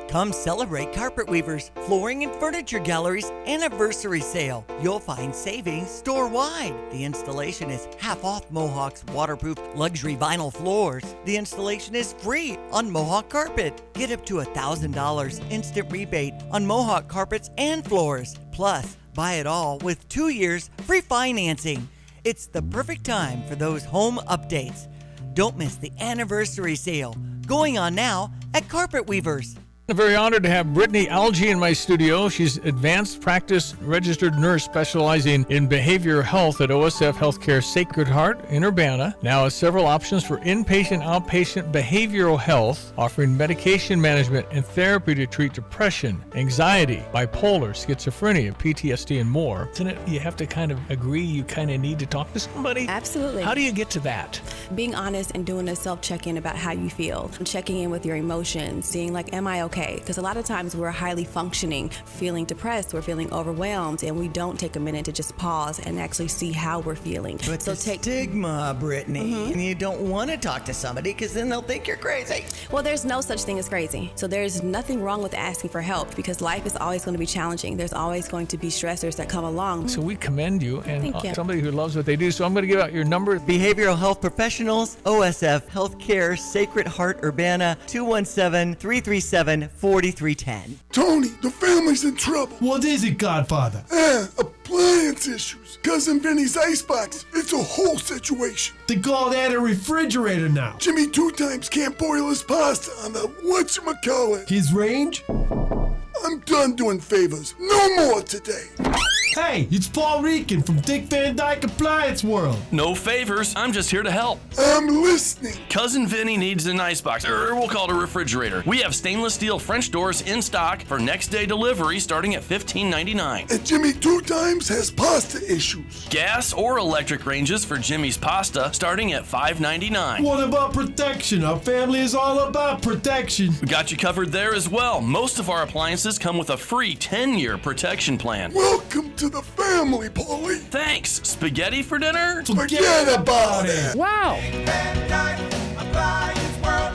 Come celebrate Carpet Weaver's Flooring and Furniture Gallery's anniversary sale. You'll find savings store-wide. The installation is half off Mohawk's waterproof luxury vinyl floors. The installation is free on Mohawk carpet. Get up to $1,000 instant rebate on Mohawk carpets and floors. Plus, buy it all with 2 years free financing. It's the perfect time for those home updates. Don't miss the anniversary sale going on now at Carpet Weavers. I'm very honored to have Brittany Algie in my studio. She's advanced practice registered nurse specializing in behavioral health at OSF Healthcare Sacred Heart in Urbana. Now has several options for inpatient, outpatient behavioral health, offering medication management and therapy to treat depression, anxiety, bipolar, schizophrenia, PTSD, and more. Isn't it, you have to kind of agree you kind of need to talk to somebody? Absolutely. How do you get to that? Being honest and doing a self-check-in about how you feel. Checking in with your emotions, seeing like, am I okay? Because a lot of times we're highly functioning, feeling depressed, we're feeling overwhelmed, and we don't take a minute to just pause and actually see how we're feeling. But so stigma, Brittany, and you don't want to talk to somebody because then they'll think you're crazy. Well, there's no such thing as crazy. So there's nothing wrong with asking for help because life is always going to be challenging. There's always going to be stressors that come along. So we commend you and Thank you. Somebody who loves what they do. So I'm going to give out your number. Behavioral health professionals, OSF Healthcare Sacred Heart Urbana, 217-337-4310. Tony, the family's in trouble. What is it, Godfather? Appliance issues. Cousin Vinny's icebox. It's a whole situation. They call that a refrigerator now. Jimmy 2 times can't boil his pasta on the whatchamacallit. His range? I'm done doing favors. No more today. Hey, it's Paul Rican from Dick Van Dyke Appliance World. No favors. I'm just here to help. I'm listening. Cousin Vinny needs an icebox, or we'll call it a refrigerator. We have stainless steel French doors in stock for next day delivery starting at $15.99. And Jimmy 2 times has pasta issues. Gas or electric ranges for Jimmy's pasta starting at $5.99. What about protection? Our family is all about protection. We got you covered there as well. Most of our appliances come with a free 10-year protection plan. Welcome to the family, Paulie. Thanks. Spaghetti for dinner? Forget about it. Wow.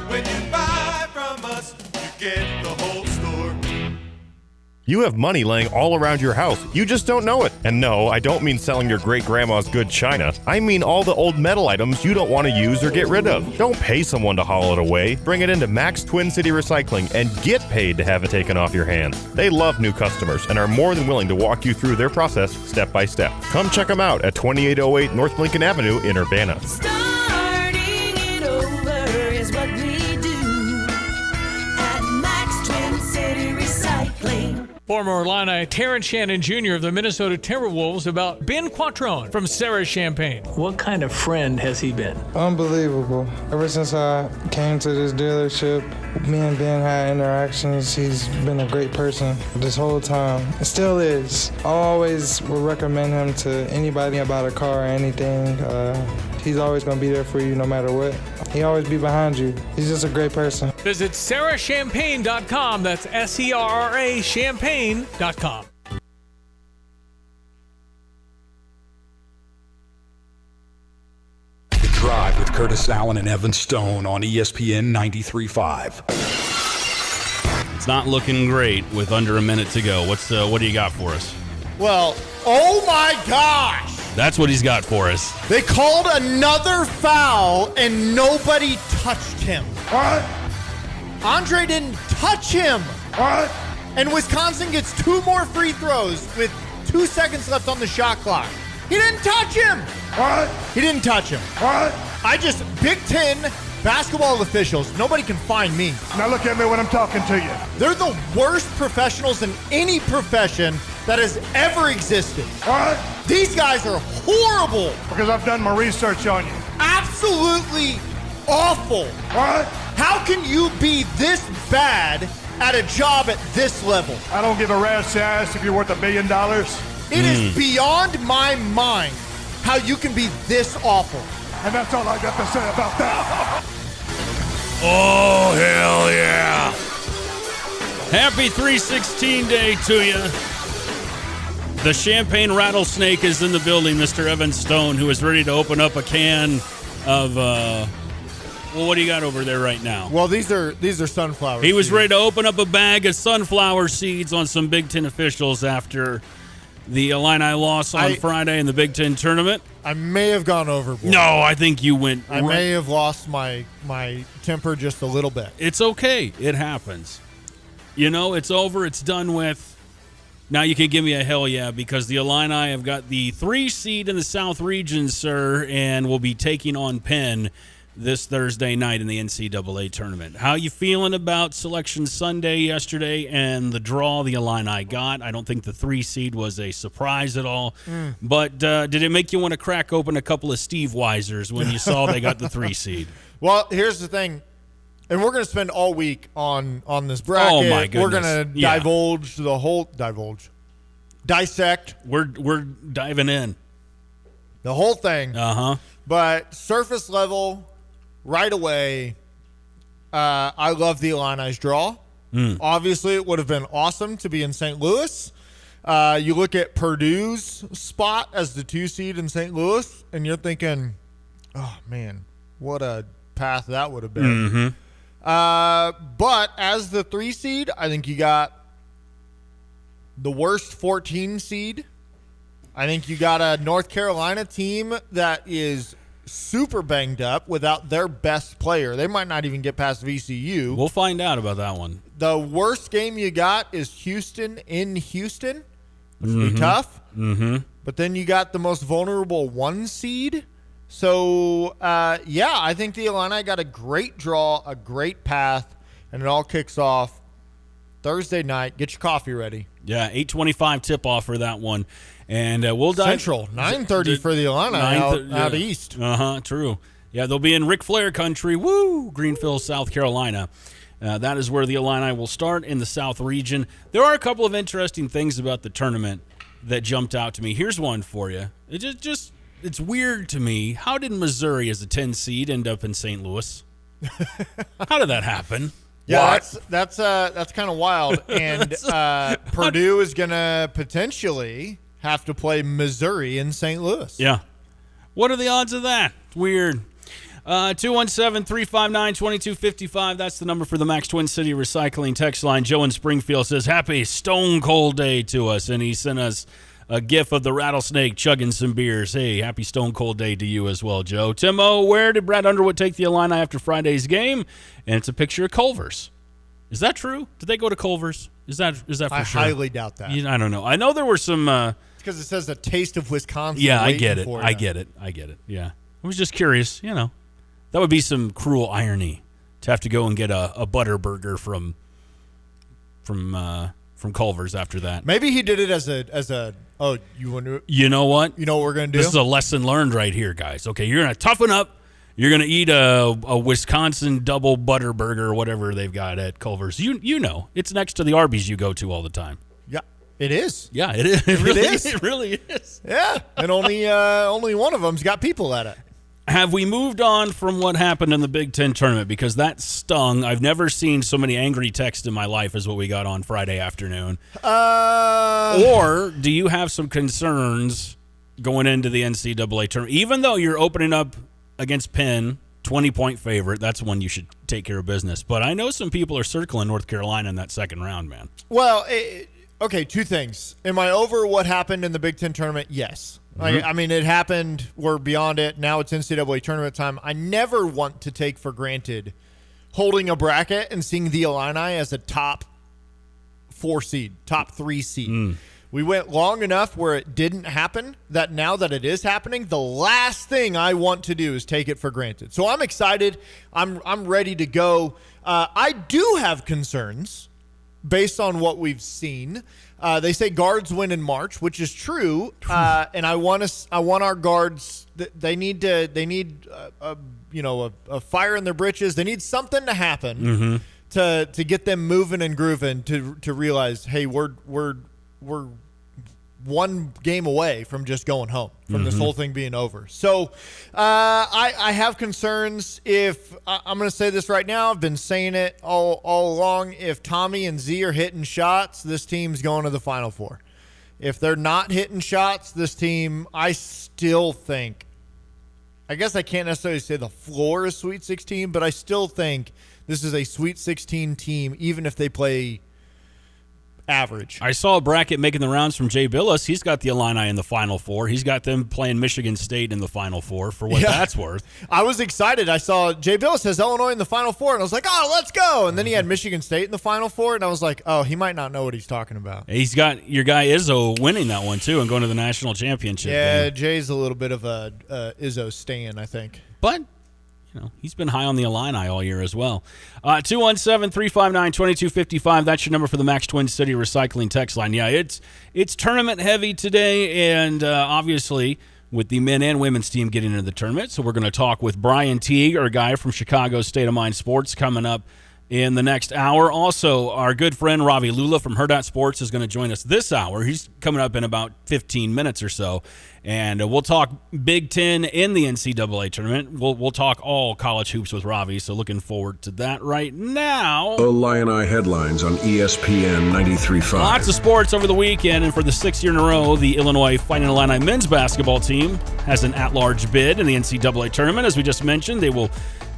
When you buy from us, you get the whole store. You have money laying all around your house. You just don't know it. And no, I don't mean selling your great-grandma's good china. I mean all the old metal items you don't want to use or get rid of. Don't pay someone to haul it away. Bring it into Max Twin City Recycling and get paid to have it taken off your hands. They love new customers and are more than willing to walk you through their process step by step. Come check them out at 2808 North Lincoln Avenue in Urbana. Starting it over is what we do at Max Twin City Recycling. Former Illini Terrence Shannon Jr. of the Minnesota Timberwolves about Ben Quattrone from Sarah Champagne. What kind of friend has he been? Unbelievable. Ever since I came to this dealership, me and Ben had interactions. He's been a great person this whole time. It still is. I always would recommend him to anybody about a car or anything. He's always going to be there for you no matter what. He always be behind you. He's just a great person. Visit sarahchampagne.com. That's SERRA champagne.com. The Drive with Curtis Allen and Evan Stone on ESPN 93.5. It's not looking great with under a minute to go. What do you got for us? Well, oh my gosh! That's what he's got for us. They called another foul and nobody touched him. What? Andre didn't touch him. What? And Wisconsin gets 2 more free throws with 2 seconds left on the shot clock. He didn't touch him. What? He didn't touch him. What? Big Ten basketball officials, nobody can find me. Now look at me when I'm talking to you. They're the worst professionals in any profession that has ever existed. What? These guys are horrible. Because I've done my research on you. Absolutely awful. What? How can you be this bad at a job at this level? I don't give a rat's ass if you're worth $1 billion. It is beyond my mind how you can be this awful. And that's all I got to say about that. Oh, hell yeah. Happy 316 day to you. The Champagne Rattlesnake is in the building, Mr. Evan Stone, who is ready to open up a can of Well, what do you got over there right now? Well, these are sunflower He was seeds. ready to open up a bag of sunflower seeds on some Big Ten officials after the Illini loss on Friday in the Big Ten tournament. I may have gone overboard. No, I think you went. I may have lost my temper just a little bit. It's okay. It happens. It's over. It's done with. Now you can give me a hell yeah, because the Illini have got the 3 seed in the South region, sir, and will be taking on Penn this Thursday night in the NCAA tournament. How you feeling about Selection Sunday yesterday and the draw the Illini got? I don't think the 3 seed was a surprise at all. But did it make you want to crack open a couple of Steve Weisers when you saw they got the 3 seed? Well, here's the thing. And we're going to spend all week on this bracket. Oh, my goodness. We're going to dissect. We're diving in. The whole thing. Uh-huh. But surface level, right away, I love the Illini's draw. Obviously, it would have been awesome to be in St. Louis. You look at Purdue's spot as the 2 seed in St. Louis, and you're thinking, oh, man, what a path that would have been. Mm-hmm. But as the 3 seed, I think you got the worst 14 seed. I think you got a North Carolina team that is super banged up without their best player. They might not even get past VCU. We'll find out about that one. The worst game you got is Houston in Houston, which will be tough. Mm-hmm. But then you got the most vulnerable 1 seed. So, I think the Illini got a great draw, a great path, and it all kicks off Thursday night. Get your coffee ready. Yeah, 8:25 tip-off for that one. And we'll dive. Central, 9:30 for the Illini out east. Uh-huh, true. Yeah, they'll be in Ric Flair country. Woo! Greenville, South Carolina. That is where the Illini will start in the South region. There are a couple of interesting things about the tournament that jumped out to me. Here's one for you. It's weird to me. How did Missouri as a 10 seed end up in St. Louis? How did that happen? Yeah, that's kind of wild. And Purdue is going to potentially have to play Missouri in St. Louis. Yeah. What are the odds of that? It's weird. 217-359-2255. That's the number for the Max Twin City Recycling text line. Joe in Springfield says, happy Stone Cold Day to us. And he sent us a gif of the rattlesnake chugging some beers. Hey, happy Stone Cold Day to you as well, Joe. Timo, where did Brad Underwood take the Illini after Friday's game? And it's a picture of Culver's. Is that true? Did they go to Culver's? Is that for sure? I highly doubt that. I don't know. I know there were some... it's because it says a taste of Wisconsin. Yeah, I get it. I get it. Yeah. I was just curious, That would be some cruel irony to have to go and get a butter burger from Culver's after that. Maybe he did it as a you want to. You know what? You know what we're gonna do? This is a lesson learned right here, guys. Okay, you're gonna toughen up. You're gonna eat a Wisconsin double butter burger or whatever they've got at Culver's. You know, it's next to the Arby's you go to all the time. Yeah, it is. Yeah, it is. It really is. Yeah, and only one of them's got people at it. Have we moved on from what happened in the Big Ten tournament? Because that stung. I've never seen so many angry texts in my life as what we got on Friday afternoon. Or do you have some concerns going into the NCAA tournament? Even though you're opening up against Penn, 20-point favorite, that's one you should take care of business. But I know some people are circling North Carolina in that second round, man. Well, okay, 2 things. Am I over what happened in the Big Ten tournament? Yes. Mm-hmm. I mean, it happened. We're beyond it. Now it's NCAA tournament time. I never want to take for granted holding a bracket and seeing the Illini as a top 4 seed, top 3 seed. We went long enough where it didn't happen that now that it is happening, the last thing I want to do is take it for granted. So I'm excited. I'm ready to go. I do have concerns based on what we've seen. They say guards win in March, which is true. And I want our guards. They need a fire in their britches. They need something to happen to get them moving and grooving to realize, hey, we're one game away from just going home, from this whole thing being over. So I have concerns. If I'm going to say this right now, I've been saying it all along. If Tommy and Z are hitting shots, this team's going to the Final Four. If they're not hitting shots, this team, I still think I guess I can't necessarily say the floor is Sweet 16, but I still think this is a Sweet 16 team, even if they play average. I saw a bracket making the rounds from Jay Billis. He's got the Illini in the Final Four. He's got them playing Michigan State in the Final Four, for what that's worth. I was excited. I saw Jay Billis has Illinois in the Final Four, and I was like, oh, let's go. And then he had Michigan State in the Final Four, and I was like, oh, he might not know what he's talking about. He's got your guy Izzo winning that one, too, and going to the national championship. Yeah, Jay's a little bit of a Izzo stan, I think. But he's been high on the Illini all year as well. 217-359-2255. That's your number for the Max Twin City Recycling text line. Yeah, it's tournament heavy today, and obviously with the men and women's team getting into the tournament. So we're going to talk with Brian Teague, our guy from Chicago State of Mind Sports, coming up in the next hour. Also, our good friend Ravi Lula from Hurrdat Sports is going to join us this hour. He's coming up in about 15 minutes or so. And we'll talk Big Ten in the NCAA tournament. We'll talk all college hoops with Ravi, so looking forward to that right now. Illini headlines on ESPN 93.5. Lots of sports over the weekend, and for the 6th year in a row, the Illinois Fighting Illini men's basketball team has an at-large bid in the NCAA tournament. As we just mentioned, they will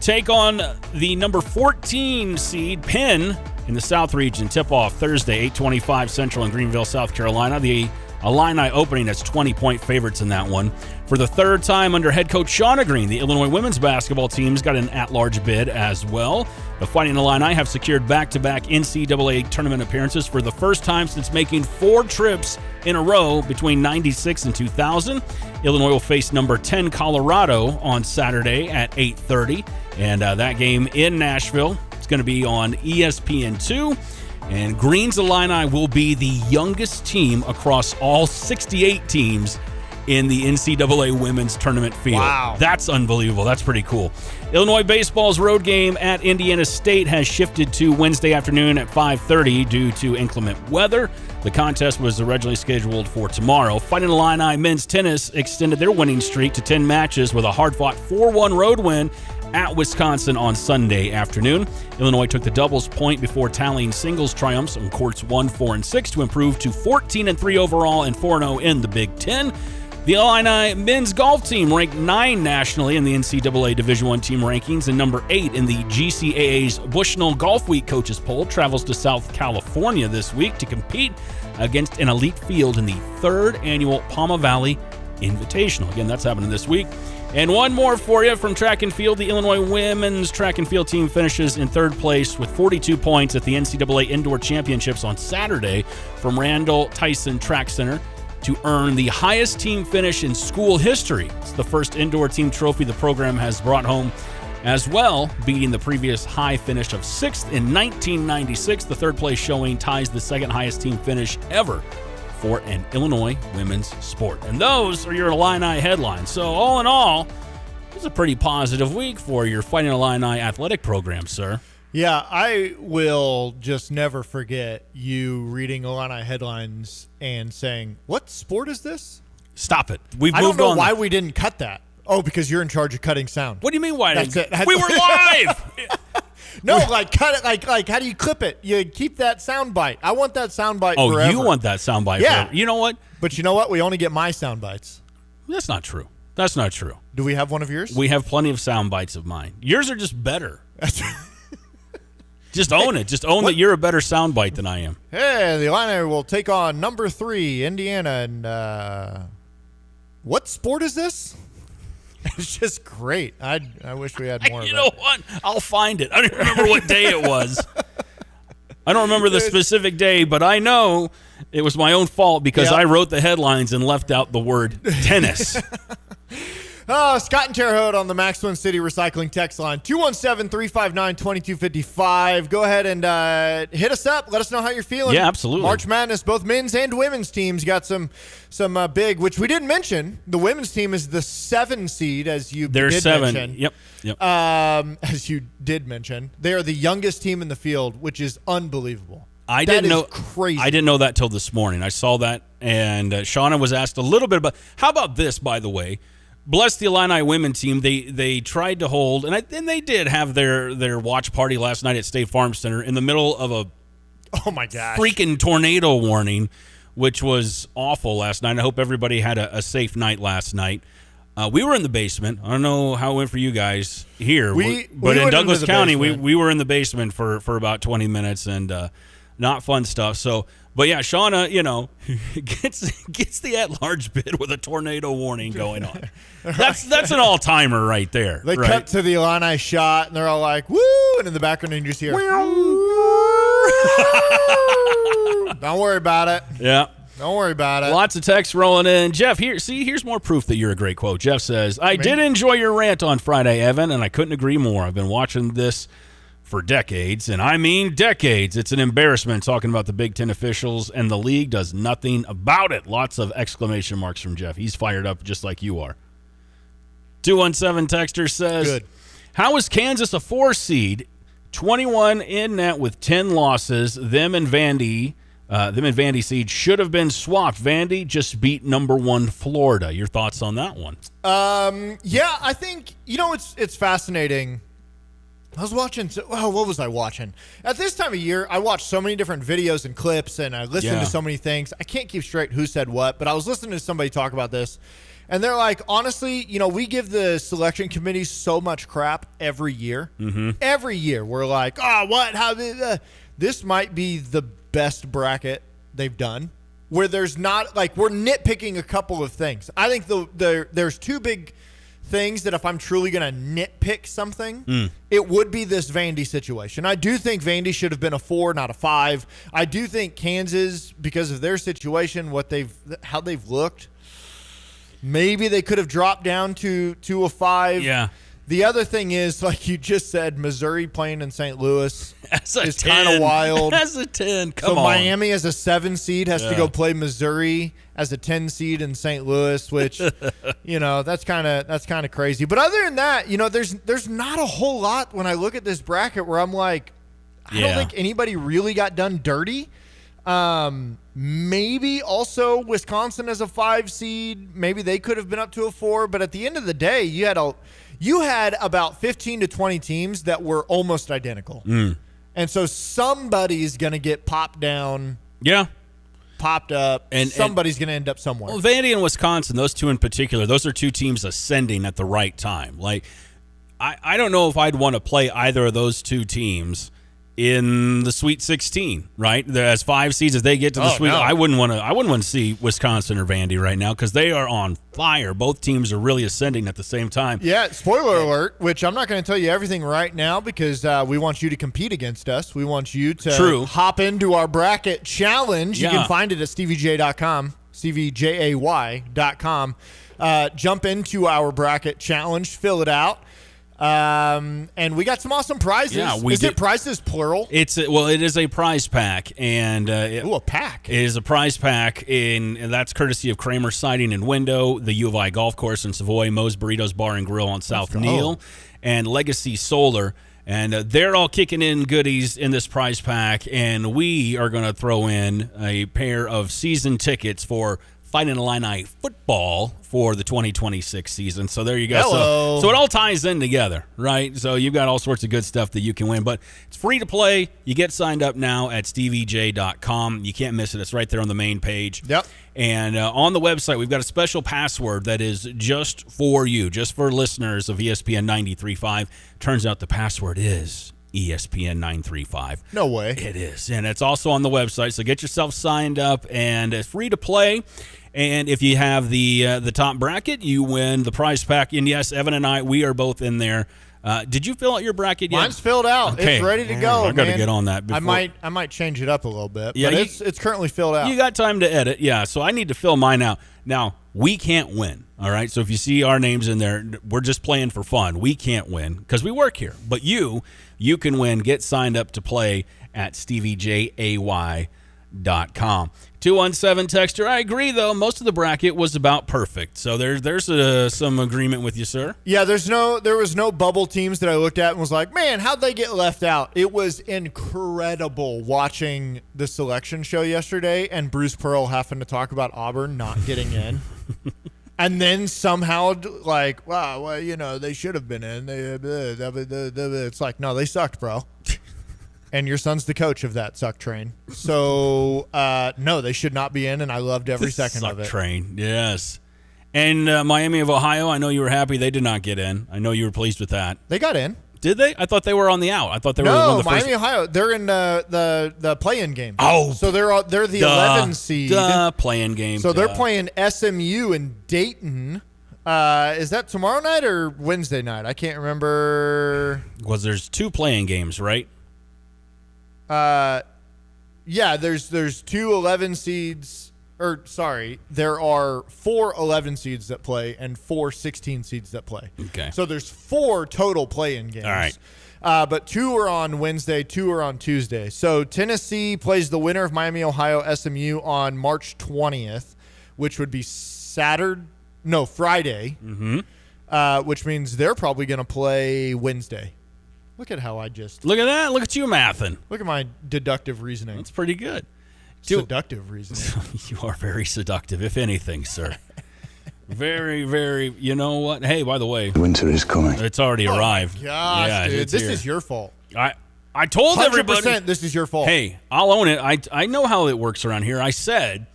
take on the number 14 seed Penn in the South region. Tip-off Thursday, 8:25 Central in Greenville, South Carolina. The Illini opening as 20-point favorites in that one. For the third time under head coach Shauna Green, the Illinois women's basketball team's got an at-large bid as well. The Fighting Illini have secured back-to-back NCAA tournament appearances for the first time since making 4 trips in a row between 96 and 2000. Illinois will face number 10 Colorado on Saturday at 8:30, and that game in Nashville is going to be on ESPN2. And Green's Illini will be the youngest team across all 68 teams in the NCAA women's tournament field. Wow. That's unbelievable. That's pretty cool. Illinois baseball's road game at Indiana State has shifted to Wednesday afternoon at 5:30 due to inclement weather. The contest was originally scheduled for tomorrow. Fighting Illini men's tennis extended their winning streak to 10 matches with a hard-fought 4-1 road win at Wisconsin on Sunday afternoon. Illinois took the doubles point before tallying singles triumphs on courts 1, 4, and 6 to improve to 14-3 overall and 4-0 in the Big Ten. The Illini men's golf team ranked 9 nationally in the NCAA Division I team rankings and number 8 in the GCAA's Bushnell Golf Week coaches poll. Travels to South California this week to compete against an elite field in the 3rd annual Palma Valley Invitational. Again, that's happening this week. And one more for you from track and field. The Illinois women's track and field team finishes in 3rd place with 42 points at the NCAA Indoor Championships on Saturday from Randall Tyson Track Center to earn the highest team finish in school history. It's the first indoor team trophy the program has brought home as well, beating the previous high finish of 6th in 1996. The 3rd place showing ties the 2nd highest team finish ever for an Illinois women's sport. And those are your Illini headlines. So all in all, it's a pretty positive week for your Fighting Illini athletic program, sir. Yeah, I will just never forget you reading Illini headlines and saying, what sport is this? Stop it. We've moved on. I don't know why we didn't cut that. Oh, because you're in charge of cutting sound. What do you mean why? That's it. We were live! No, like cut it. Like how do you clip it? You keep that sound bite. I want that sound bite forever. Oh, you want that sound bite forever. You know what? But you know what? We only get my sound bites. That's not true. That's not true. Do we have one of yours? We have plenty of sound bites of mine. Yours are just better. Just own it. Just own that you're a better sound bite than I am. Hey, the Illini will take on number 3, Indiana. And what sport is this? It's just great. I wish we had more of it. You know what? I'll find it. I don't remember what day it was. I don't remember the specific day, but I know it was my own fault because I wrote the headlines and left out the word tennis. Scott and Terre Haute on the Max Twin City Recycling text line, 217-359-2255. Go ahead and hit us up. Let us know how you're feeling. Yeah, absolutely. March Madness, both men's and women's teams got some big, which we didn't mention. The women's team is the 7 seed, as you did mention. Yep. As you did mention. They are the youngest team in the field, which is unbelievable. I didn't know. Crazy. I didn't know that till this morning. I saw that, and Shauna was asked a little bit about. How about this, by the way? Bless the Illini women team. They tried to hold, and they did have their watch party last night at State Farm Center in the middle of a freaking tornado warning, which was awful last night. I hope everybody had a safe night last night. We were in the basement. I don't know how it went for you guys here, but we in went Douglas into the County, basement. we were in the basement for about 20 minutes, and not fun stuff. So, but yeah, Shauna, gets the at-large bid with a tornado warning going on. That's an all-timer right there. They right? cut to the Illini shot, and they're all like, "Woo!" And in the background, you just hear, "Don't worry about it." Yeah. Don't worry about it. Lots of texts rolling in. Jeff, here's more proof that you're a great quote. Jeff says, I did enjoy your rant on Friday, Evan, and I couldn't agree more. I've been watching this for decades, and I mean decades. It's an embarrassment talking about the Big Ten officials, and the league does nothing about it. Lots of exclamation marks from Jeff. He's fired up just like you are. 217 texter says, Good. How is Kansas a 4 seed? 21 in net with 10 losses. Them and Vandy seed should have been swapped. Vandy just beat number 1 Florida. Your thoughts on that one? Yeah, I think it's fascinating. I was watching. What was I watching? At this time of year, I watch so many different videos and clips, and I listen to so many things. I can't keep straight who said what, but I was listening to somebody talk about this, and they're like, honestly, we give the selection committee so much crap every year. Mm-hmm. Every year, we're like, what? How? This might be the best bracket they've done, where there's not we're nitpicking a couple of things. I think there's two big things that if I'm truly going to nitpick something, it would be this Vandy situation. I do think Vandy should have been a 4, not a 5. I do think Kansas, because of their situation, how they've looked, maybe they could have dropped down to a 5. Yeah. The other thing is, like you just said, Missouri playing in St. Louis is 10. kind of wild. That's a 10. Come so on. Miami as a 7 seed has to go play Missouri as a 10 seed in St. Louis, which that's kind of crazy. But other than that, there's not a whole lot when I look at this bracket where I'm like, I don't think anybody really got done dirty. Maybe also Wisconsin as a 5 seed, maybe they could have been up to a 4. But at the end of the day, you had about 15 to 20 teams that were almost identical. And so somebody's going to get popped down. Yeah. Popped up. And somebody's going to end up somewhere. Well, Vandy and Wisconsin, those two in particular, those are two teams ascending at the right time. Like, I don't know if I'd want to play either of those two teams in the Sweet 16, right? As 5 seeds as they get to the Sweet. No. I wouldn't want to see Wisconsin or Vandy right now because they are on fire. Both teams are really ascending at the same time. Yeah, spoiler alert, which I'm not going to tell you everything right now because we want you to compete against us. We want you to hop into our bracket challenge. You can find it at steviej.com, stevejay.com. Jump into our bracket challenge, fill it out. And we got some awesome prizes. Yeah, is it prizes plural? It is a prize pack, and a pack. It is a prize pack, and that's courtesy of Kramer Siding and Window, the U of I Golf Course in Savoy, Moe's Burritos Bar and Grill on South Neal, and Legacy Solar. And they're all kicking in goodies in this prize pack, and we are going to throw in a pair of season tickets for Fighting Illini football for the 2026 season. So there you go. Hello. So it all ties in together, right? So you've got all sorts of good stuff that you can win. But it's free to play. You get signed up now at steviej.com. You can't miss it. It's right there on the main page. Yep. And on the website, we've got a special password that is just for you, just for listeners of ESPN 93.5. Turns out the password is ESPN 935. No way. It is. And it's also on the website. So get yourself signed up, and it's free to play. And if you have the top bracket, you win the prize pack. And yes, Evan and I, we are both in there. Did you fill out your bracket yet? Mine's filled out. Okay. It's ready to go. I got to get on that. Before. I might change it up a little bit. Yeah, but it's currently filled out. You got time to edit, yeah. So I need to fill mine out. Now, we can't win, all right? So if you see our names in there, we're just playing for fun. We can't win because we work here. But you can win. Get signed up to play at steviejay.com. 217 texter, I agree, though. Most of the bracket was about perfect. So there's some agreement with you, sir. Yeah, there was no bubble teams that I looked at and was like, man, how'd they get left out? It was incredible watching the selection show yesterday and Bruce Pearl having to talk about Auburn not getting in. And then somehow, like, wow, well, they should have been in. It's like, no, they sucked, bro. And your son's the coach of that suck train. So, no, they should not be in, and I loved every second of it. Suck train, yes. And Miami of Ohio, I know you were happy they did not get in. I know you were pleased with that. They got in. Did they? I thought they were on the out. I thought they were one of the first. Miami, Ohio. They're in the play-in game. Oh, so they're the 11 seed. Play-in game. So they're playing SMU in Dayton. Is that tomorrow night or Wednesday night? I can't remember. Was there's 2 play-in games, right? Yeah. There's 2 11 seeds. Or sorry, there are 4 11 seeds that play and 4 16 seeds that play. Okay. So there's 4 total play-in games. All right. But 2 are on Wednesday, 2 are on Tuesday. So Tennessee plays the winner of Miami, Ohio, SMU on March 20th, which would be Friday. Mm-hmm. Which means they're probably going to play Wednesday. Look at how I just... Look at that. Look at you mathing. Look at my deductive reasoning. That's pretty good. Seductive reasoning. You are very seductive, if anything, sir. Very, very. You know what? Hey, by the way, Winter is coming. It's already arrived. Gosh, yeah, dude, this here. is your fault. I told 100% everybody. This is your fault. Hey, I'll own it. I know how it works around here. I said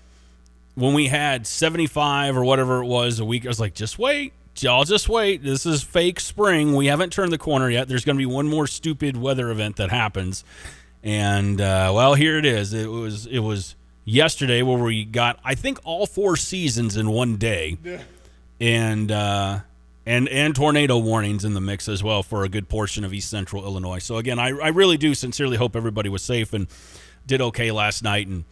when we had 75 or whatever it was a week, I was like, just wait. Y'all just wait. This is fake spring. We haven't turned the corner yet. There's going to be one more stupid weather event that happens. And, well, here it is. It was yesterday where we got, I think, all 4 seasons in one day. Yeah. And tornado warnings in the mix as well for a good portion of East Central Illinois. So, again, I really do sincerely hope everybody was safe and did okay last night. And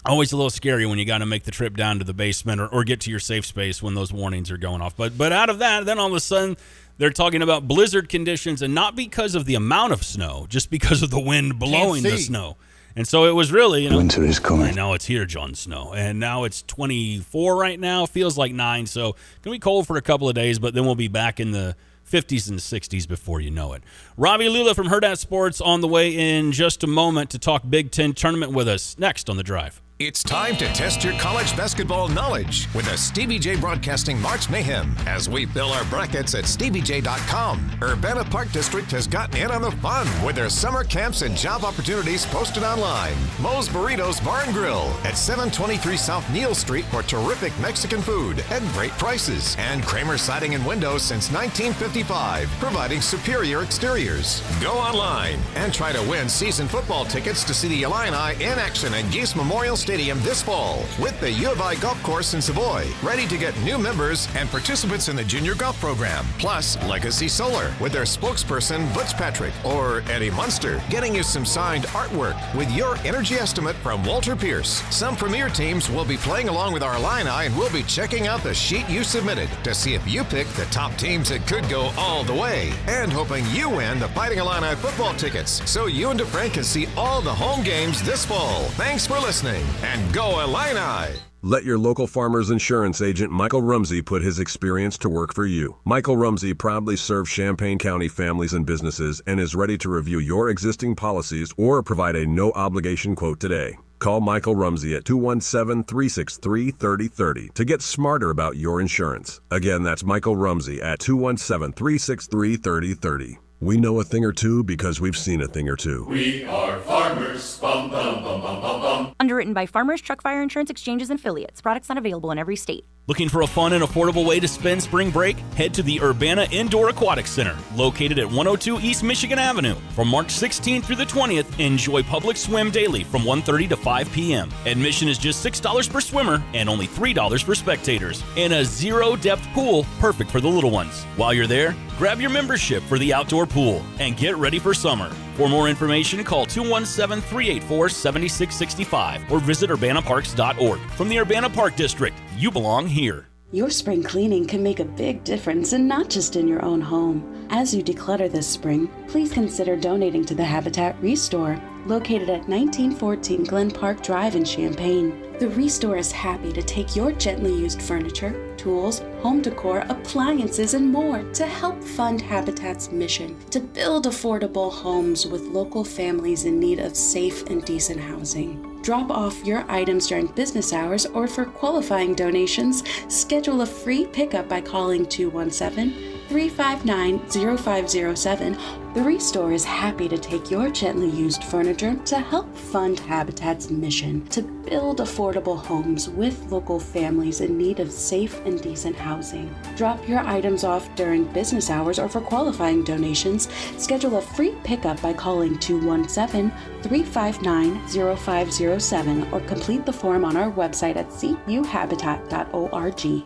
always a little scary when you got to make the trip down to the basement or get to your safe space when those warnings are going off. But out of that, then all of a sudden they're talking about blizzard conditions, and not because of the amount of snow, just because of the wind blowing the snow. And so it was really, Winter is coming. I know it's here, Jon Snow. And now it's 24 right now. Feels like 9. So it's going to be cold for a couple of days, but then we'll be back in the 50s and 60s before you know it. Ravi Lula from Hurrdat Sports on the way in just a moment to talk Big Ten tournament with us next on The Drive. It's time to test your college basketball knowledge with the Stevie J Broadcasting March Mayhem as we fill our brackets at StevieJ.com. Urbana Park District has gotten in on the fun with their summer camps and job opportunities posted online. Moe's Burritos Bar and Grill at 723 South Neal Street for terrific Mexican food at great prices. And Kramer Siding and Windows since 1955, providing superior exteriors. Go online and try to win season football tickets to see the Illini in action at Geese Memorial Stadium this fall with the U of I Golf Course in Savoy, ready to get new members and participants in the junior golf program. Plus, Legacy Solar with their spokesperson Butch Patrick or Eddie Munster, getting you some signed artwork with your energy estimate from Walter Pierce. Some premier teams will be playing along with our Illini, and we'll be checking out the sheet you submitted to see if you picked the top teams that could go all the way, and hoping you win the Fighting Illini football tickets so you and DeFrank can see all the home games this fall. Thanks for listening. And go Illini! Let your local Farmers Insurance agent Michael Rumsey put his experience to work for you. Michael Rumsey proudly serves Champaign County families and businesses and is ready to review your existing policies or provide a no-obligation quote today. Call Michael Rumsey at 217-363-3030 to get smarter about your insurance. Again, that's Michael Rumsey at 217-363-3030. We know a thing or two because we've seen a thing or two. We are farmers. Bum, bum, bum, bum, bum, bum. Underwritten by Farmers Truck Fire Insurance Exchanges and Affiliates. Products not available in every state. Looking for a fun and affordable way to spend spring break? Head to the Urbana Indoor Aquatic Center, located at 102 East Michigan Avenue. From March 16th through the 20th, enjoy public swim daily from 1:30 to 5 p.m. Admission is just $6 per swimmer and only $3 for spectators. And a zero-depth pool, perfect for the little ones. While you're there, grab your membership for the outdoor pool and get ready for summer. For more information, call 217-384-7665 or visit urbanaparks.org. From the Urbana Park District, you belong here. Your spring cleaning can make a big difference, and not just in your own home. As you declutter this spring, please consider donating to the Habitat Restore, located at 1914 Glen Park Drive in Champaign. The Restore is happy to take your gently used furniture, tools, home decor, appliances, and more to help fund Habitat's mission to build affordable homes with local families in need of safe and decent housing. Drop off your items during business hours, or for qualifying donations, schedule a free pickup by calling 217 359-0507. The Restore is happy to take your gently used furniture to help fund Habitat's mission to build affordable homes with local families in need of safe and decent housing. Drop your items off during business hours or for qualifying donations, schedule a free pickup by calling 217-359-0507 or complete the form on our website at cuhabitat.org.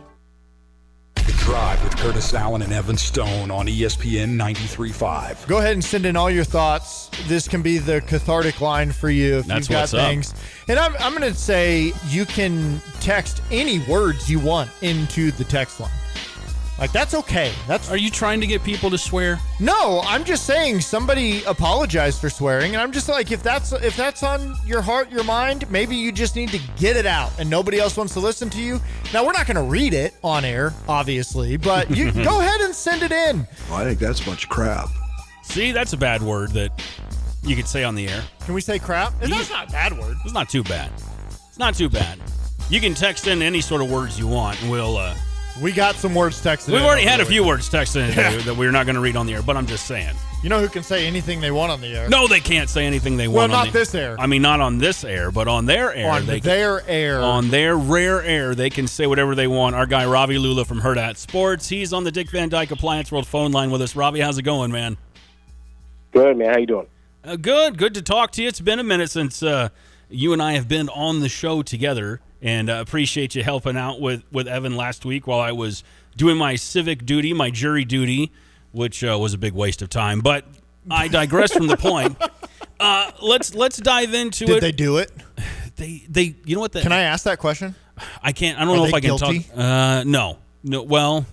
The Drive with Curtis Allen and Evan Stone on ESPN 93.5. Go ahead and send in all your thoughts. This can be the cathartic line for you if That's you've got what's up. things. And I'm going to say you can text any words you want into the text line. Like, that's okay. Are you trying to get people to swear? No, I'm just saying somebody apologized for swearing, and I'm just like, if that's on your heart, your mind, maybe you just need to get it out, and nobody else wants to listen to you. Now, we're not going to read it on air, obviously, but you go ahead and send it in. I think that's a bunch of crap. See, that's a bad word that you could say on the air. Can we say crap? That's not a bad word. It's not too bad. It's not too bad. You can text in any sort of words you want, and we got some words texted in. We've already had a few words texted in that we're not going to read on the air, but I'm just saying. You know who can say anything they want on the air? No, they can't say anything they want Well, on not this air. I mean, not on this air, but on their air. On their air. On their rare air, they can say whatever they want. Our guy, Ravi Lula from Hurrdat Sports, he's on the Dick Van Dyke Appliance World phone line with us. Ravi, how's it going, man? Good, man. How you doing? Good to talk to you. It's been a minute since you and I have been on the show together, and appreciate you helping out with Evan last week while I was doing my civic duty, my jury duty, which was a big waste of time. But I digress from the point. Let's dive into it. Did they do it? They you know what? Can I ask that question? I can't. I don't know if I can guilty? talk. No. Well,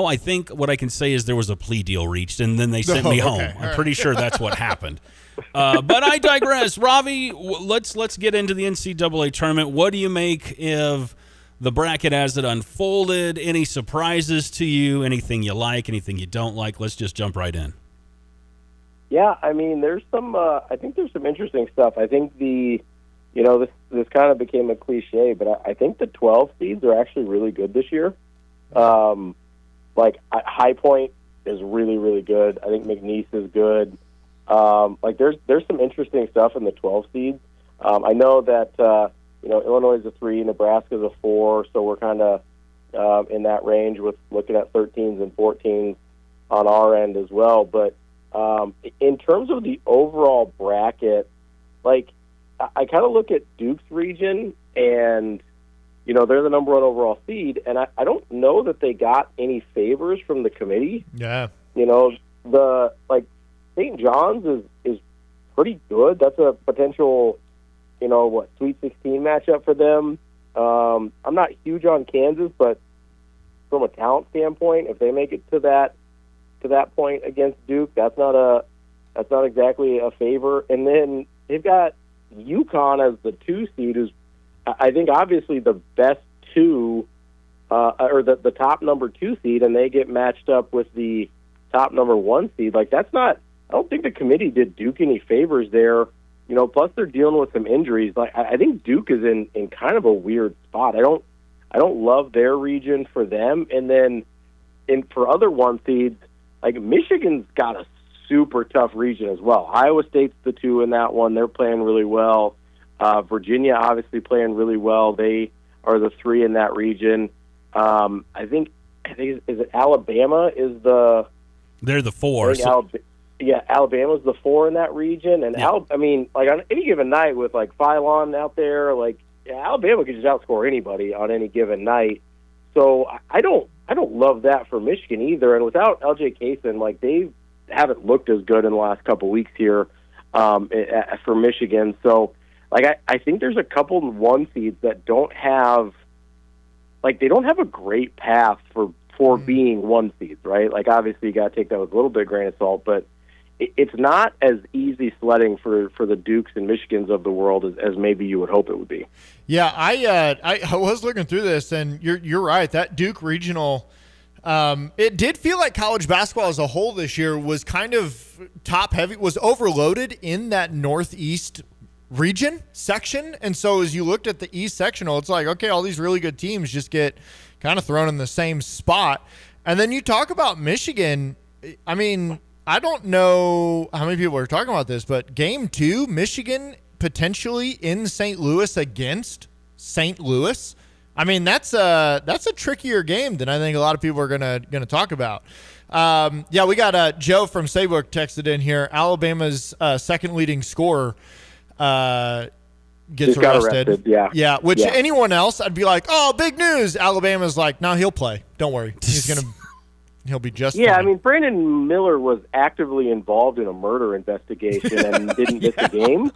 I think what I can say is there was a plea deal reached, and then they sent me home. Okay. I'm pretty sure that's what happened. But I digress. Ravi, let's get into the NCAA tournament. What do you make of the bracket as it unfolded? Any surprises to you? Anything you like? Anything you don't like? Let's just jump right in. Yeah, I mean, there's some. I think there's some interesting stuff. I think this kind of became a cliche, but I think the 12 seeds are actually really good this year. High Point is really, really good. I think McNeese is good. There's some interesting stuff in the 12 seeds. I know that Illinois is a 3, Nebraska is a 4, so we're kind of in that range with looking at 13s and 14s on our end as well. But in terms of the overall bracket, I kind of look at Duke's region, and they're the number 1 overall seed, and I don't know that they got any favors from the committee. Yeah. St. John's is pretty good. That's a potential, Sweet 16 matchup for them. I'm not huge on Kansas, but from a talent standpoint, if they make it to that point against Duke, that's not exactly a favor. And then they've got UConn as the 2 seed, who's I think obviously the best 2, or the top number 2 seed, and they get matched up with the top number 1 seed. That's not. I don't think the committee did Duke any favors there. Plus they're dealing with some injuries. I think Duke is in kind of a weird spot. I don't love their region for them. And then for other 1 seeds, Michigan's got a super tough region as well. Iowa State's the 2 in that one. They're playing really well. Virginia obviously playing really well. They are the 3 in that region. I think is it Alabama is the. They're the 4. Alabama's the 4 in that region, and on any given night with Phylon out there, Alabama could just outscore anybody on any given night. So I don't love that for Michigan either. And without LJ Kaysen, they haven't looked as good in the last couple weeks here for Michigan. So I think there's a couple 1 seeds that don't have a great path for being 1 seeds, right? Obviously you got to take that with a little bit of grain of salt, but it's not as easy sledding for the Dukes and Michigans of the world as maybe you would hope it would be. Yeah, I was looking through this, and you're right. That Duke regional, it did feel like college basketball as a whole this year was kind of top heavy, was overloaded in that Northeast region section. And so as you looked at the East sectional, it's okay, all these really good teams just get kind of thrown in the same spot. And then you talk about Michigan. I mean, I don't know how many people are talking about this, but game 2, Michigan potentially in St. Louis against St. Louis. I mean, that's a trickier game than I think a lot of people are gonna talk about. Yeah, we got Joe from Saybrook texted in here. Alabama's second leading scorer gets arrested. Yeah. Which anyone else, I'd be like, oh, big news. Alabama's like, no, he'll play. Don't worry, he'll be just fine. I mean, Brandon Miller was actively involved in a murder investigation and didn't miss a game.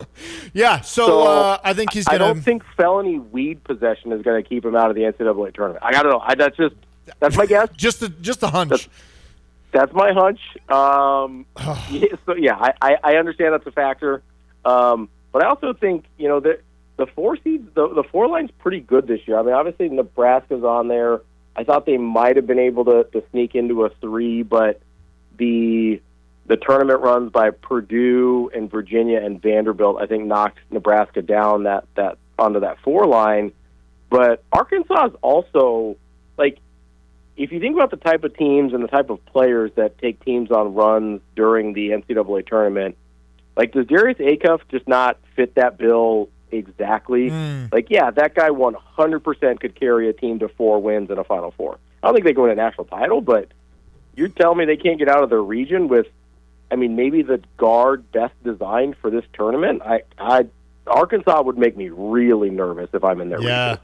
Yeah, so I think he's going to... I don't think felony weed possession is going to keep him out of the NCAA tournament. I don't know. That's my guess. just a hunch. That's my hunch. I understand that's a factor. But I also think, that the 4 seeds, the 4 line's pretty good this year. I mean, obviously Nebraska's on there. I thought they might have been able to sneak into a 3, but the tournament runs by Purdue and Virginia and Vanderbilt, I think, knocked Nebraska down that onto that 4 line. But Arkansas is also, like, if you think about the type of teams and the type of players that take teams on runs during the NCAA tournament, like, does Darius Acuff just not fit that bill exactly? Like, yeah, that guy 100% could carry a team to 4 wins in a Final Four. I don't think they go win a national title, but you're telling me they can't get out of their region with, I mean, maybe the guard best designed for this tournament? Arkansas would make me really nervous if I'm in their region.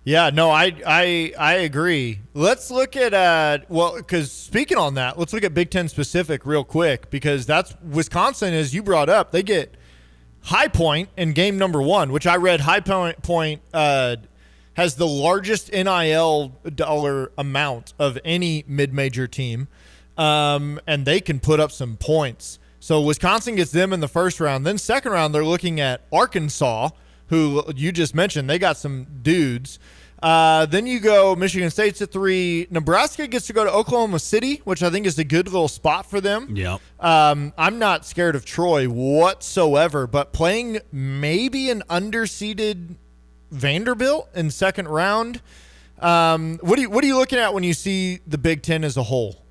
Yeah, no, I agree. Let's look at because speaking on that, let's look at Big Ten specific real quick, because that's Wisconsin, as you brought up. They get High Point in game number 1, which I read High Point has the largest NIL dollar amount of any mid-major team, and they can put up some points. So Wisconsin gets them in the first round. Then second round, they're looking at Arkansas, who you just mentioned. They got some dudes. Then you go Michigan State's at 3. Nebraska gets to go to Oklahoma City, which I think is a good little spot for them. Yep. I'm not scared of Troy whatsoever, but playing maybe an underseeded Vanderbilt in second round. What are you looking at when you see the Big Ten as a whole?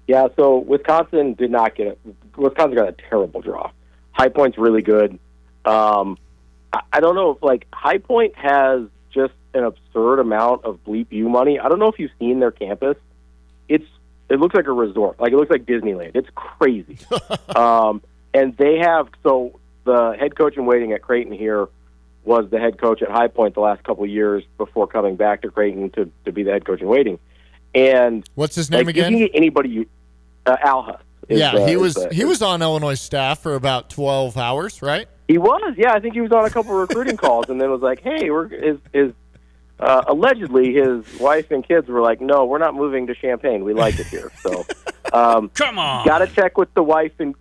Yeah, so Wisconsin did not get it. Wisconsin got a terrible draw. High Point's really good. I don't know if, like, High Point has just an absurd amount of Bleep U money. I don't know if you've seen their campus. It looks like a resort. Like, it looks like Disneyland. It's crazy. And they have, so the head coach in waiting at Creighton here was the head coach at High Point the last couple of years before coming back to Creighton to be the head coach in waiting. And what's his name again? You can get anybody, Al Huss. He was on Illinois staff for about 12 hours, right? He was, yeah. I think he was on a couple of recruiting calls, and then was like, "Hey, allegedly his wife and kids were like, no, we're not moving to Champaign. We like it here." So, come on, you got to check with the wife and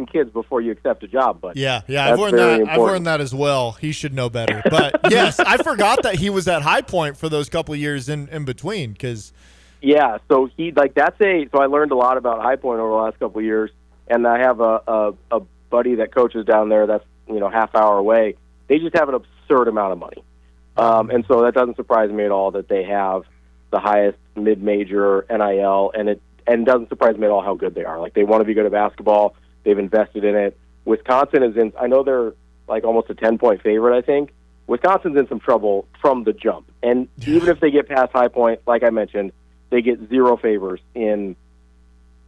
kids before you accept a job. But I've learned that as well. He should know better. But yes, I forgot that he was at High Point for those couple of years in between, because. Yeah, so so I learned a lot about High Point over the last couple of years, and I have a buddy that coaches down there that's half hour away. They just have an absurd amount of money, and so that doesn't surprise me at all that they have the highest mid-major NIL, and it doesn't surprise me at all how good they are. Like, they want to be good at basketball. They've invested in it. Wisconsin is in. I know they're like almost a 10-point favorite. I think Wisconsin's in some trouble from the jump, and even if they get past High Point, like I mentioned, they get 0 favors in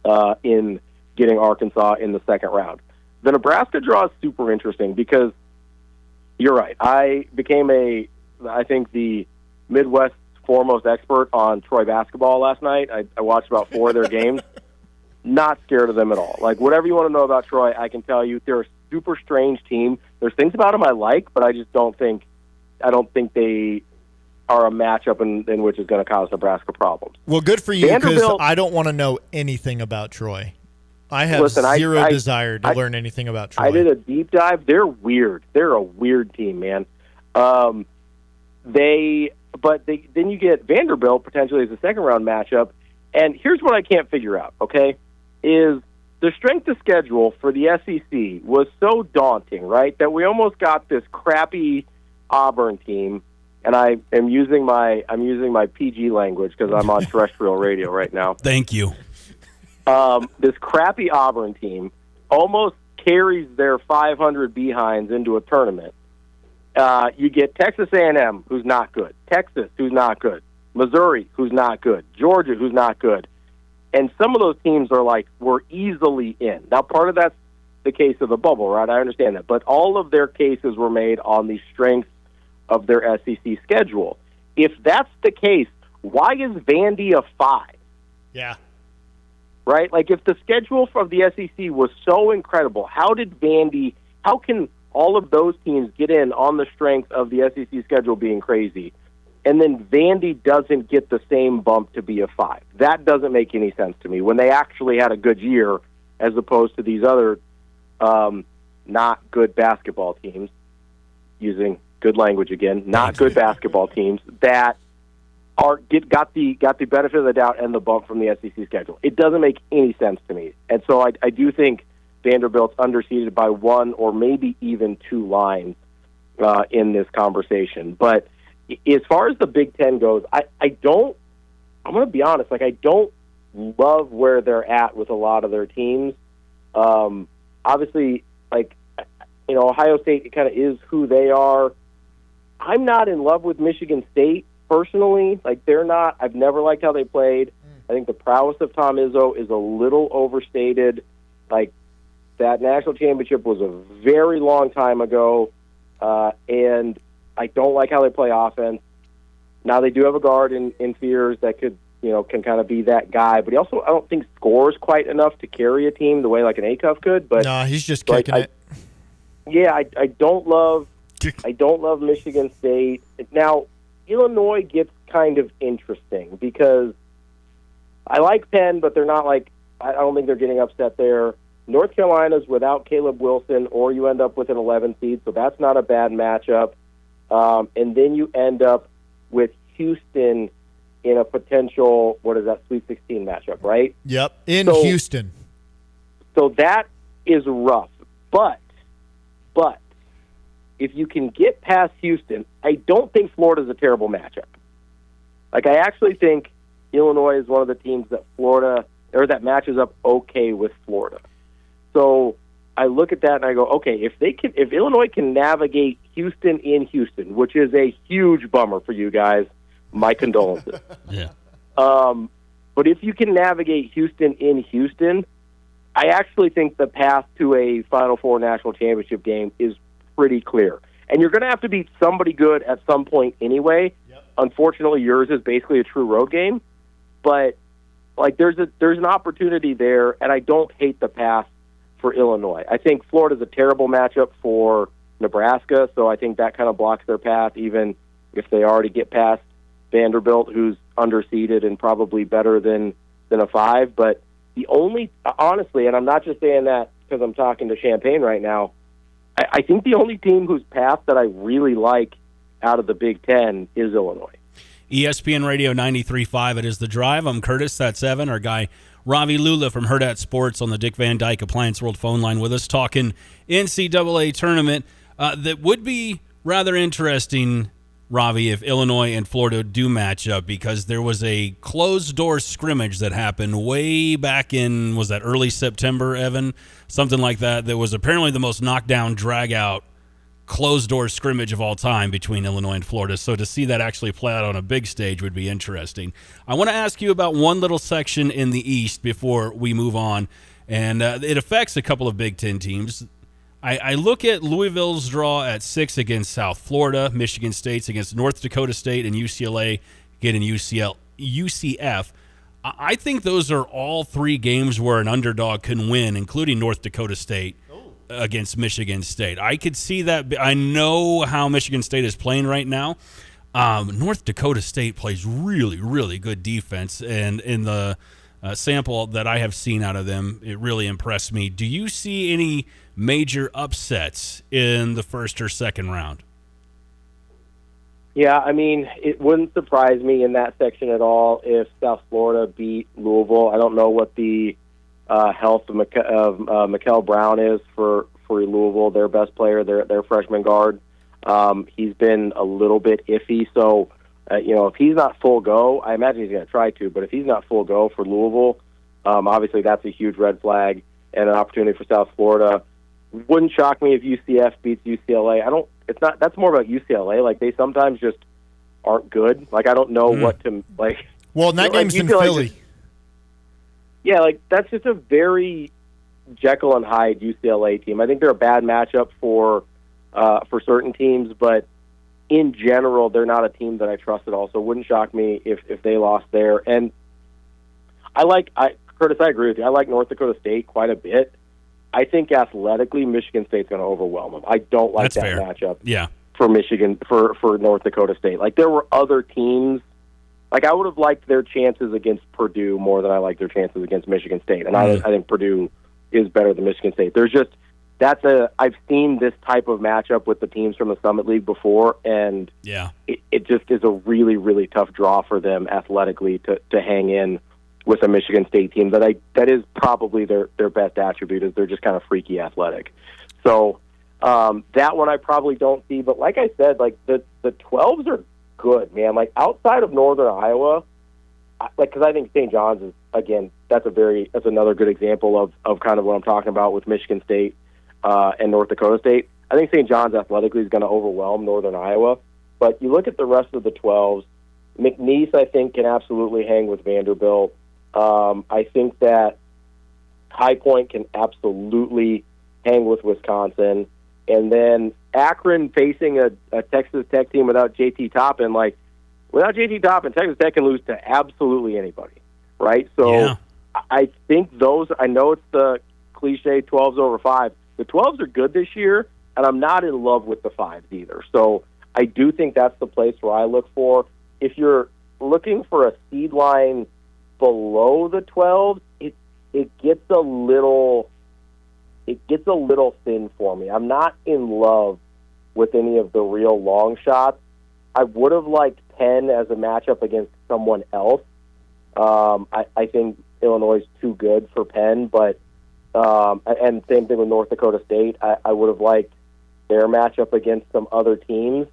getting Arkansas in the second round. The Nebraska draw is super interesting because you're right. I became I think the Midwest's foremost expert on Troy basketball last night. I watched about 4 of their games. Not scared of them at all. Like, whatever you want to know about Troy, I can tell you. They're a super strange team. There's things about them I like, but I don't think they are a matchup in which is going to cause Nebraska problems. Well, good for you, because I don't want to know anything about Troy. I have zero desire to learn anything about Troy. I did a deep dive. They're weird. They're a weird team, man. Then you get Vanderbilt potentially as a second-round matchup, and here's what I can't figure out, okay, is the strength of schedule for the SEC was so daunting, right, that we almost got this crappy Auburn team and I am using my PG language because I'm on terrestrial radio right now. Thank you. This crappy Auburn team almost carries their 500 behinds into a tournament. You get Texas A&M, who's not good. Texas, who's not good. Missouri, who's not good. Georgia, who's not good. And some of those teams are like, we're easily in. Now, part of that's the case of the bubble, right? I understand that. But all of their cases were made on the strength of their SEC schedule. If that's the case, why is Vandy a 5? Yeah. Right? Like, if the schedule of the SEC was so incredible, how can all of those teams get in on the strength of the SEC schedule being crazy, and then Vandy doesn't get the same bump to be a 5? That doesn't make any sense to me when they actually had a good year as opposed to these other not good basketball teams, using good language again, not good basketball teams that got the benefit of the doubt and the bump from the SEC schedule. It doesn't make any sense to me. And so I do think Vanderbilt's underseeded by 1 or maybe even 2 lines in this conversation. But as far as the Big Ten goes, I'm going to be honest, like, I don't love where they're at with a lot of their teams. Obviously, like, Ohio State kind of is who they are. I'm not in love with Michigan State personally. Like, they're not. I've never liked how they played. I think the prowess of Tom Izzo is a little overstated. Like, that national championship was a very long time ago, and I don't like how they play offense. Now, they do have a guard in Fears that can kind of be that guy, but he also, I don't think, scores quite enough to carry a team the way like an Acuff could. But no, he's just kicking it. Yeah, I don't love Michigan State. Now, Illinois gets kind of interesting because I like Penn, but they're not like, I don't think they're getting upset there. North Carolina's without Caleb Wilson, or you end up with an 11 seed, so that's not a bad matchup. And then you end up with Houston in a potential, Sweet 16 matchup, right? Yep, in Houston. So that is rough. But if you can get past Houston, I don't think Florida's a terrible matchup. Like, I actually think Illinois is one of the teams that matches up okay with Florida. So I look at that and I go, okay, if Illinois can navigate Houston in Houston, which is a huge bummer for you guys, my condolences. Yeah. But if you can navigate Houston in Houston, I actually think the path to a Final Four national championship game is pretty clear. And you're going to have to beat somebody good at some point anyway. Yep. Unfortunately, yours is basically a true road game. But like, there's an opportunity there, and I don't hate the path for Illinois. I think Florida's a terrible matchup for Nebraska, so I think that kind of blocks their path, even if they already get past Vanderbilt, who's underseeded and probably better than a 5. But honestly, and I'm not just saying that because I'm talking to Champaign right now, I think the only team whose path that I really like out of the Big Ten is Illinois. ESPN Radio 93.5, it is The Drive. I'm Curtis, that's Evan. Our guy Ravi Lula from Hurrdat Sports on the Dick Van Dyke Appliance World phone line with us, talking NCAA tournament. That would be rather interesting, Ravi, if Illinois and Florida do match up, because there was a closed-door scrimmage that happened way back in, was that early September, Evan? Something like that. That was apparently the most knockdown, drag-out, closed-door scrimmage of all time between Illinois and Florida. So to see that actually play out on a big stage would be interesting. I want to ask you about one little section in the East before we move on, and it affects a couple of Big Ten teams. I look at Louisville's draw at 6 against South Florida, Michigan State's against North Dakota State, and UCLA getting UCF. I think those are all 3 games where an underdog can win, including North Dakota State against Michigan State. I could see that. I know how Michigan State is playing right now. North Dakota State plays really, really good defense, and in the sample that I have seen out of them, it really impressed me. Do you see any major upsets in the first or second round? Yeah, I mean, it wouldn't surprise me in that section at all if South Florida beat Louisville. I don't know what the health of Mikel Brown is for Louisville, their best player, their freshman guard. He's been a little bit iffy. So, if he's not full go, I imagine he's going to try to, but if he's not full go for Louisville, obviously that's a huge red flag and an opportunity for South Florida. Wouldn't shock me if UCF beats UCLA. That's more about UCLA. Like, they sometimes just aren't good. Like, I don't know what to, like. Well, and that game's in Philly. That's just a very Jekyll and Hyde UCLA team. I think they're a bad matchup for certain teams, but in general, they're not a team that I trust at all. So it wouldn't shock me if they lost there. And Curtis, I agree with you. I like North Dakota State quite a bit. I think athletically, Michigan State's going to overwhelm them. I don't like that matchup. Yeah. For Michigan, for North Dakota State. Like, there were other teams. Like, I would have liked their chances against Purdue more than I like their chances against Michigan State. And I think Purdue is better than Michigan State. I've seen this type of matchup with the teams from the Summit League before, and it just is a really, really tough draw for them athletically to hang in with a Michigan State team that is probably their best attribute, is they're just kind of freaky athletic. So that one I probably don't see. But like I said, like the 12s are good, man. Like, outside of Northern Iowa, because I think St. John's is, again, that's another good example of kind of what I'm talking about with Michigan State and North Dakota State. I think St. John's athletically is going to overwhelm Northern Iowa. But you look at the rest of the 12s, McNeese, I think, can absolutely hang with Vanderbilt. I think that High Point can absolutely hang with Wisconsin. And then Akron facing a Texas Tech team without JT Toppin. Like, without JT Toppin, Texas Tech can lose to absolutely anybody, right? So I think those, I know it's the cliche 12s over 5. The 12s are good this year, and I'm not in love with the 5s either. So I do think that's the place where I look for. If you're looking for a seed line below the 12s, it gets a little thin for me. I'm not in love with any of the real long shots. I would have liked Penn as a matchup against someone else. I think Illinois is too good for Penn, but and same thing with North Dakota State. I would have liked their matchup against some other teams,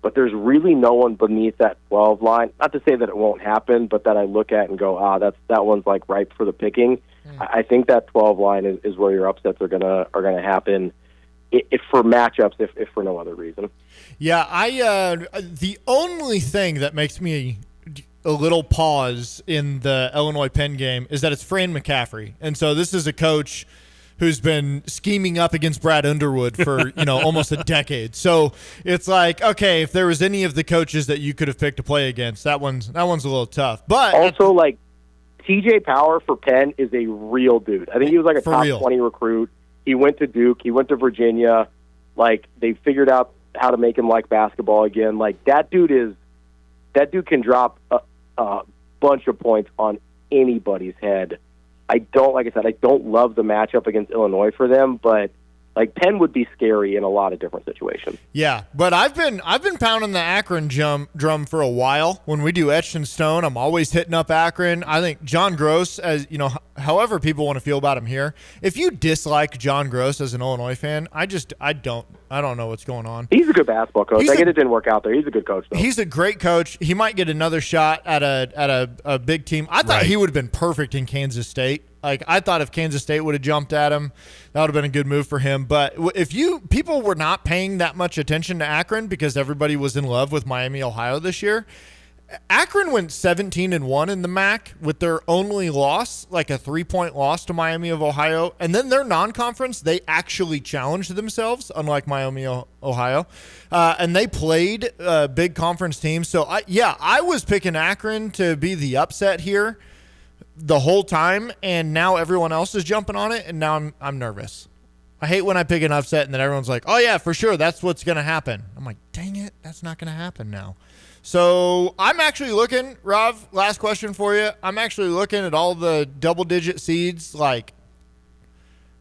but there's really no one beneath that 12 line. Not to say that it won't happen, but that I look at and go, that one's like ripe for the picking. I think that 12 line is where your upsets are gonna happen, if for matchups, if for no other reason. Yeah, the only thing that makes me a little pause in the Illinois Penn game is that it's Fran McCaffrey, and so this is a coach who's been scheming up against Brad Underwood for almost a decade. So it's like, okay, if there was any of the coaches that you could have picked to play against, that one's a little tough. But also, like, TJ Power for Penn is a real dude. I think he was like a top 20 recruit. He went to Duke. He went to Virginia. Like, they figured out how to make him like basketball again. Like, that dude can drop a bunch of points on anybody's head. Like I said, I don't love the matchup against Illinois for them, but like, Penn would be scary in a lot of different situations. Yeah, but I've been pounding the Akron drum for a while. When we do Etched in Stone, I'm always hitting up Akron. I think John Gross, as however people want to feel about him here, if you dislike John Gross as an Illinois fan, I don't know what's going on. He's a good basketball coach. I get it didn't work out there. He's a good coach, though. He's a great coach. He might get another shot at a big team. I thought he would have been perfect in Kansas State. Like, I thought if Kansas State would have jumped at him, that would have been a good move for him. But if people were not paying that much attention to Akron because everybody was in love with Miami, Ohio this year, Akron went 17-1 in the MAC with their only loss, like a 3-point loss to Miami of Ohio. And then their non-conference, they actually challenged themselves, unlike Miami, Ohio. And they played big conference teams. So, I was picking Akron to be the upset here the whole time, and now everyone else is jumping on it, and now I'm nervous. I hate when I pick an upset and then everyone's like, oh yeah, for sure, that's what's going to happen. I'm like, dang it, that's not going to happen now. So I'm actually looking, Rob, last question for you. I'm actually looking at all the double-digit seeds, like,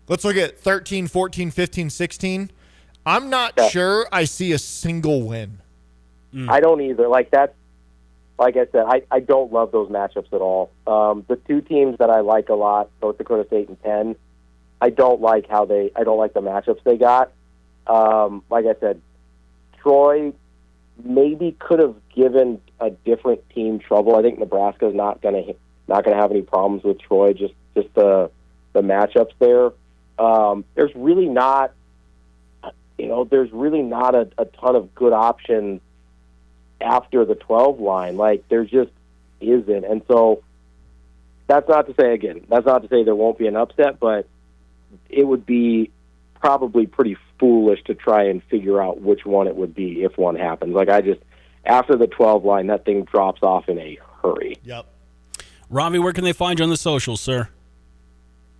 let's look at 13, 14, 15, 16. I'm not sure I see a single win. I don't either. Like I said, I don't love those matchups at all. The two teams that I like a lot, North Dakota State and Penn, I don't like the matchups they got. Like I said, Troy maybe could have given a different team trouble. I think Nebraska's not going to have any problems with Troy. Just the matchups there. There's really not a ton of good options after the 12 line. Like, there just isn't. And so that's not to say there won't be an upset, but it would be probably pretty foolish to try and figure out which one it would be if one happens. Like, after the 12 line, that thing drops off in a hurry. Yep. Ravi, where can they find you on the socials, sir?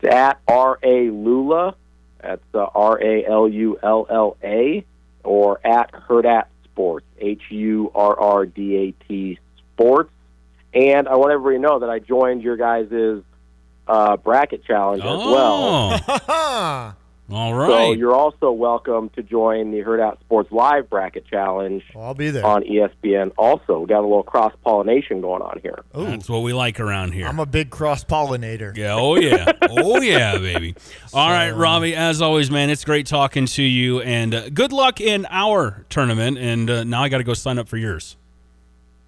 It's at R.A. Lula. That's RALULLA, or at Hurrdat Sports, HURRDAT Sports. And I want everybody to know that I joined your guys' bracket challenge as well. All right. So you're also welcome to join the Hurrdat Sports Live bracket challenge. I'll be there on ESPN. Also, we got a little cross-pollination going on here. Ooh. That's what we like around here. I'm a big cross-pollinator. Yeah, oh yeah. Oh yeah, baby. All right, Ravi, as always, man, it's great talking to you, and good luck in our tournament, and now I got to go sign up for yours.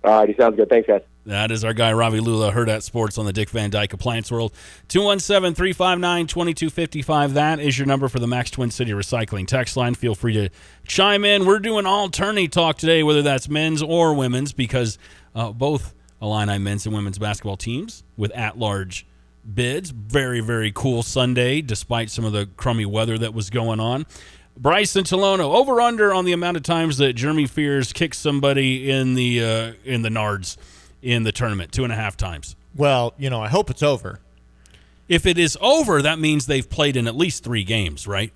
All right, sounds good. Thanks, guys. That is our guy, Ravi Lula, Hurrdat Sports on the Dick Van Dyke Appliance World. 217-359-2255. That is your number for the Max Twin City Recycling text line. Feel free to chime in. We're doing all tourney talk today, whether that's men's or women's, because both Illini men's and women's basketball teams with at-large bids. Very, very cool Sunday, despite some of the crummy weather that was going on. Bryson Tolono, over-under on the amount of times that Jeremy Fears kicks somebody in the nards in the tournament, 2.5 times. Well, I hope it's over. If it is over, that means they've played in at least 3 games, right?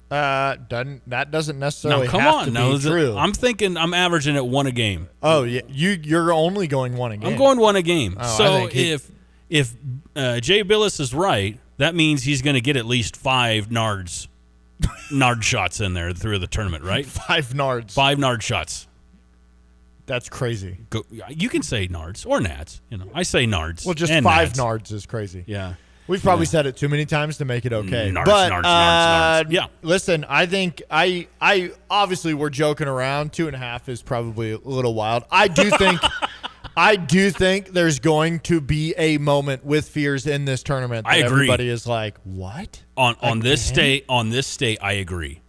That doesn't necessarily now, come have on. to Now, be true. I'm thinking I'm averaging at 1 a game. Oh, yeah. You're only going 1 a game. I'm going 1 a game. Oh, so if Jay Billis is right, that means he's going to get at least 5 nard shots in there through the tournament, right? 5 nards. 5 nard shots. That's crazy. You can say nards or nads. I say nards. Well, just and 5 nads. nards is crazy. Yeah. We've probably said it too many times to make it okay. Nards, but nards. Yeah. Listen, I think I obviously we're joking around. 2.5 is probably a little wild. I do think there's going to be a moment with Fears in this tournament that I agree. Everybody is like, what? On this state, I agree.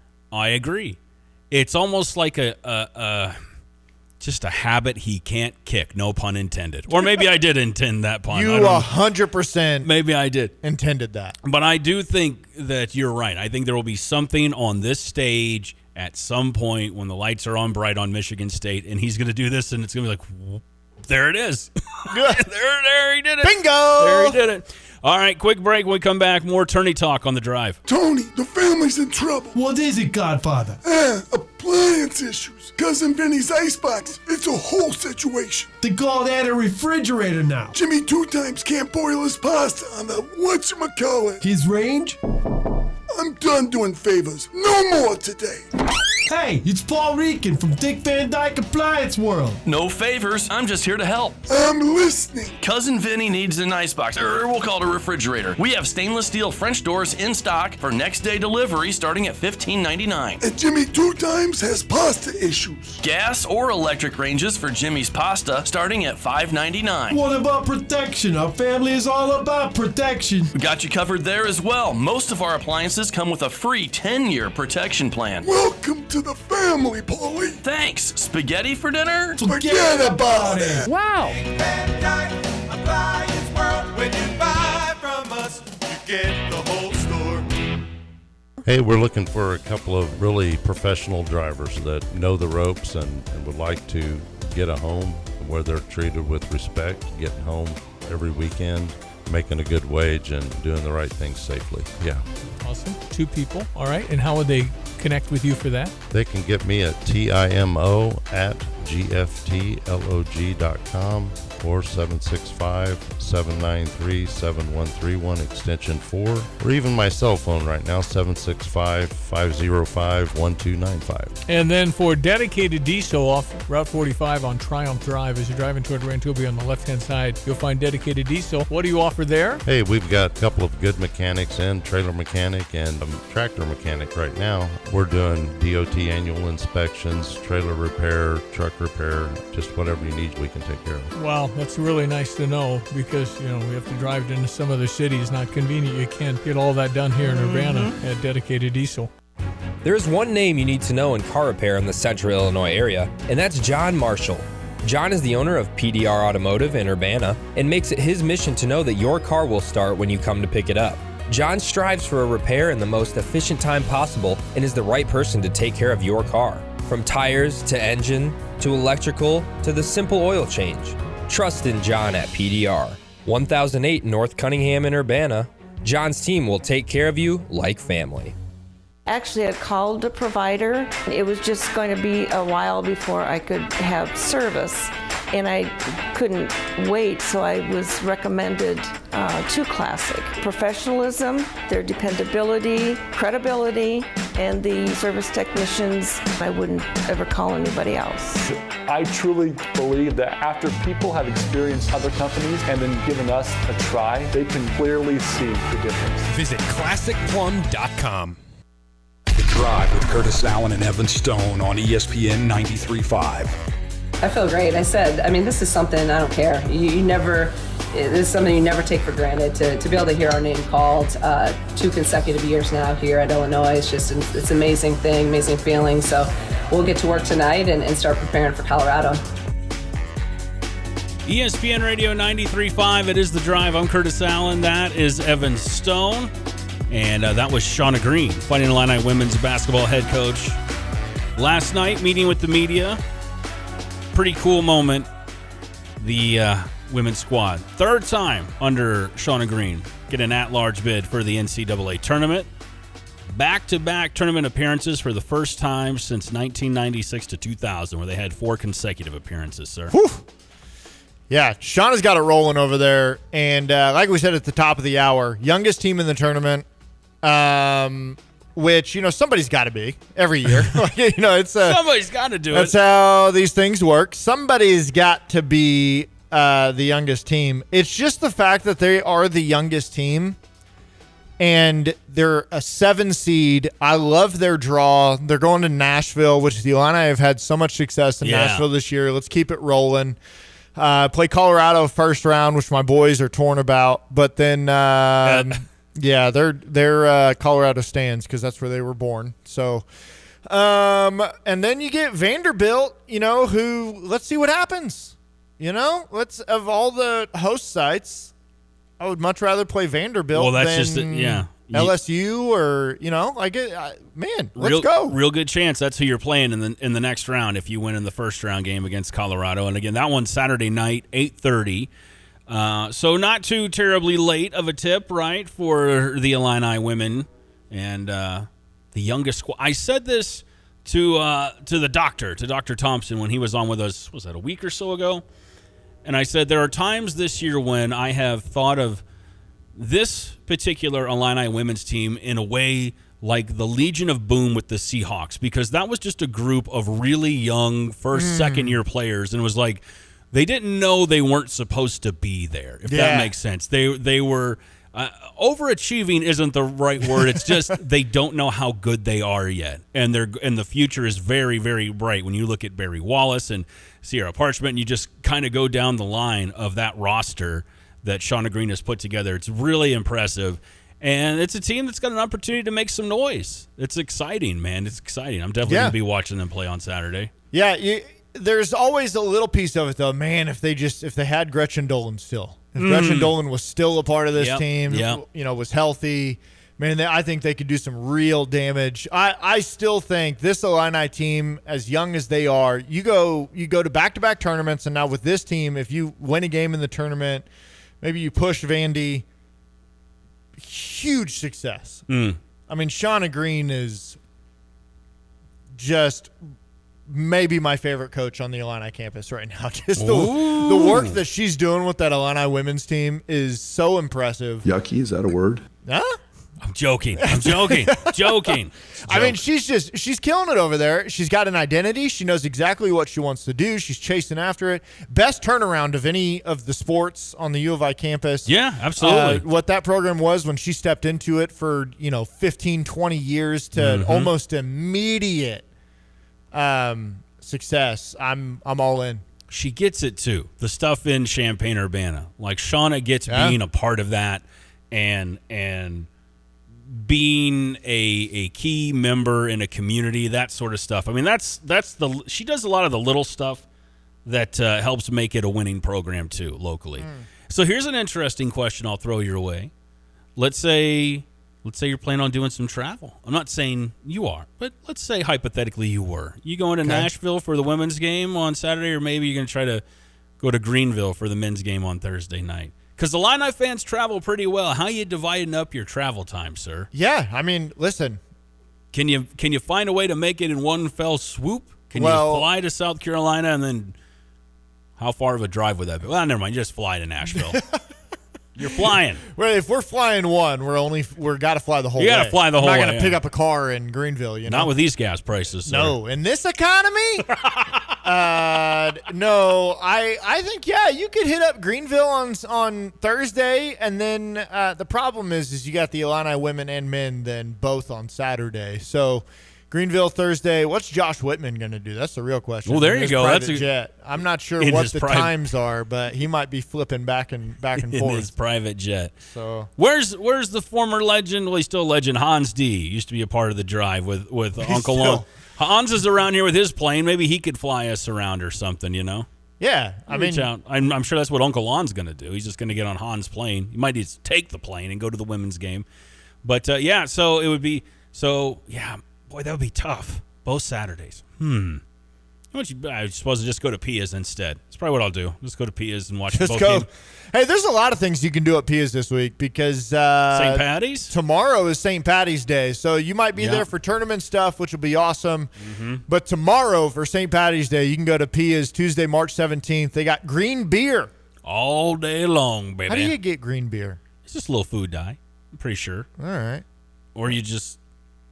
It's almost like just a habit he can't kick, no pun intended. Or maybe I did intend that pun. You 100% maybe I did. Intended that. But I do think that you're right. I think there will be something on this stage at some point when the lights are on bright on Michigan State, and he's going to do this, and it's going to be like, there it is. there he did it. Bingo. There he did it. All right, quick break. When we come back, more tourney talk on the drive. Tony, the family's in trouble. What is it, Godfather? Appliance issues. Cousin Vinny's icebox. It's a whole situation. They call that a refrigerator now. Jimmy 2 times can't boil his pasta on the whatchamacallit. His range? I'm done doing favors. No more today. Hey, it's Paul Rican from Dick Van Dyke Appliance World. No favors. I'm just here to help. I'm listening. Cousin Vinny needs an icebox, or we'll call it a refrigerator. We have stainless steel French doors in stock for next day delivery starting at $15.99. And Jimmy 2 times has pasta issues. Gas or electric ranges for Jimmy's pasta starting at $5.99. What about protection? Our family is all about protection. We got you covered there as well. Most of our appliances come with a free 10-year protection plan. Welcome to the family, Paulie. Thanks. Spaghetti for dinner? Forget about it. Wow. Appliance World. When you buy from us, you get the whole store. Hey, we're looking for a couple of really professional drivers that know the ropes and would like to get a home where they're treated with respect, getting home every weekend, making a good wage, and doing the right things safely. Yeah. Awesome. 2 people. All right. And how would they connect with you for that? They can get me at TIMO@GFTLOG.com. or 765-793-7131 extension 4, or even my cell phone right now, 765-505-1295. And then for dedicated diesel off Route 45 on Triumph Drive, as you're driving toward Rantoulby on the left-hand side, you'll find dedicated diesel. What do you offer there? Hey, we've got a couple of good mechanics in, trailer mechanic and tractor mechanic right now. We're doing DOT annual inspections, trailer repair, truck repair, just whatever you need, we can take care of. Wow, that's really nice to know because, we have to drive into some other cities. Not convenient. You can't get all that done here in Urbana at dedicated diesel. There is one name you need to know in car repair in the Central Illinois area, and that's John Marshall. John is the owner of PDR Automotive in Urbana and makes it his mission to know that your car will start when you come to pick it up. John strives for a repair in the most efficient time possible and is the right person to take care of your car. From tires to engine to electrical to the simple oil change. Trust in John at PDR. 1008 North Cunningham in Urbana. John's team will take care of you like family. Actually, I called a provider. It was just going to be a while before I could have service, and I couldn't wait, so I was recommended to Classic. Professionalism, their dependability, credibility, and the service technicians, I wouldn't ever call anybody else. I truly believe that after people have experienced other companies and then given us a try, they can clearly see the difference. Visit ClassicPlum.com. The Drive with Curtis Allen and Evan Stone on ESPN 93.5. I feel great. I said, this is something I don't care. You never, this is something you never take for granted. To be able to hear our name called 2 consecutive years now here at Illinois, it's an amazing thing, amazing feeling. So we'll get to work tonight and start preparing for Colorado. ESPN Radio 93.5, it is The Drive. I'm Curtis Allen. That is Evan Stone. And that was Shauna Green, Fighting Illini women's basketball head coach. Last night, meeting with the media. Pretty cool moment. The women's squad, 3rd time under Shauna Green, get an at-large bid for the NCAA tournament. Back-to-back tournament appearances for the first time since 1996 to 2000, where they had 4 consecutive appearances, sir. Whew. Yeah, Shauna's got it rolling over there. And like we said at the top of the hour, youngest team in the tournament. Which, somebody's got to be every year. It's somebody's got to do that's it. That's how these things work. Somebody's got to be the youngest team. It's just the fact that they are the youngest team, and they're a 7 seed. I love their draw. They're going to Nashville, which the Illini have had so much success in Nashville this year. Let's keep it rolling. Play Colorado first round, which my boys are torn about, but then. Yeah, they're Colorado Stans because that's where they were born. So, and then you get Vanderbilt, who, let's see what happens. Of all the host sites, I would much rather play Vanderbilt than LSU or, let's go. Real good chance that's who you're playing in the next round if you win in the first round game against Colorado. And again, that one's Saturday night, 8:30. So not too terribly late of a tip, right, for the Illini women and the youngest squad. I said this to the doctor, to Dr. Thompson, when he was on with us, was that a week or so ago? And I said there are times this year when I have thought of this particular Illini women's team in a way like the Legion of Boom with the Seahawks, because that was just a group of really young first, second-year players, and it was like, they didn't know they weren't supposed to be there, if that makes sense. They were overachieving isn't the right word. It's just they don't know how good they are yet, and the future is very, very bright. When you look at Barry Wallace and Sierra Parchment, and you just kind of go down the line of that roster that Shauna Green has put together, it's really impressive. And it's a team that's got an opportunity to make some noise. It's exciting, man. It's exciting. I'm definitely going to be watching them play on Saturday. Yeah, there's always a little piece of it, though. Man, if they had Gretchen Dolan still. If Gretchen Dolan was still a part of this team, was healthy, man, I think they could do some real damage. I still think this Illini team, as young as they are, you go to back-to-back tournaments, and now with this team, if you win a game in the tournament, maybe you push Vandy, huge success. Shauna Green is just maybe my favorite coach on the Illini campus right now. Just the work that she's doing with that Illini women's team is so impressive. Yucky, is that a word? Huh? I'm joking. Joking. I mean, she's killing it over there. She's got an identity. She knows exactly what she wants to do. She's chasing after it. Best turnaround of any of the sports on the U of I campus. Yeah, absolutely. What that program was when she stepped into it for, 15, 20 years to almost immediate success. I'm all in. She gets it too. The stuff in Champaign-Urbana. Like Shauna gets being a part of that and being a key member in a community, that sort of stuff. I mean, she does a lot of the little stuff that helps make it a winning program too locally. So here's an interesting question I'll throw your way. Let's say you're planning on doing some travel. I'm not saying you are, but let's say hypothetically you were. You going to Nashville for the women's game on Saturday, or maybe you're going to try to go to Greenville for the men's game on Thursday night? Because the Illini fans travel pretty well. How are you dividing up your travel time, sir? Yeah, I mean, listen. Can you find a way to make it in one fell swoop? Can you fly to South Carolina and then how far of a drive would that be? Well, never mind. You just fly to Nashville. You're flying. Well, if we're flying one, we're got to fly the whole way. You got to fly the whole way. I'm not going to pick up a car in Greenville, Not with these gas prices, sir. No, in this economy? No, I think, you could hit up Greenville on Thursday, and then the problem is you got the Illini women and men then both on Saturday. So Greenville Thursday. What's Josh Whitman going to do? That's the real question. Well, there you go. That's a jet. I'm not sure what the times are, but he might be flipping back and forth. In his private jet. So where's the former legend? Well, he's still a legend. Hans D. Used to be a part of the drive with Uncle Lon. Hans is around here with his plane. Maybe he could fly us around or something, Yeah, Reach out. I'm sure that's what Uncle Lon's going to do. He's just going to get on Hans' plane. He might just take the plane and go to the women's game. But, so it would be – boy, that would be tough. Both Saturdays. I suppose I'll just go to Pia's instead. That's probably what I'll do. Just go to Pia's and watch both games. Hey, there's a lot of things you can do at Pia's this week because St. Patty's? Tomorrow is St. Patty's Day. So you might be there for tournament stuff, which will be awesome. But tomorrow for St. Patty's Day, you can go to Pia's Tuesday, March 17th. They got green beer. All day long, baby. How do you get green beer? It's just a little food dye. I'm pretty sure. All right. Or you just...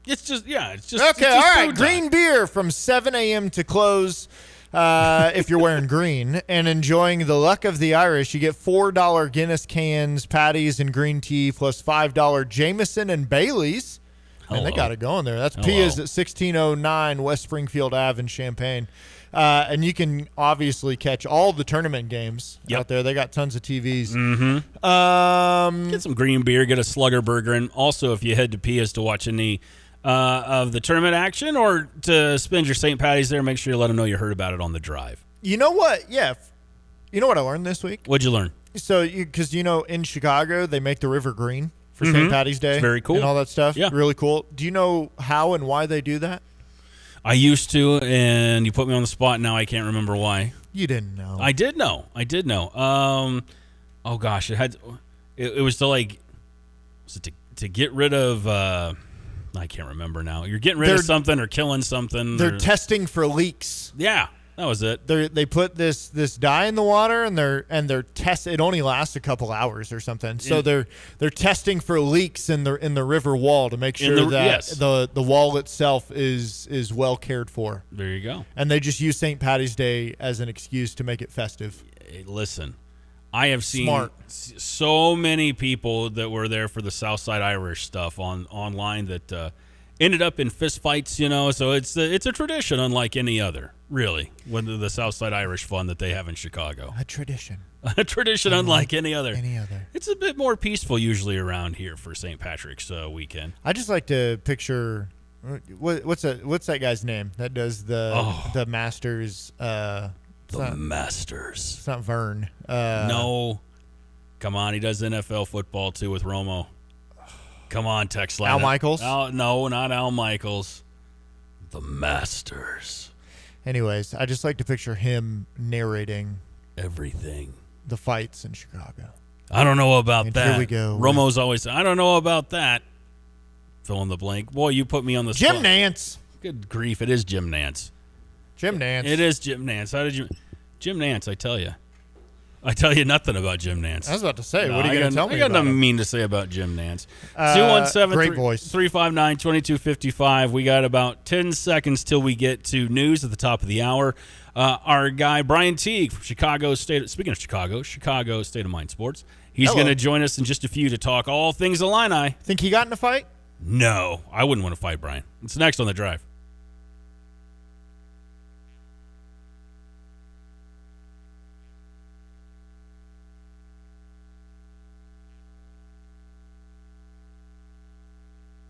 It's just okay. It's just all right. dye. Green beer from 7 a.m. to close. If you're wearing green and enjoying the luck of the Irish, you get $4 Guinness cans, patties, and green tea, plus $5 Jameson and Bailey's. Man, they got it going there. That's Pia's at 1609 West Springfield Ave in Champaign. And you can obviously catch all the tournament games out there. They got tons of TVs. Get some green beer, get a Slugger burger, and also if you head to Pia's to watch any of the tournament action or to spend your St. Patty's there, make sure you let them know you heard about it on the drive. You know what? Yeah. You know what I learned this week? What'd you learn? So, because, in Chicago, they make the river green for St. Patty's Day. It's very cool. And all that stuff. Yeah. Really cool. Do you know how and why they do that? I used to, and you put me on the spot. Now I can't remember why. You didn't know. I did know. Oh gosh, it was to was it to get rid of? I can't remember now. You're getting rid of something or killing something. They're testing for leaks. Yeah, that was it. They put this dye in the water and they're test. It only lasts a couple hours or something. So they're testing for leaks in the river wall to make sure that the wall itself is well cared for. There you go. And they just use St. Patty's Day as an excuse to make it festive. Hey, listen, I have seen so many people that were there for the Southside Irish stuff online that ended up in fistfights. So it's a tradition unlike any other, really, with the Southside Irish fun that they have in Chicago. A tradition. A tradition unlike any other. Any other. It's a bit more peaceful usually around here for St. Patrick's weekend. I just like to picture what's that guy's name that does the Masters. Masters. It's not Vern. No. Come on, he does NFL football too with Romo. Come on, Tex Line. Al Michaels? No, not Al Michaels. The Masters. Anyways, I just like to picture him narrating everything. The fights in Chicago. I don't know about that. Here we go. Romo's always, I don't know about that. Fill in the blank. Boy, you put me on the spot. Jim Nance. Good grief, it is Jim Nance. Jim Nance. It is Jim Nance. How did you... Jim Nance, I tell you nothing about Jim Nance. I was about to say, what are you going to tell me I got about nothing him? mean to say about Jim Nance. Great voice. 217-359-2255. We got about 10 seconds till we get to news at the top of the hour. Our guy, Brian Teague from Chicago State. Speaking of Chicago State of Mind Sports. He's going to join us in just a few to talk all things Illini. Think he got in a fight? No, I wouldn't want to fight Brian. It's next on The Drive.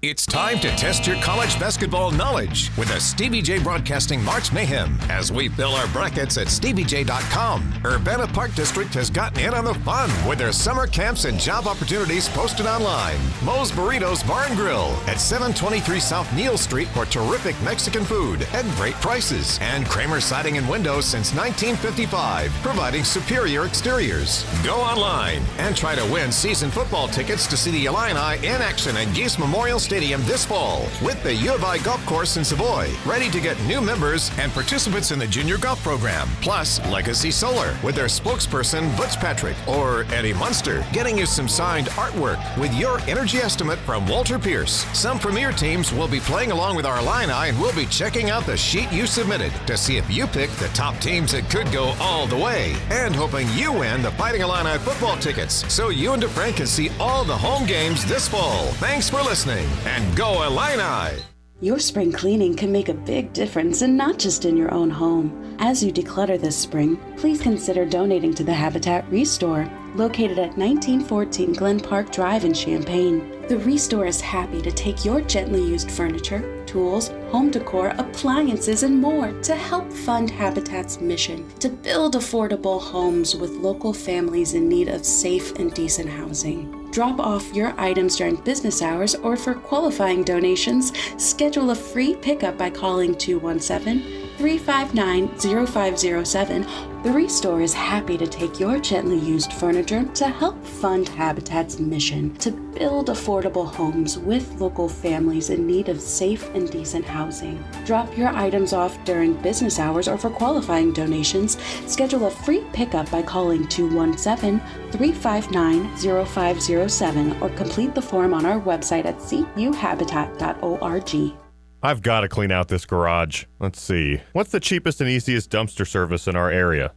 It's time to test your college basketball knowledge with a Stevie J Broadcasting March Mayhem as we fill our brackets at StevieJ.com. Urbana Park District has gotten in on the fun with their summer camps and job opportunities posted online. Moe's Burritos Bar and Grill at 723 South Neal Street for terrific Mexican food at great prices. And Kramer Siding and Windows since 1955, providing superior exteriors. Go online and try to win season football tickets to see the Illini in action at Geese Memorial Stadium this fall with the U of I Golf Course in Savoy, ready to get new members and participants in the junior golf program. Plus, Legacy Solar with their spokesperson Butch Patrick or Eddie Munster, getting you some signed artwork with your energy estimate from Walter Pierce. Some premier teams will be playing along with our Illini, and we'll be checking out the sheet you submitted to see if you picked the top teams that could go all the way, and hoping you win the Fighting Illini football tickets so you and DeFrank can see all the home games this fall. Thanks for listening. And go Illini! Your spring cleaning can make a big difference, and not just in your own home. As you declutter this spring, please consider donating to the Habitat Restore, located at 1914 Glen Park Drive in Champaign. The Restore is happy to take your gently used furniture, tools, home decor, appliances, and more to help fund Habitat's mission to build affordable homes with local families in need of safe and decent housing. Drop off your items during business hours, or for qualifying donations, schedule a free pickup by calling 217-359-0507. The Restore is happy to take your gently used furniture to help fund Habitat's mission to build affordable homes with local families in need of safe and decent housing. Drop your items off during business hours, or for qualifying donations, schedule a free pickup by calling 217-359-0507 or complete the form on our website at cuhabitat.org. I've got to clean out this garage. Let's see. What's the cheapest and easiest dumpster service in our area?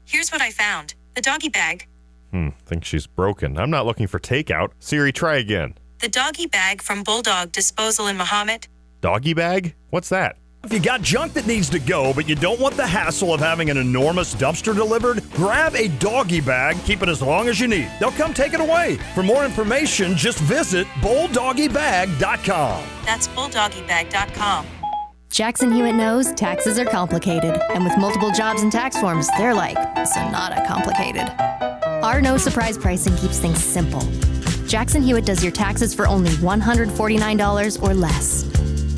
Here's what I found. The doggy bag. Think she's broken. I'm not looking for takeout. Siri, try again. The doggy bag from Bulldog Disposal in Mahomet. Doggy bag? What's that? If you got junk that needs to go, but you don't want the hassle of having an enormous dumpster delivered, grab a doggy bag, keep it as long as you need. They'll come take it away. For more information, just visit bulldoggybag.com. That's bulldoggybag.com. Jackson Hewitt knows taxes are complicated, and with multiple jobs and tax forms, they're like Sonata complicated. Our no surprise pricing keeps things simple. Jackson Hewitt does your taxes for only $149 or less.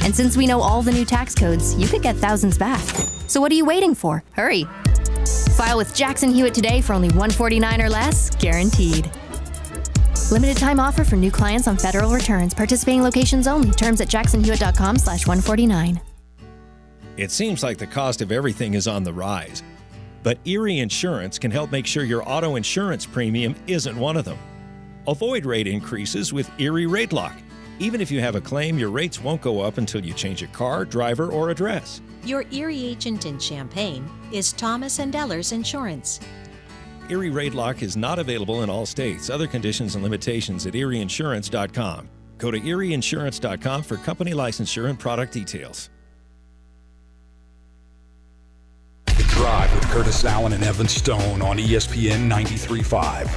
And since we know all the new tax codes, you could get thousands back. So what are you waiting for? Hurry. File with Jackson Hewitt today for only $149 or less, guaranteed. Limited time offer for new clients on federal returns. Participating locations only. Terms at jacksonhewitt.com/149. It seems like the cost of everything is on the rise. But Erie Insurance can help make sure your auto insurance premium isn't one of them. Avoid rate increases with Erie Rate Lock. Even if you have a claim, your rates won't go up until you change a car, driver, or address. Your Erie agent in Champaign is Thomas & Ellers Insurance. Erie Rate Lock is not available in all states. Other conditions and limitations at erieinsurance.com. Go to erieinsurance.com for company licensure and product details. The Drive with Curtis Allen and Evan Stone on ESPN 93.5.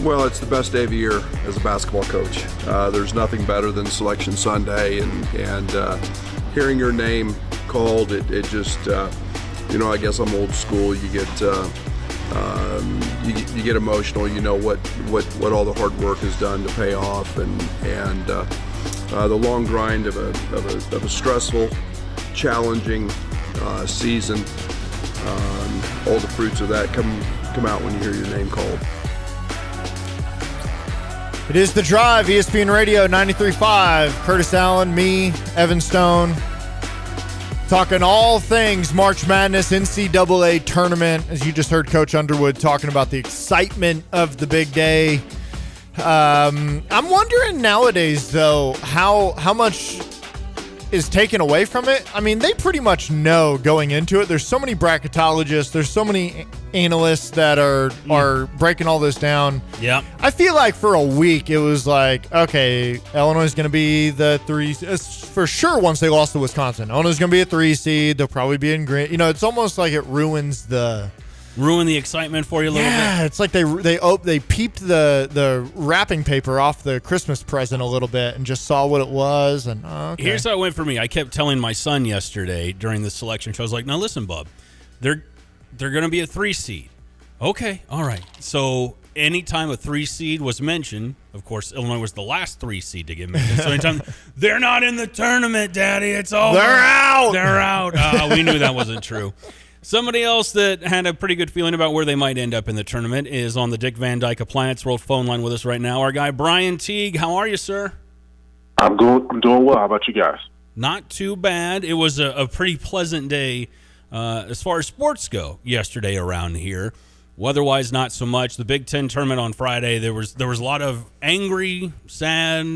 Well, it's the best day of the year as a basketball coach. There's nothing better than Selection Sunday, and hearing your name called, it just, I guess I'm old school. You get you get emotional. You know what all the hard work has done to pay off, and the long grind of a stressful, challenging season. All the fruits of that come out when you hear your name called. It is The Drive, ESPN Radio 93.5. Curtis Allen, me, Evan Stone. Talking all things March Madness NCAA tournament. As you just heard Coach Underwood talking about the excitement of the big day. I'm wondering nowadays, though, how much is taken away from it. I mean, they pretty much know going into it. There's so many bracketologists. There's so many analysts that are breaking all this down. Yeah. I feel like for a week it was like, okay, Illinois is going to be the 3 for sure. Once they lost to Wisconsin, Illinois is going to be a 3 seed. They'll probably be in green. It's almost like it ruins the excitement for you a little bit. Yeah, it's like they peeped the wrapping paper off the Christmas present a little bit and just saw what it was. And okay. Here's how it went for me. I kept telling my son yesterday during the selection show, I was like, now listen, bub, they're going to be a 3 seed. Okay, all right. So anytime a 3 seed was mentioned, of course, Illinois was the last 3 seed to get mentioned. So anytime they're not in the tournament, Daddy, it's over. They're out. They're out. We knew that wasn't true. Somebody else that had a pretty good feeling about where they might end up in the tournament is on the Dick Van Dyke Appliance World phone line with us right now. Our guy, Brian Teague. How are you, sir? I'm doing well. How about you guys? Not too bad. It was a pretty pleasant day as far as sports go yesterday around here. Weather-wise, not so much. The Big Ten tournament on Friday, there was a lot of angry, sad,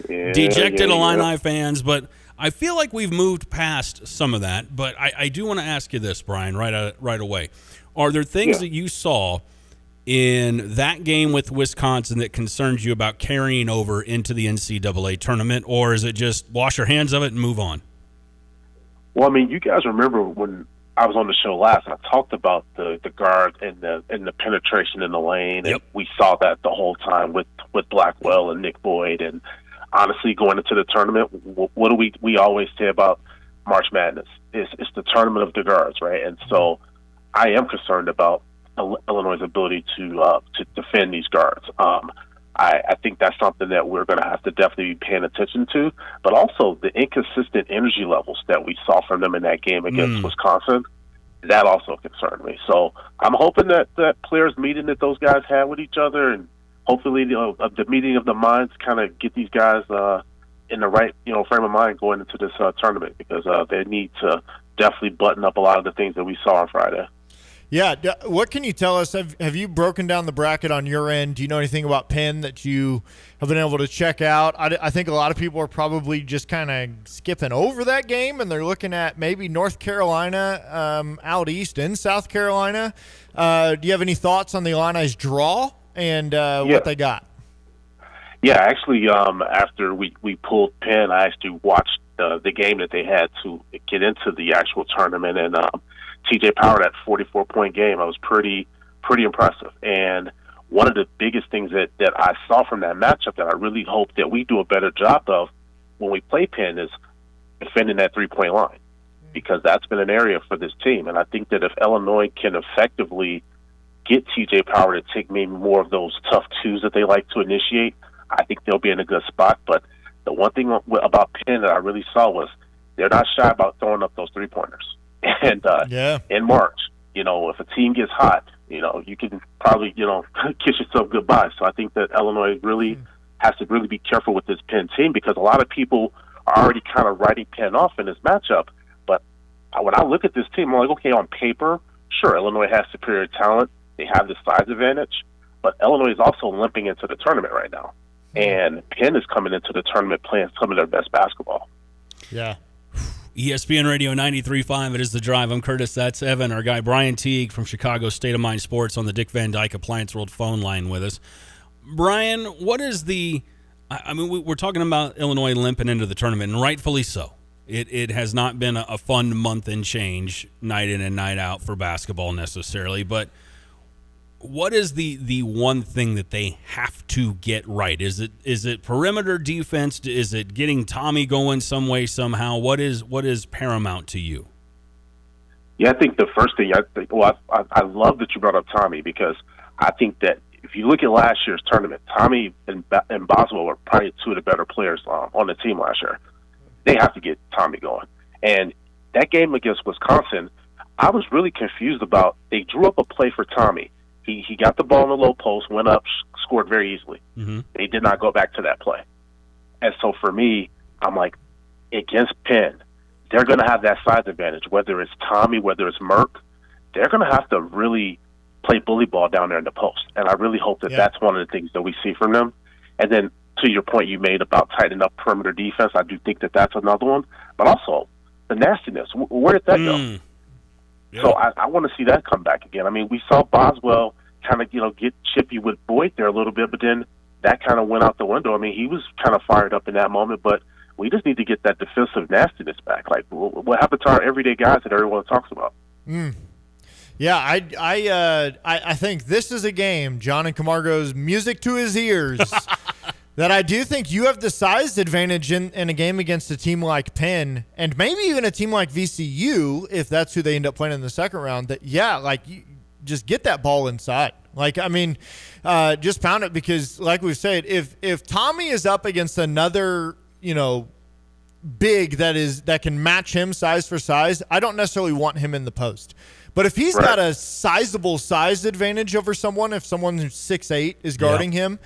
dejected Illini fans, but I feel like we've moved past some of that. But I do want to ask you this, Brian, right away. Are there things that you saw in that game with Wisconsin that concerns you about carrying over into the NCAA tournament, or is it just wash your hands of it and move on? Well, I mean, you guys remember when I was on the show last, I talked about the guard and the penetration in the lane, and we saw that the whole time with Blackwell and Nick Boyd. And honestly, going into the tournament, what do we always say about March Madness? It's the tournament of the guards, right? And so I am concerned about Illinois' ability to defend these guards. I think that's something that we're going to have to definitely be paying attention to, but also the inconsistent energy levels that we saw from them in that game against Wisconsin, that also concerned me. So I'm hoping that players meeting that those guys had with each other, and hopefully the meeting of the minds kind of get these guys in the right frame of mind going into this tournament, because they need to definitely button up a lot of the things that we saw on Friday. Yeah, what can you tell us? Have you broken down the bracket on your end? Do you know anything about Penn that you have been able to check out? I think a lot of people are probably just kind of skipping over that game, and they're looking at maybe North Carolina out east and South Carolina. Do you have any thoughts on the Illini's draw and what they got? Yeah, actually, after we pulled Penn, I actually watched the game that they had to get into the actual tournament, and TJ Power, that 44-point game, I was pretty impressive. And one of the biggest things that I saw from that matchup that I really hope that we do a better job of when we play Penn is defending that three-point line, because that's been an area for this team. And I think that if Illinois can effectively get TJ Power to take maybe more of those tough twos that they like to initiate, I think they'll be in a good spot. But the one thing about Penn that I really saw was they're not shy about throwing up those three-pointers. And in March, if a team gets hot, you can probably, kiss yourself goodbye. So I think that Illinois really has to really be careful with this Penn team, because a lot of people are already kind of writing Penn off in this matchup. But when I look at this team, I'm like, okay, on paper, sure, Illinois has superior talent. They have the size advantage. But Illinois is also limping into the tournament right now. And Penn is coming into the tournament playing some of their best basketball. Yeah. ESPN Radio 93.5, it is The Drive. I'm Curtis, that's Evan. Our guy Brian Teague from Chicago State of Mind Sports on the Dick Van Dyke Appliance World phone line with us. Brian, what is we're talking about Illinois limping into the tournament, and rightfully so. It has not been a fun month and change, night in and night out for basketball necessarily, but what is the one thing that they have to get right? Is it perimeter defense? Is it getting Tommy going some way, somehow? What is paramount to you? Yeah, I think the first thing, I love that you brought up Tommy, because I think that if you look at last year's tournament, Tommy and Boswell were probably two of the better players on the team last year. They have to get Tommy going. And that game against Wisconsin, I was really confused about, they drew up a play for Tommy. He got the ball in the low post, went up, scored very easily. Mm-hmm. They did not go back to that play. And so for me, I'm like, against Penn, they're going to have that size advantage, whether it's Tommy, whether it's Merck. They're going to have to really play bully ball down there in the post. And I really hope that that's one of the things that we see from them. And then to your point you made about tightening up perimeter defense, I do think that that's another one. But also the nastiness, where did that go? Yeah. So I want to see that come back again. I mean, we saw Boswell kind of, get chippy with Boyd there a little bit, but then that kind of went out the window. I mean, he was kind of fired up in that moment, but we just need to get that defensive nastiness back. Like, what happened to our everyday guys that everyone talks about? Yeah, I think this is a game, John and Camargo's music to his ears, that I do think you have the size advantage in a game against a team like Penn and maybe even a team like VCU, if that's who they end up playing in the second round, that, you just get that ball inside. Just pound it because, like we've said, if Tommy is up against another, big that can match him size for size, I don't necessarily want him in the post. But if he's got a sizable size advantage over someone, if someone who's 6'8" is guarding him,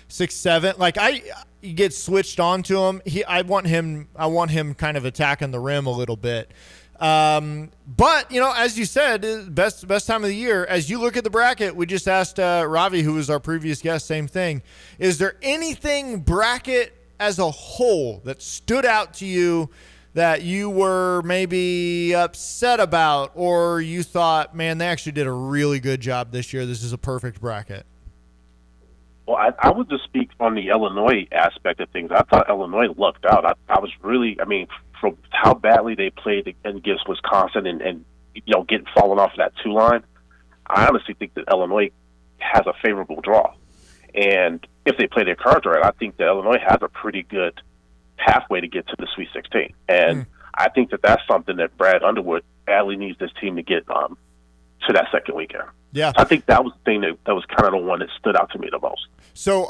6'7", he gets switched on to him. I want him kind of attacking the rim a little bit. But as you said, best time of the year. As you look at the bracket, we just asked Ravi, who was our previous guest, same thing. Is there anything bracket as a whole that stood out to you that you were maybe upset about, or you thought, man, they actually did a really good job this year, this is a perfect bracket? Well, I would just speak on the Illinois aspect of things. I thought Illinois lucked out. I was really, from how badly they played against Wisconsin and getting fallen off of that 2 line, I honestly think that Illinois has a favorable draw. And if they play their cards right, I think that Illinois has a pretty good pathway to get to the Sweet 16. And I think that that's something that Brad Underwood badly needs this team to get to that second weekend. Yeah. I think that was the thing that was kind of the one that stood out to me the most. So,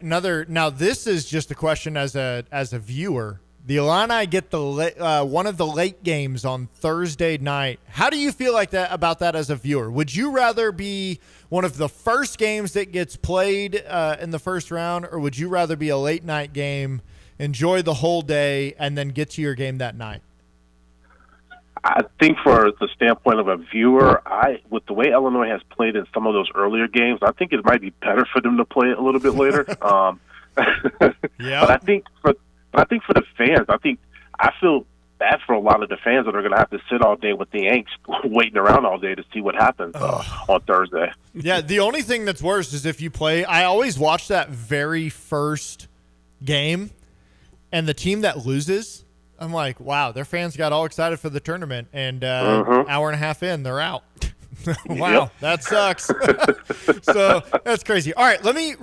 now this is just a question as a viewer. The Illini get the one of the late games on Thursday night. How do you feel about that as a viewer? Would you rather be one of the first games that gets played in the first round, or would you rather be a late night game, enjoy the whole day, and then get to your game that night? I think for the standpoint of a viewer, with the way Illinois has played in some of those earlier games, I think it might be better for them to play it a little bit later. Yeah. But I think for the fans, I feel bad for a lot of the fans that are going to have to sit all day with the angst, waiting around all day to see what happens on Thursday. Yeah, the only thing that's worse is if you play. I always watch that very first game, and the team that loses, I'm like, wow, their fans got all excited for the tournament, and hour and a half in, they're out. Wow, that sucks. So that's crazy. All right, let me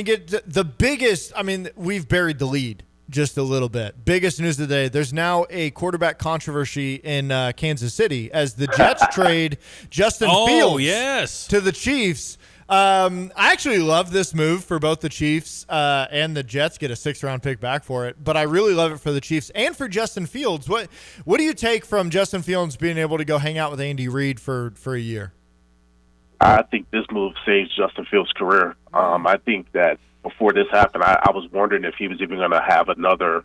get the biggest. We've buried the lead just a little bit. Biggest news of the day. There's now a quarterback controversy in Kansas City as the Jets trade Justin Fields to the Chiefs. I actually love this move for both the Chiefs and the Jets. Get a 6th-round pick back for it, but I really love it for the Chiefs and for Justin Fields. What do you take from Justin Fields being able to go hang out with Andy Reid for a year? I think this move saves Justin Fields' career. I think that before this happened, I was wondering if he was even going to have another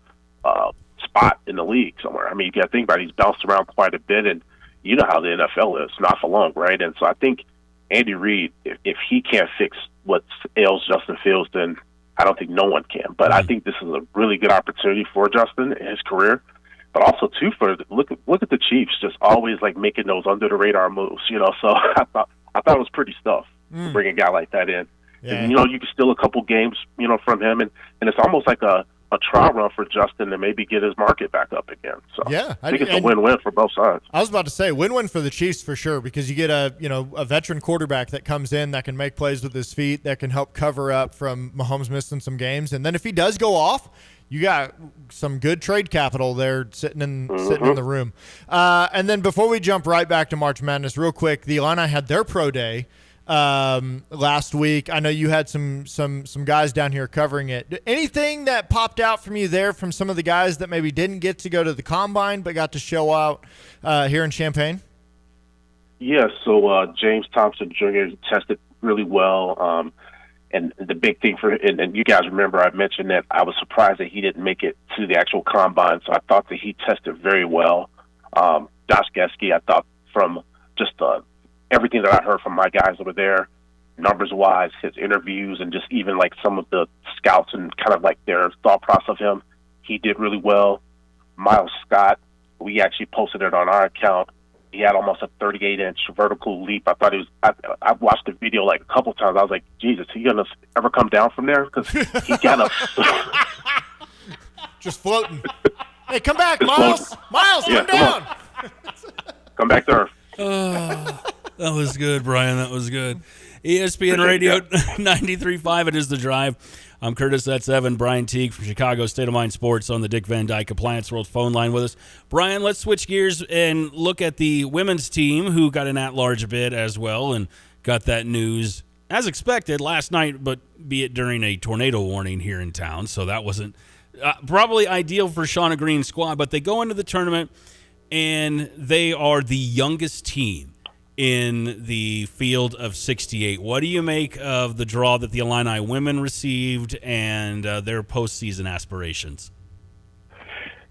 spot in the league somewhere. You got to think about it. He's bounced around quite a bit, and you know how the NFL is, not for long, right? And so I think Andy Reid, if he can't fix what ails Justin Fields, then I don't think no one can. But I think this is a really good opportunity for Justin in his career. But also, too, look at the Chiefs just always making those under the radar moves. So I thought it was pretty stuff to bring a guy like that in. Yeah. And, you can steal a couple games, from him, and it's almost like a trial run for Justin to maybe get his market back up again. So yeah, I think it's a win-win for both sides. I was about to say win-win for the Chiefs for sure, because you get a veteran quarterback that comes in that can make plays with his feet, that can help cover up from Mahomes missing some games, and then if he does go off, you got some good trade capital there sitting in the room. And then before we jump right back to March Madness, real quick, the Illini had their pro day last week. I know you had some guys down here covering it. Anything that popped out from you there from some of the guys that maybe didn't get to go to the combine but got to show out here in Champaign? Yeah, so James Thompson Jr. tested really well. And the big thing and you guys remember I mentioned that I was surprised that he didn't make it to the actual combine. So I thought that he tested very well. Josh Geske, I thought from just everything that I heard from my guys over there, numbers-wise, his interviews, and just even like some of the scouts and kind of like their thought process of him, he did really well. Miles Scott, we actually posted it on our account. He had almost a 38-inch vertical leap. I thought I watched the video like a couple times. I was like, Jesus, is he going to ever come down from there? Because he got a... Just floating. Hey, come back, Miles. Miles, come down. Come back to earth. That was good, Brian. That was good. ESPN Radio 93.5, it is The Drive. I'm Curtis, that's Evan. Brian Teague from Chicago State of Mind Sports on the Dick Van Dyke Appliance World phone line with us. Brian, let's switch gears and look at the women's team who got an at-large bid as well and got that news, as expected, last night, but be it during a tornado warning here in town, so that wasn't probably ideal for Shauna Green's squad, but they go into the tournament and they are the youngest team in the field of 68. What do you make of the draw that the Illini women received and their postseason aspirations?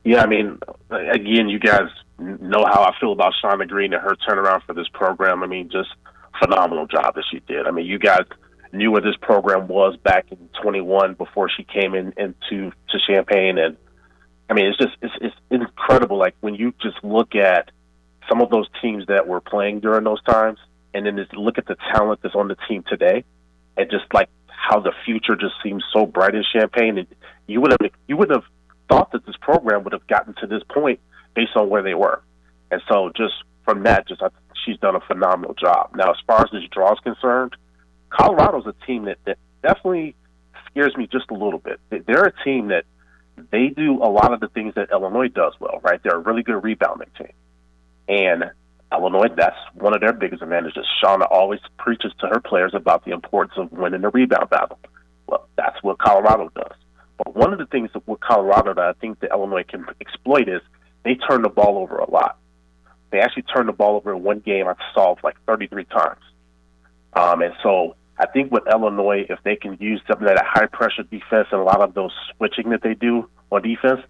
Yeah, I mean, again, you guys know how I feel about Shauna Green and her turnaround for this program. I mean, just phenomenal job that she did. I mean, you guys knew what this program was back in 21 before she came into Champaign, and I mean, it's incredible. Like when you just look at some of those teams that were playing during those times, and then just look at the talent that's on the team today, and just like how the future just seems so bright in Champaign. And you would have thought that this program would have gotten to this point based on where they were. And so just from that, she's done a phenomenal job. Now, as far as this draw is concerned, Colorado's a team that definitely scares me just a little bit. They're a team that they do a lot of the things that Illinois does well, right? They're a really good rebounding team. And Illinois, that's one of their biggest advantages. Shauna always preaches to her players about the importance of winning the rebound battle. Well, that's what Colorado does. But one of the things with Colorado that I think that Illinois can exploit is they turn the ball over a lot. They actually turned the ball over in one game, I saw like 33 times. And so I think with Illinois, if they can use some of that high-pressure defense and a lot of those switching that they do on defense,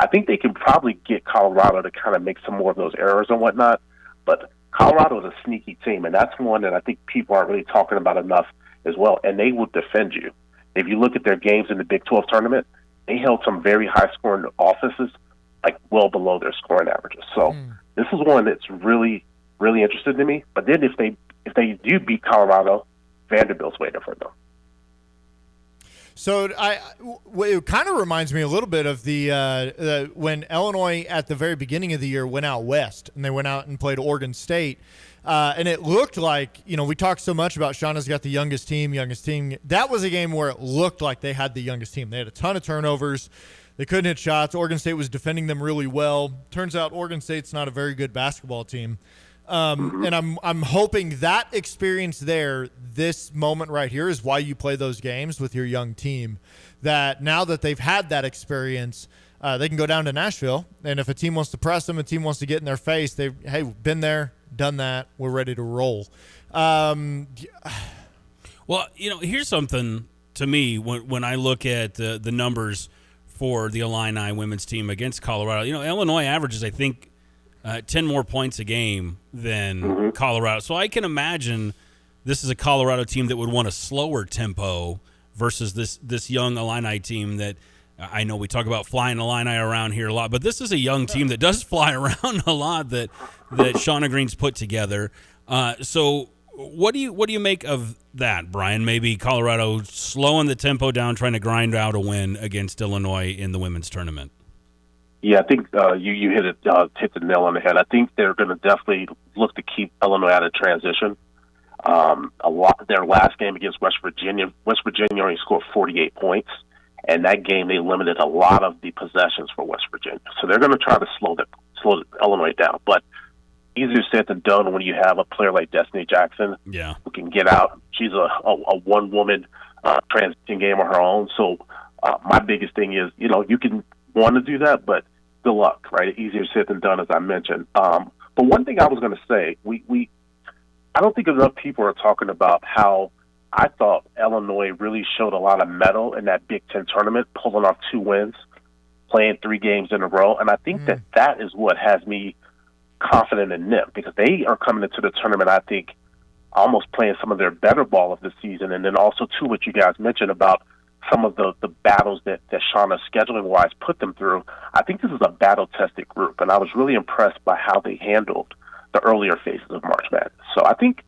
I think they can probably get Colorado to kind of make some more of those errors and whatnot. But Colorado is a sneaky team, and that's one that I think people aren't really talking about enough as well. And they will defend you. If you look at their games in the Big 12 tournament, they held some very high-scoring offenses, like well below their scoring averages. So this is one that's really, really interesting to me. But then if they do beat Colorado, Vanderbilt's waiting for them. So it kind of reminds me a little bit of the when Illinois at the very beginning of the year went out west and they went out and played Oregon State. And it looked like, we talked so much about Shauna's got the youngest team. That was a game where it looked like they had the youngest team. They had a ton of turnovers. They couldn't hit shots. Oregon State was defending them really well. Turns out Oregon State's not a very good basketball team. And I'm hoping that experience there, this moment right here, is why you play those games with your young team. That now that they've had that experience, they can go down to Nashville, and if a team wants to press them, a team wants to get in their face, hey, been there, done that, we're ready to roll. Well, here's something to me when I look at the numbers for the Illini women's team against Colorado. Illinois averages, I think, 10 more points a game than Colorado. So I can imagine this is a Colorado team that would want a slower tempo versus this young Illini team that I know we talk about flying Illini around here a lot, but this is a young team that does fly around a lot that Shauna Green's put together. So what do you make of that, Brian? Maybe Colorado slowing the tempo down, trying to grind out a win against Illinois in the women's tournament. Yeah, I think you hit the nail on the head. I think they're going to definitely look to keep Illinois out of transition. Their last game against West Virginia only scored 48 points, and that game they limited a lot of the possessions for West Virginia. So they're going to try to slow Illinois down. But easier said than done when you have a player like Destiny Jackson who can get out. She's a one-woman transition game on her own. So my biggest thing is, you can want to do that, but good luck, right? Easier said than done, as I mentioned. But one thing I was going to say, I don't think enough people are talking about how I thought Illinois really showed a lot of mettle in that Big Ten tournament, pulling off 2 wins, playing 3 games in a row. And I think that is what has me confident in them, because they are coming into the tournament, I think, almost playing some of their better ball of the season. And then also, too, what you guys mentioned about some of the battles that Shauna, scheduling-wise, put them through. I think this is a battle-tested group, and I was really impressed by how they handled the earlier phases of March Madness. So I think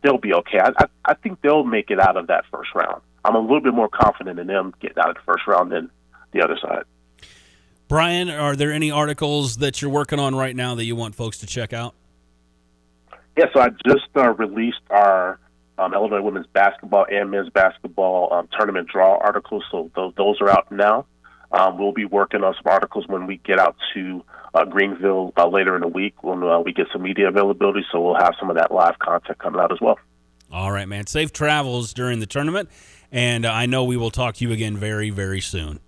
they'll be okay. I think they'll make it out of that first round. I'm a little bit more confident in them getting out of the first round than the other side. Brian, are there any articles that you're working on right now that you want folks to check out? Yeah, so I just released our Illinois women's basketball and men's basketball tournament draw articles, so those are out now. We'll be working on some articles when we get out to Greenville later in the week when we get some media availability, so we'll have some of that live content coming out as well. All right, man. Safe travels during the tournament, and I know we will talk to you again very, very soon.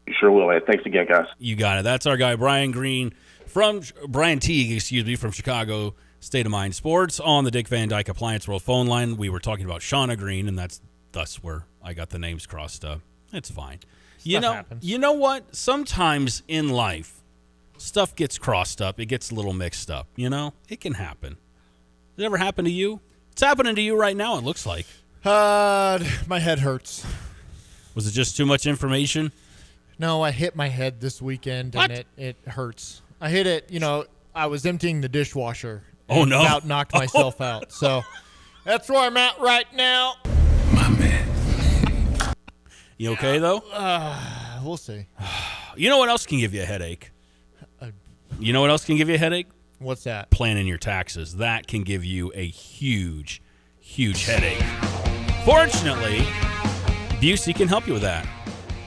You sure will, man. Thanks again, guys. You got it. That's our guy, Brian Teague, from Chicago State of Mind Sports on the Dick Van Dyke Appliance World phone line. We were talking about Shauna Green, and that's where I got the names crossed up. It's fine. You know what? Sometimes in life, stuff gets crossed up. It gets a little mixed up. You know, it can happen. Does it ever happen to you? It's happening to you right now, it looks like. My head hurts. Was it just too much information? No, I hit my head this weekend, and it hurts. I hit it, I was emptying the dishwasher. Oh, no. About knocked myself out. So that's where I'm at right now. You okay, though? We'll see. You know what else can give you a headache? What's that? Planning your taxes. That can give you a huge, huge headache. Fortunately, Busey can help you with that.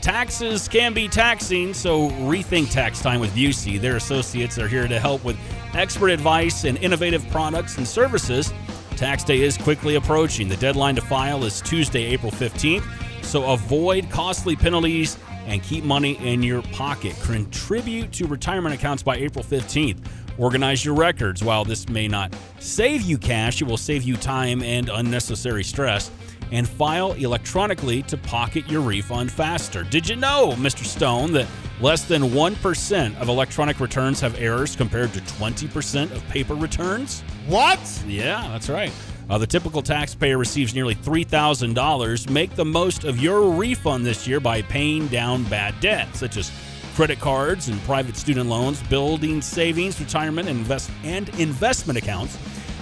Taxes can be taxing, so rethink tax time with Busey. Their associates are here to help with expert advice and innovative products and services. Tax day is quickly approaching. The deadline to file is Tuesday, April 15th, so avoid costly penalties and keep money in your pocket. Contribute to retirement accounts by April 15th. Organize your records. While this may not save you cash, it will save you time and unnecessary stress. And file electronically to pocket your refund faster. Did you know, Mr. Stone, that less than 1% of electronic returns have errors compared to 20% of paper returns? What? Yeah, that's right. The typical taxpayer receives nearly $3,000. Make the most of your refund this year by paying down bad debt, such as credit cards and private student loans, building savings, retirement, and investment accounts,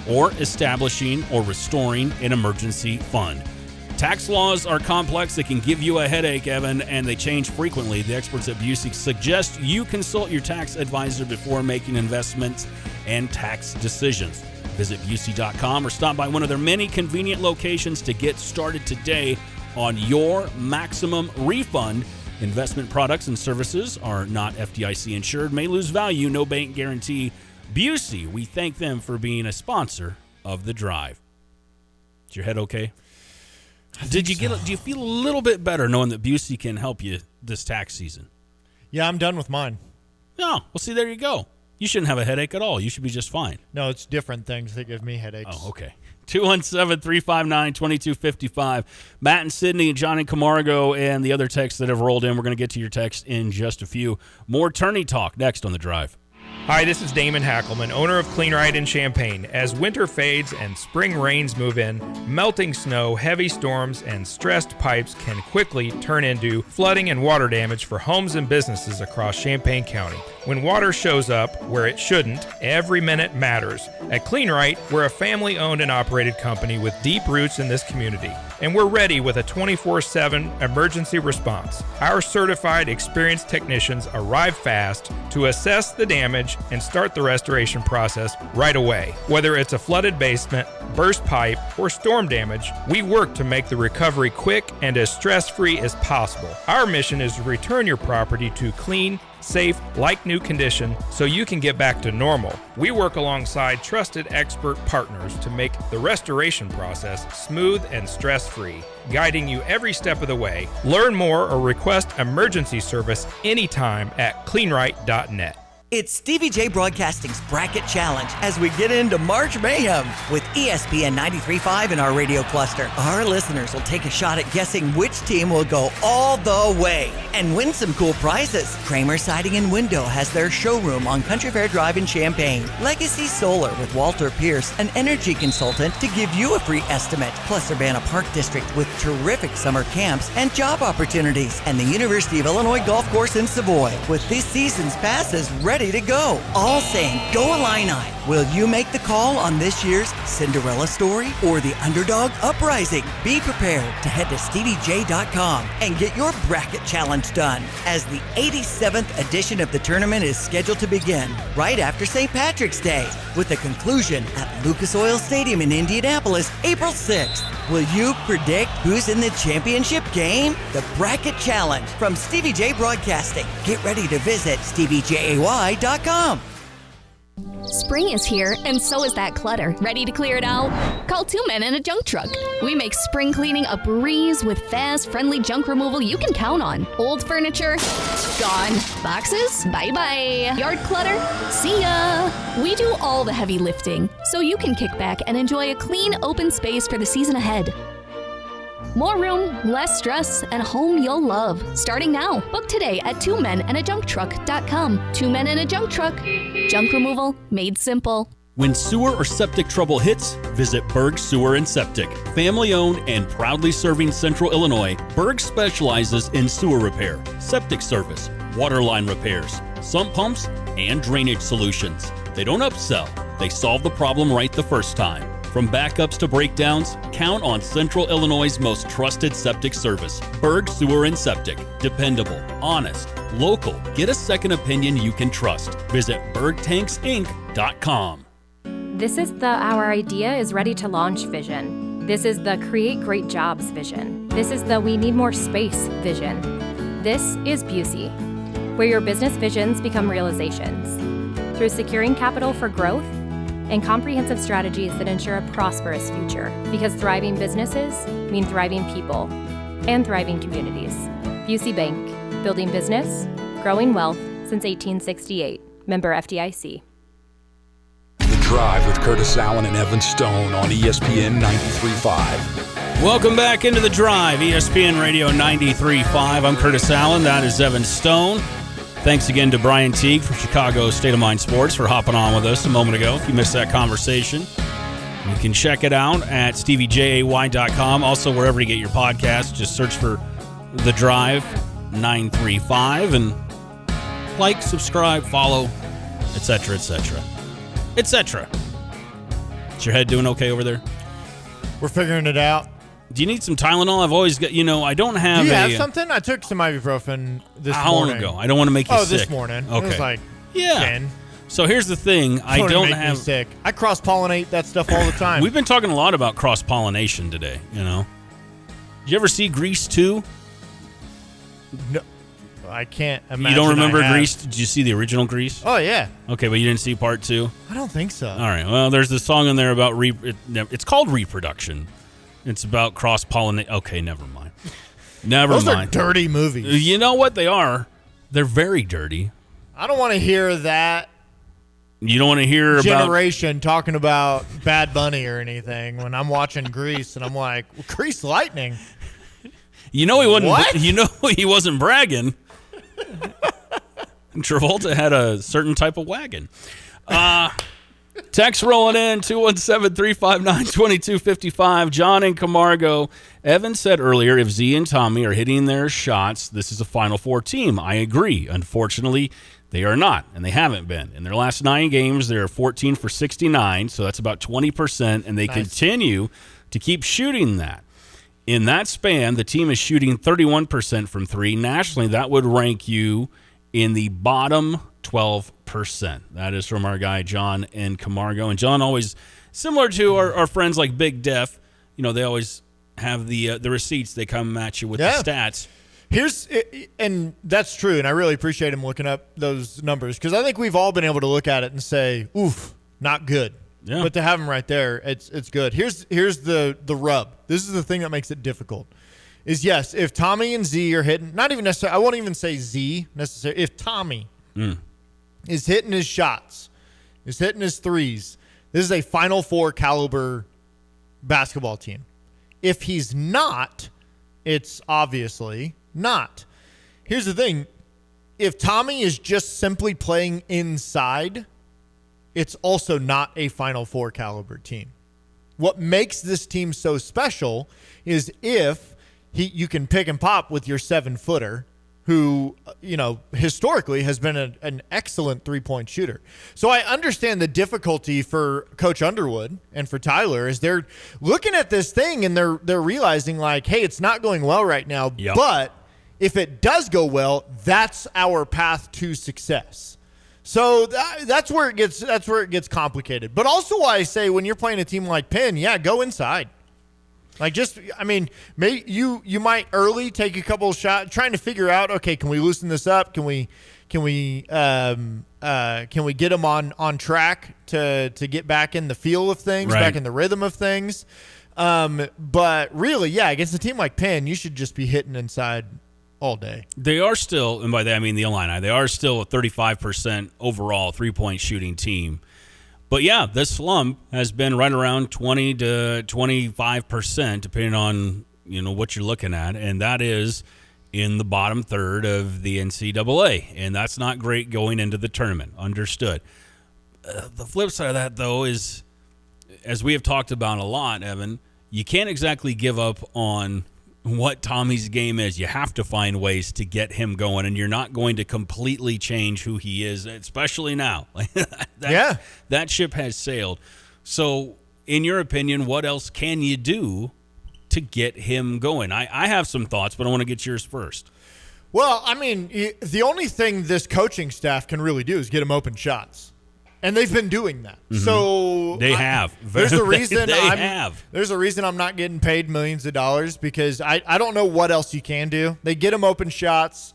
or establishing or restoring an emergency fund. Tax laws are complex. They can give you a headache, Evan, and they change frequently. The experts at Busey suggest you consult your tax advisor before making investments and tax decisions. Visit Busey.com or stop by one of their many convenient locations to get started today on your maximum refund. Investment products and services are not FDIC insured, may lose value, no bank guarantee. Busey, we thank them for being a sponsor of The Drive. Is your head okay? Do you feel a little bit better knowing that Busey can help you this tax season? Yeah, I'm done with mine. No, well, see, there you go. You shouldn't have a headache at all. You should be just fine. No, it's different things that give me headaches. Oh, okay. 217-359-2255. Matt and Sydney and Johnny Camargo and the other texts that have rolled in. We're going to get to your text in just a few. More tourney talk next on The Drive. Hi, this is Damon Hackelman, owner of Clean Right in Champaign. As winter fades and spring rains move in, melting snow, heavy storms, and stressed pipes can quickly turn into flooding and water damage for homes and businesses across Champaign County. When water shows up where it shouldn't, every minute matters. At Clean Right, we're a family-owned and operated company with deep roots in this community, and we're ready with a 24/7 emergency response. Our certified, experienced technicians arrive fast to assess the damage and start the restoration process right away. Whether it's a flooded basement, burst pipe, or storm damage, we work to make the recovery quick and as stress-free as possible. Our mission is to return your property to clean, safe, like-new condition so you can get back to normal. We work alongside trusted expert partners to make the restoration process smooth and stress-free, guiding you every step of the way. Learn more or request emergency service anytime at cleanright.net. It's Stevie J Broadcasting's Bracket Challenge as we get into March Mayhem with ESPN 93.5 in our radio cluster. Our listeners will take a shot at guessing which team will go all the way and win some cool prizes. Kramer Siding and Window has their showroom on Country Fair Drive in Champaign. Legacy Solar with Walter Pierce, an energy consultant, to give you a free estimate. Plus Urbana Park District with terrific summer camps and job opportunities. And the University of Illinois Golf Course in Savoy with this season's passes ready to go. All saying, go Illini. Will you make the call on this year's Cinderella story or the underdog uprising? Be prepared to head to StevieJ.com and get your bracket challenge done as the 87th edition of the tournament is scheduled to begin right after St. Patrick's Day with a conclusion at Lucas Oil Stadium in Indianapolis, April 6th. Will you predict who's in the championship game? The Bracket Challenge from Stevie J Broadcasting. Get ready to visit StevieJay.com. Spring is here, and so is that clutter. Ready to clear it out? Call 2 Men and a Junk Truck. We make spring cleaning a breeze with fast, friendly junk removal you can count on. Old furniture? Gone. Boxes? Bye-bye. Yard clutter? See ya. We do all the heavy lifting, so you can kick back and enjoy a clean, open space for the season ahead. More room, less stress, and a home you'll love. Starting now. Book today at 2menandajuncktruck.com. 2 Men and a Junk Truck. Junk removal made simple. When sewer or septic trouble hits, visit Berg Sewer and Septic. Family owned and proudly serving Central Illinois, Berg specializes in sewer repair, septic service, water line repairs, sump pumps, and drainage solutions. They don't upsell, they solve the problem right the first time. From backups to breakdowns, count on Central Illinois' most trusted septic service. Berg Sewer and Septic. Dependable, honest, local. Get a second opinion you can trust. Visit bergtanksinc.com. This is the Our Idea is Ready to Launch vision. This is the Create Great Jobs vision. This is the We Need More Space vision. This is Busey, where your business visions become realizations. Through securing capital for growth and comprehensive strategies that ensure a prosperous future, because thriving businesses mean thriving people and thriving communities. Busey Bank, building business, growing wealth since 1868. Member FDIC. The Drive with Curtis Allen and Evan Stone on ESPN 93.5. Welcome back into The Drive, ESPN Radio 93.5. I'm Curtis Allen. That is Evan Stone. Thanks again to Brian Teague from Chicago State of Mind Sports for hopping on with us a moment ago. If you missed that conversation, you can check it out at StevieJay.com. Also, wherever you get your podcasts, just search for The Drive 935 and like, subscribe, follow, etc., etc., etc. Is your head doing okay over there? We're figuring it out. Do you need some Tylenol? I've always got, I don't have Do you have something? I took some ibuprofen this morning. How long ago? I don't want to make you sick. This morning. Okay. It was like 10. So here's the thing. I don't make have me sick. I cross-pollinate that stuff all the time. We've been talking a lot about cross-pollination today, Did you ever see Grease 2? No. I can't imagine. You don't remember Grease? Did you see the original Grease? Oh, yeah. Okay, but you didn't see part 2? I don't think so. All right. Well, there's this song in there about it's called reproduction. It's about cross-pollination. Okay, never mind. Those are dirty movies. You know what they are? They're very dirty. I don't want to hear that. You don't want to hear generation talking about Bad Bunny or anything when I'm watching Grease and I'm like, well, Grease Lightning. He wasn't. What? He wasn't bragging. Travolta had a certain type of wagon. Text rolling in, 217-359-2255. John in Camargo. Evan said earlier, if Z and Tommy are hitting their shots, this is a Final Four team. I agree. Unfortunately, they are not, and they haven't been. In their last 9 games, they're 14 for 69, so that's about 20%, and they continue to keep shooting that. In that span, the team is shooting 31% from 3. Nationally, that would rank you in the bottom 12%. That is from our guy, John in Camargo. And John always, similar to our friends like Big Def, they always have the receipts. They come at you with the stats. And that's true, and I really appreciate him looking up those numbers because I think we've all been able to look at it and say, oof, not good. Yeah. But to have them right there, it's good. Here's the rub. This is the thing that makes it difficult. Is yes, if Tommy and Z are hitting, not even necessarily, I won't even say Z necessarily. If Tommy is hitting his shots, is hitting his threes, this is a Final Four caliber basketball team. If he's not, it's obviously not. Here's the thing. If Tommy is just simply playing inside, it's also not a Final Four caliber team. What makes this team so special is if you can pick and pop with your 7-footer who, historically has been an excellent three-point shooter. So I understand the difficulty for Coach Underwood and for Tyler is they're looking at this thing and they're realizing like, hey, it's not going well right now, but if it does go well, that's our path to success. So that's where it gets complicated. But also why I say when you're playing a team like Penn, go inside. Maybe you might early take a couple of shots, trying to figure out, okay, can we loosen this up? Can we get them on track to get back in the feel of things, back in the rhythm of things? But really, against a team like Penn, you should just be hitting inside all day. They are still, and by that I mean the Illini, they are still a 35% overall three-point shooting team. But this slump has been right around 20 to 25%, depending on what you're looking at, and that is in the bottom third of the NCAA, and that's not great going into the tournament. Understood. The flip side of that, though, is, as we have talked about a lot, Evan, you can't exactly give up on what Tommy's game is. You have to find ways to get him going, and you're not going to completely change who he is, especially now. That ship has sailed. So, in your opinion, what else can you do to get him going? I have some thoughts, but I want to get yours first. Well, the only thing this coaching staff can really do is get him open shots. And they've been doing that. Mm-hmm. So they have. There's a reason have. There's a reason I'm not getting paid millions of dollars because I don't know what else you can do. They get him open shots.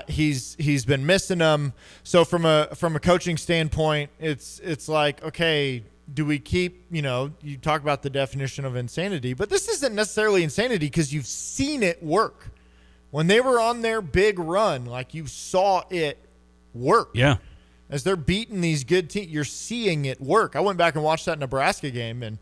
He's been missing them. So from a coaching standpoint, it's like, okay, do we keep, you talk about the definition of insanity, but this isn't necessarily insanity because you've seen it work. When they were on their big run, like you saw it work. Yeah. As they're beating these good teams, you're seeing it work. I went back and watched that Nebraska game, and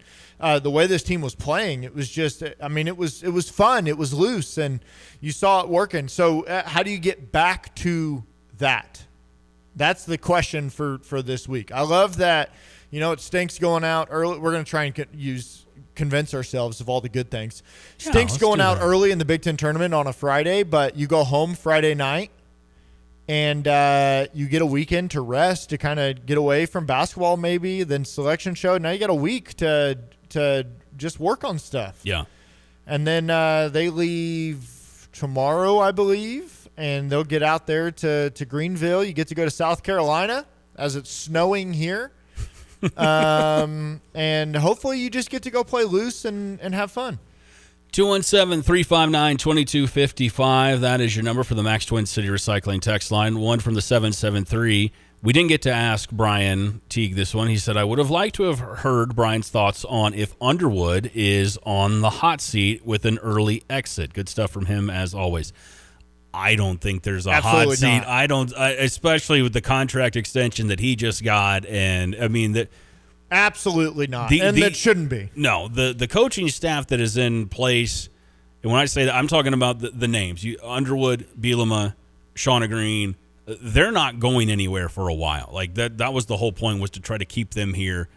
the way this team was playing, it was just, it was fun. It was loose, and you saw it working. So how do you get back to that? That's the question for this week. I love that, it stinks going out early. We're going to try and convince ourselves of all the good things. Stinks going out early in the Big Ten tournament on a Friday, but you go home Friday night. And you get a weekend to rest, to kind of get away from basketball maybe, then selection show. Now you got a week to just work on stuff. Yeah. And then they leave tomorrow, I believe, and they'll get out there to Greenville. You get to go to South Carolina as it's snowing here. And hopefully you just get to go play loose and have fun. 217-359-2255. That is your number for the Max Twin City Recycling text line. One from the 773. We didn't get to ask Brian Teague this one. He said, I would have liked to have heard Brian's thoughts on if Underwood is on the hot seat with an early exit. Good stuff from him, as always. I don't think there's a hot seat. Not. I don't, especially with the contract extension that he just got. And, that. Absolutely not. That shouldn't be. No, the coaching staff that is in place, and when I say that, I'm talking about the names. Underwood, Bielema, Shauna Green, they're not going anywhere for a while. Like that was the whole point, was to try to keep them here.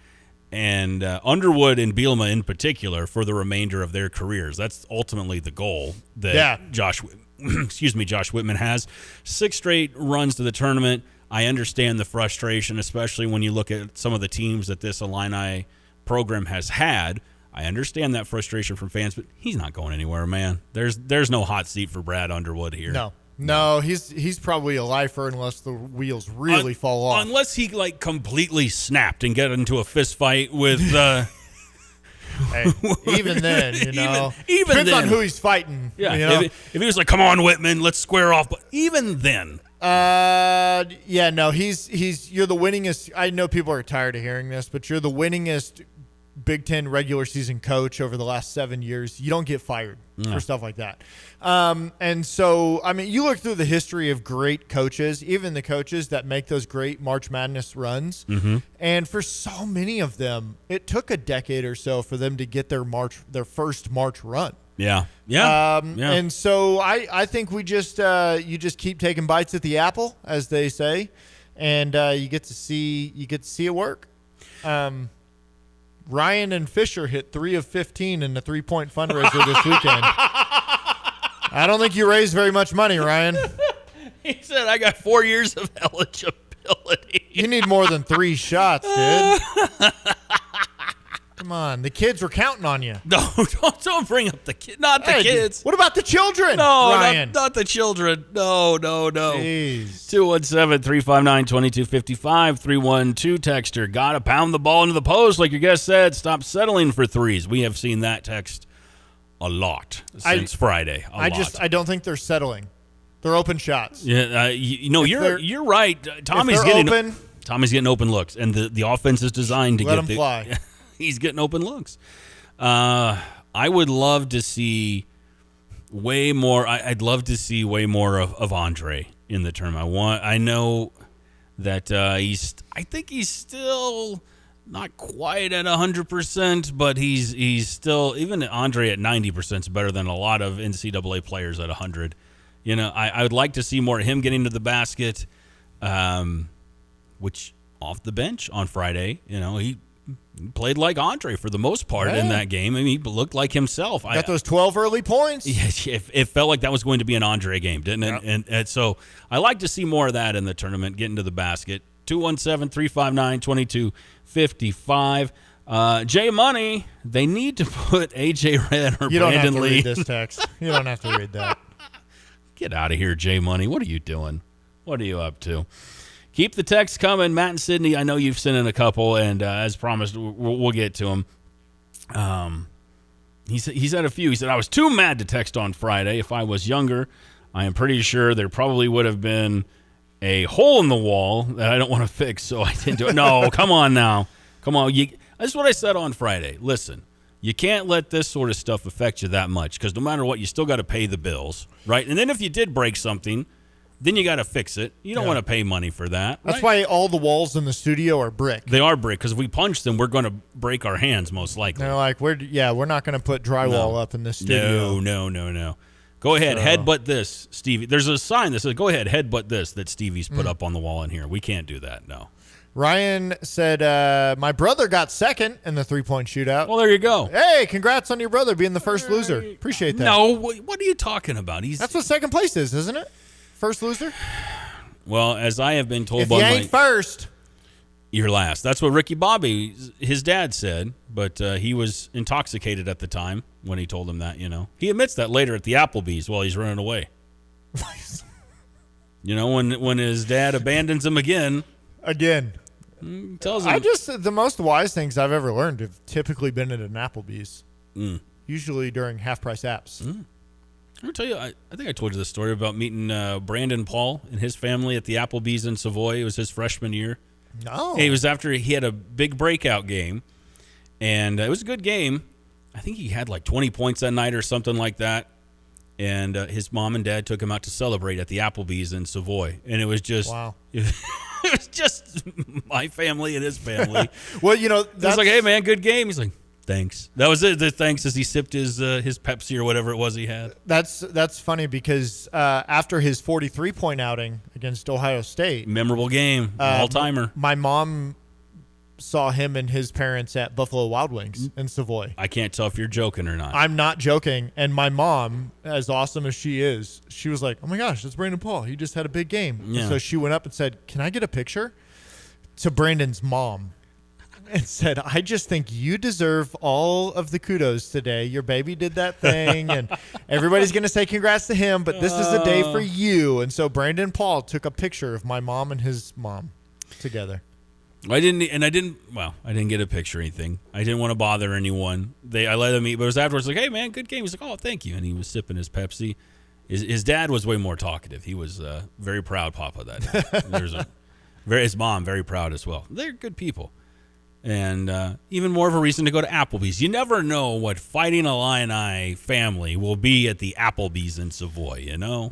And Underwood and Bielema in particular for the remainder of their careers. That's ultimately the goal that Josh Whitman has. 6 straight runs to the tournament. I understand the frustration, especially when you look at some of the teams that this Illini program has had. I understand that frustration from fans, but he's not going anywhere, man. There's no hot seat for Brad Underwood here. No, he's probably a lifer unless the wheels really fall off. Unless he completely snapped and got into a fist fight with. Hey, even then, even depends then, on who he's fighting. Yeah, if he was like, "Come on, Whitman, let's square off," but even then. You're the winningest. I know people are tired of hearing this, but you're the winningest Big Ten regular season coach over the last 7 years. You don't get fired for stuff like that. And so, I mean, you look through the history of great coaches, even the coaches that make those great March Madness runs. And for so many of them, it took a decade or so for them to get their first March run. Yeah. And so I think you just keep taking bites at the apple, as they say, and you get to see it work. Ryan and Fisher hit 3 of 15 in the 3-point fundraiser this weekend. I don't think you raised very much money, Ryan. He said, I got 4 years of eligibility. You need more than 3 shots, dude. Come on. The kids were counting on you. No, don't bring up the kids. Not the kids. What about the children? No, Ryan. not the children. No. Jeez. 217-359-2255. 312 texter. Gotta pound the ball into the post, like your guest said. Stop settling for threes. We have seen that text a lot since Friday. I don't think they're settling. They're open shots. Yeah, you're right. Tommy's getting open looks, and the offense is designed to let them fly. He's getting open looks. I would love to see way more. I'd love to see way more of Andre in the tournament. I know that I think he's still not quite at 100%, but he's still, even Andre at 90% is better than a lot of NCAA players at 100. You know, I would like to see more of him getting to the basket, which off the bench on Friday, you know, he played like Andre for the most part in that game. I mean, he looked like himself. Got those 12 early points. Yeah, it felt like that was going to be an Andre game, didn't it? Yep. And so I like to see more of that in the tournament, getting to the basket. 217-359-2255. Jay Money, they need to put A.J. Red or Brandon Lee. You don't have to read this text. You don't have to read that. Get out of here, Jay Money. What are you doing? What are you up to? Keep the text coming. Matt and Sydney, I know you've sent in a couple, and as promised, we'll get to them. He said a few. He said, I was too mad to text on Friday. If I was younger, I am pretty sure there probably would have been a hole in the wall that I don't want to fix, so I didn't do it. No, come on now. Come on. That's what I said on Friday. Listen, you can't let this sort of stuff affect you that much, because no matter what, you still got to pay the bills, right? And then if you did break something, then you got to fix it. You don't want to pay money for that. That's why all the walls in the studio are brick. They are brick, because if we punch them, we're going to break our hands most likely. They're like, we're not going to put drywall up in this studio. No. Go ahead, headbutt this, Stevie. There's a sign that says, go ahead, headbutt this, that Stevie's put up on the wall in here. We can't do that, no. Ryan said, my brother got second in the 3-point shootout. Well, there you go. Hey, congrats on your brother being the first loser. Appreciate that. No, what are you talking about? That's what second place is, isn't it? First loser? Well, as I have been told if you ain't first, you're last. That's what Ricky Bobby, his dad, said, but he was intoxicated at the time when he told him that, you know. He admits that later at the Applebee's while he's running away. You know, when his dad abandons him again. Tells him. The most wise things I've ever learned have typically been at an Applebee's. Usually during half-price apps. I'll tell you, I think I told you this story about meeting Brandon Paul and his family at the Applebee's in Savoy. It was his freshman year. No. It was after he had a big breakout game, and it was a good game. I think he had like 20 points that night or something like that, and his mom and dad took him out to celebrate at the Applebee's in Savoy, and it was just wow. It was just my family and his family. Well, you know, I was like, hey, man, good game. He's like, thanks. That was it. The thanks as he sipped his Pepsi or whatever it was he had. That's funny because after his 43-point outing against Ohio State. Memorable game. All-timer. My mom saw him and his parents at Buffalo Wild Wings in Savoy. I can't tell if you're joking or not. I'm not joking. And my mom, as awesome as she is, she was like, oh my gosh, that's Brandon Paul. He just had a big game. Yeah. So she went up and said, can I get a picture? To Brandon's mom. And said, I just think you deserve all of the kudos today. Your baby did that thing, and everybody's going to say congrats to him, but this is a day for you. And so Brandon Paul took a picture of my mom and his mom together. I didn't get a picture or anything. I didn't want to bother anyone. I let him eat, but it was afterwards like, hey, man, good game. He's like, oh, thank you. And he was sipping his Pepsi. His dad was way more talkative. He was very proud papa that day. His mom, very proud as well. They're good people. And even more of a reason to go to Applebee's. You never know what Fighting Illini family will be at the Applebee's in Savoy, you know?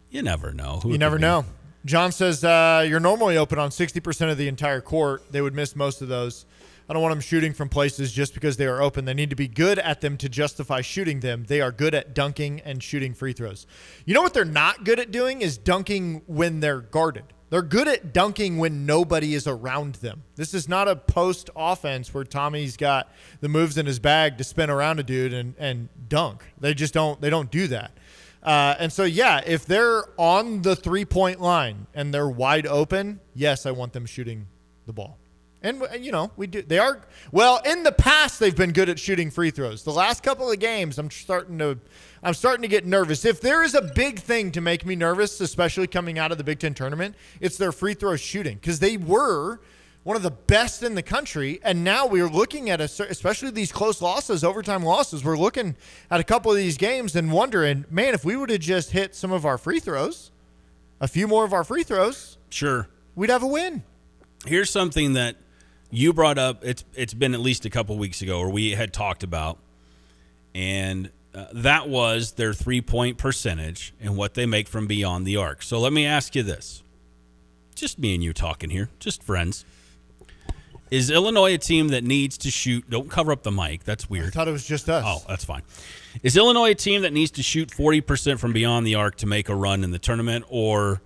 You never know. You never know. John says you're normally open on 60% of the entire court. They would miss most of those. I don't want them shooting from places just because they are open. They need to be good at them to justify shooting them. They are good at dunking and shooting free throws. You know what they're not good at doing is dunking when they're guarded. They're good at dunking when nobody is around them. This is not a post offense where Tommy's got the moves in his bag to spin around a dude and dunk. They just don't do that. And so, yeah, if they're on the 3-point line and they're wide open, yes, I want them shooting the ball. And, you know, we do. They are, well, in the past, they've been good at shooting free throws. The last couple of games, I'm starting to get nervous. If there is a big thing to make me nervous, especially coming out of the Big Ten tournament, it's their free throw shooting, because they were one of the best in the country. And now we're looking at, especially these close losses, overtime losses, we're looking at a couple of these games and wondering, man, if we would have just hit some of our free throws, a few more of our free throws, sure, we'd have a win. Here's something that you brought up. It's been at least a couple weeks ago, or we had talked about, and that was their 3-point percentage and what they make from beyond the arc. So let me ask you this. Just me and you talking here, just friends. Is Illinois a team that needs to shoot? Don't cover up the mic. That's weird. I thought it was just us. Oh, that's fine. Is Illinois a team that needs to shoot 40% from beyond the arc to make a run in the tournament, or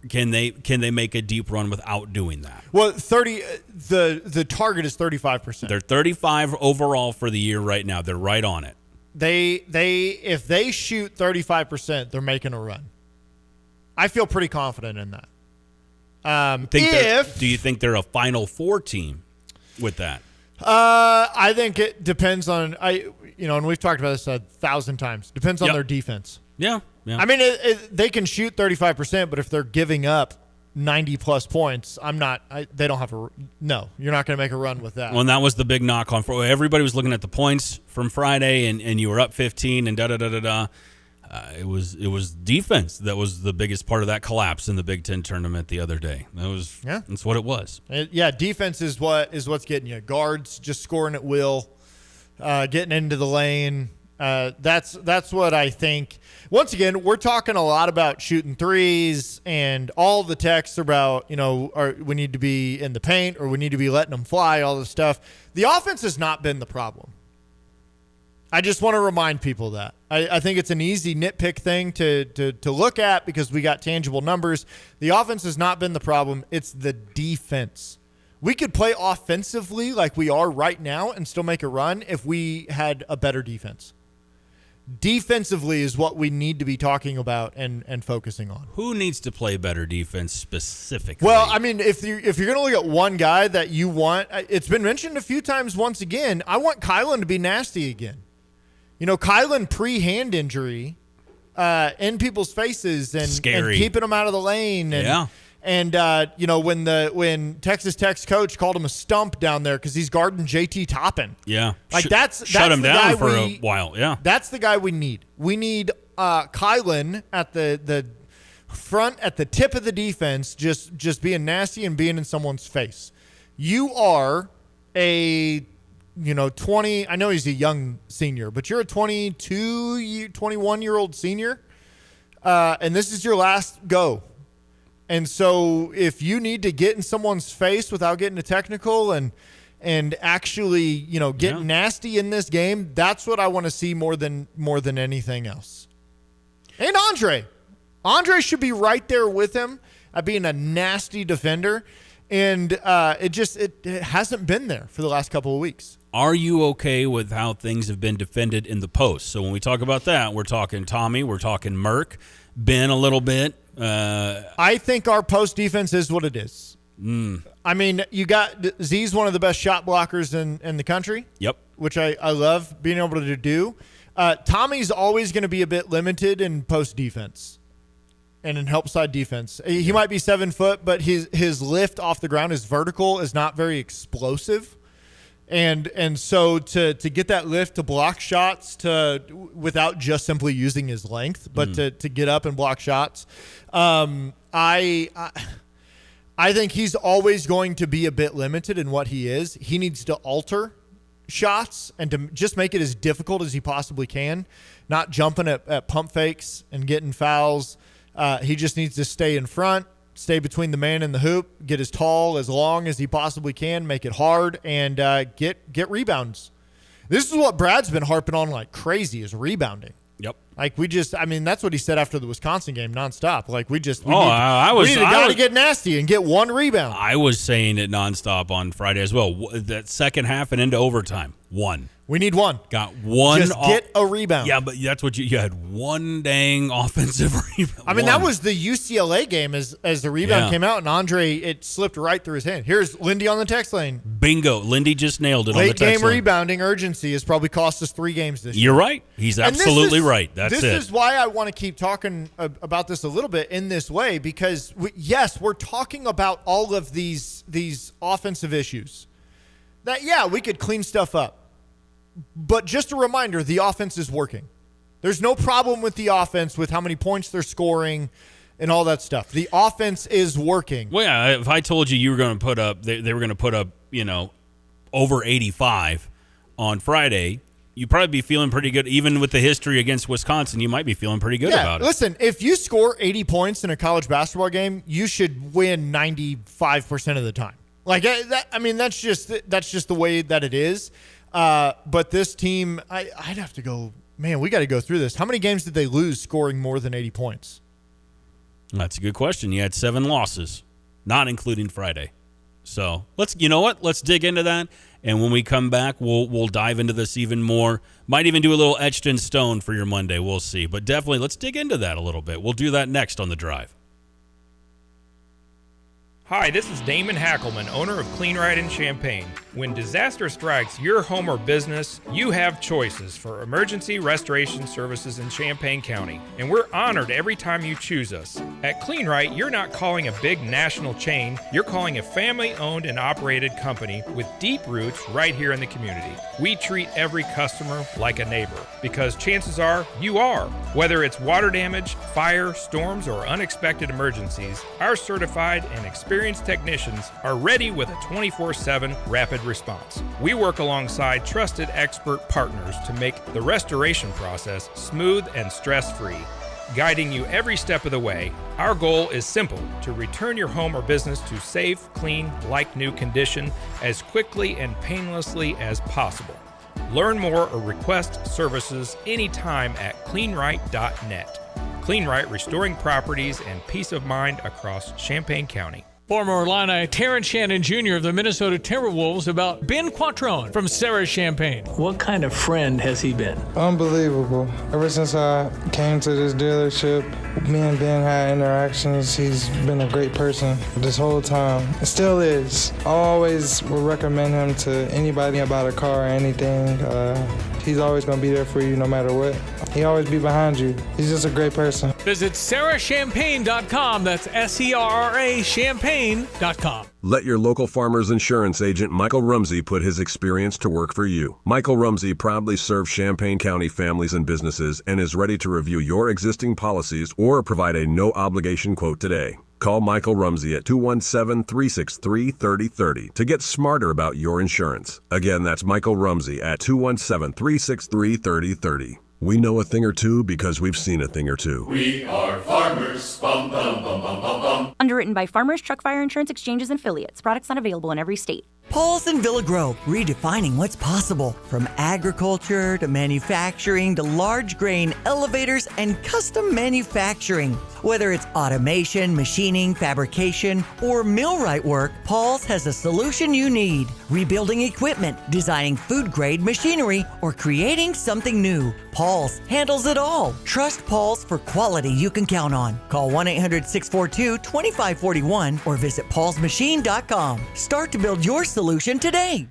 can they make a deep run without doing that? Well, the target is 35%. They're 35 overall for the year right now. They're right on it. If they shoot 35%, they're making a run. I feel pretty confident in that. Do you think they're a Final Four team with that? I think it depends on and we've talked about this 1,000 times. Depends on their defense. Yeah. I mean, they can shoot 35%, but if they're giving up 90-plus points, they don't have no, you're not going to make a run with that. Well, and that was the big knock on Friday. Everybody was looking at the points from Friday, and you were up 15 and da-da-da-da-da. It was defense that was the biggest part of that collapse in the Big Ten tournament the other day. That's what it was. Defense is what's getting you. Guards just scoring at will, getting into the lane. That's what I think. Once again, we're talking a lot about shooting threes, and all the texts about, we need to be in the paint or we need to be letting them fly, all this stuff. The offense has not been the problem. I just want to remind people that. I think it's an easy nitpick thing to look at because we got tangible numbers. The offense has not been the problem. It's the defense. We could play offensively like we are right now and still make a run if we had a better defense. Defensively is what we need to be talking about and focusing on. Who needs to play better defense specifically? Well, I mean, if you're going to look at one guy that you want, it's been mentioned a few times once again, I want Kylan to be nasty again. Kylan pre-hand injury in people's faces and keeping them out of the lane. And when Texas Tech's coach called him a stump down there because he's guarding JT Toppin. Yeah. That's shut him down for a while. Yeah. That's the guy we need. We need Kylan at the front, at the tip of the defense, just being nasty and being in someone's face. You are a 20, I know he's a young senior, but you're a 21-year-old senior, and this is your last go. And so if you need to get in someone's face without getting a technical and actually, get nasty in this game, that's what I want to see more than anything else. And Andre should be right there with him at being a nasty defender. And it hasn't been there for the last couple of weeks. Are you okay with how things have been defended in the post? So when we talk about that, we're talking Tommy, we're talking Merck, Ben a little bit. I think our post defense is what it is. I mean, you got Z's one of the best shot blockers in the country. Yep. Which I love being able to do. Tommy's always going to be a bit limited in post defense and in help side defense. He might be 7 foot, but his lift off the ground, his vertical is not very explosive. And so to get that lift to block shots without just simply using his length, but to get up and block shots, I I think he's always going to be a bit limited in what he is. He needs to alter shots and to just make it as difficult as he possibly can, not jumping at pump fakes and getting fouls. He just needs to stay in front, stay between the man and the hoop, get as tall, as long as he possibly can, make it hard, and get rebounds. This is what Brad's been harping on like crazy, is rebounding. Yep. Like that's what he said after the Wisconsin game nonstop. Like we need a guy to get nasty and get one rebound. I was saying it nonstop on Friday as well. That second half and into overtime, one. We need one. Got one. Just get a rebound. Yeah, but that's what you had one dang offensive rebound. I mean, that was the UCLA game as the rebound came out, and Andre, it slipped right through his hand. Here's Lindy on the text lane. Bingo. Lindy just nailed it on the text lane. Late game rebounding urgency has probably cost us 3 games this year. You're right. He's absolutely right. That's it. This is why I want to keep talking about this a little bit in this way, because, we're talking about all of these offensive issues. That, we could clean stuff up. But just a reminder, the offense is working. There's no problem with the offense, with how many points they're scoring and all that stuff. The offense is working. Well, yeah, if I told you were going to put up, they were going to put up, over 85 on Friday, you'd probably be feeling pretty good. Even with the history against Wisconsin, you might be feeling pretty good about it. Listen, if you score 80 points in a college basketball game, you should win 95% of the time. Like that, I mean, that's just the way that it is. But this team, I'd have to go, man, we got to go through this. How many games did they lose scoring more than 80 points? That's a good question. You had 7 losses, not including Friday. So let's dig into that. And when we come back, we'll dive into this even more. Might even do a little etched in stone for your Monday. We'll see. But definitely let's dig into that a little bit. We'll do that next on The Drive. Hi, this is Damon Hackelman, owner of Clean Right in Champaign. When disaster strikes your home or business, you have choices for emergency restoration services in Champaign County, and we're honored every time you choose us. At Clean Right, you're not calling a big national chain, you're calling a family-owned and operated company with deep roots right here in the community. We treat every customer like a neighbor, because chances are you are. Whether it's water damage, fire, storms, or unexpected emergencies, our certified and experienced technicians are ready with a 24/7 rapid response. We work alongside trusted expert partners to make the restoration process smooth and stress-free, guiding you every step of the way. Our goal is simple: to return your home or business to safe, clean, like-new condition as quickly and painlessly as possible. Learn more or request services anytime at cleanright.net. Clean Right, restoring properties and peace of mind across Champaign County. Former Illini Terrence Shannon Jr. of the Minnesota Timberwolves about Ben Quattrone from Sarah Champaign. What kind of friend has he been? Unbelievable. Ever since I came to this dealership, me and Ben had interactions. He's been a great person this whole time. It still is. I always would recommend him to anybody about a car or anything. He's always going to be there for you no matter what. He always be behind you. He's just a great person. Visit sarahchampagne.com. That's SERRA Champagne.com. Let your local Farmers Insurance agent Michael Rumsey put his experience to work for you. Michael Rumsey proudly serves Champaign County families and businesses and is ready to review your existing policies or provide a no-obligation quote today. Call Michael Rumsey at 217-363-3030 to get smarter about your insurance. Again, that's Michael Rumsey at 217-363-3030. We know a thing or two because we've seen a thing or two. We are farmers. Bum, bum, bum, bum, bum, bum. Underwritten by Farmers Truck Fire Insurance Exchanges and Affiliates. Products not available in every state. Paul's in Villa Grove, redefining what's possible. From agriculture to manufacturing to large grain elevators and custom manufacturing. Whether it's automation, machining, fabrication, or millwright work, Paul's has a solution you need. Rebuilding equipment, designing food-grade machinery, or creating something new. Paul's handles it all. Trust Paul's for quality you can count on. Call 1-800-642-2541 or visit paulsmachine.com. Start to build your solution today.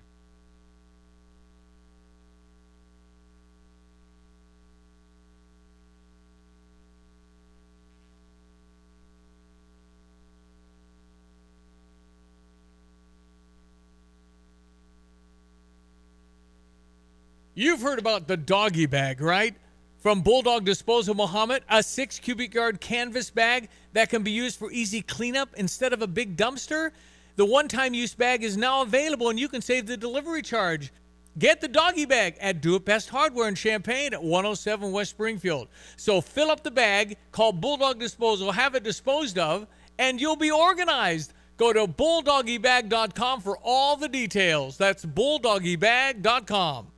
You've heard about the doggy bag, right? From Bulldog Disposal Muhammad, a 6 cubic yard canvas bag that can be used for easy cleanup instead of a big dumpster. The one-time use bag is now available, and you can save the delivery charge. Get the doggy bag at Do It Best Hardware in Champaign at 107 West Springfield. So fill up the bag, call Bulldog Disposal, have it disposed of, and you'll be organized. Go to bulldoggybag.com for all the details. That's bulldoggybag.com.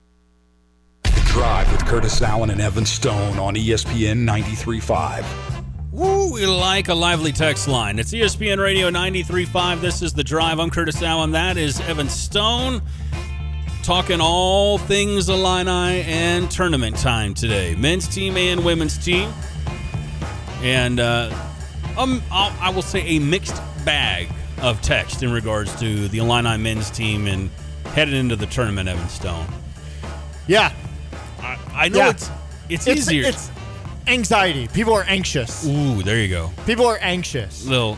Drive with Curtis Allen and Evan Stone on ESPN 93.5. Woo, we like a lively text line. It's ESPN Radio 93.5. This is The Drive. I'm Curtis Allen. That is Evan Stone. Talking all things Illini and tournament time today. Men's team and women's team. And I will say a mixed bag of text in regards to the Illini men's team and headed into the tournament, Evan Stone. Yeah. I know it's easier. It's anxiety. People are anxious. Ooh, there you go. People are anxious. Got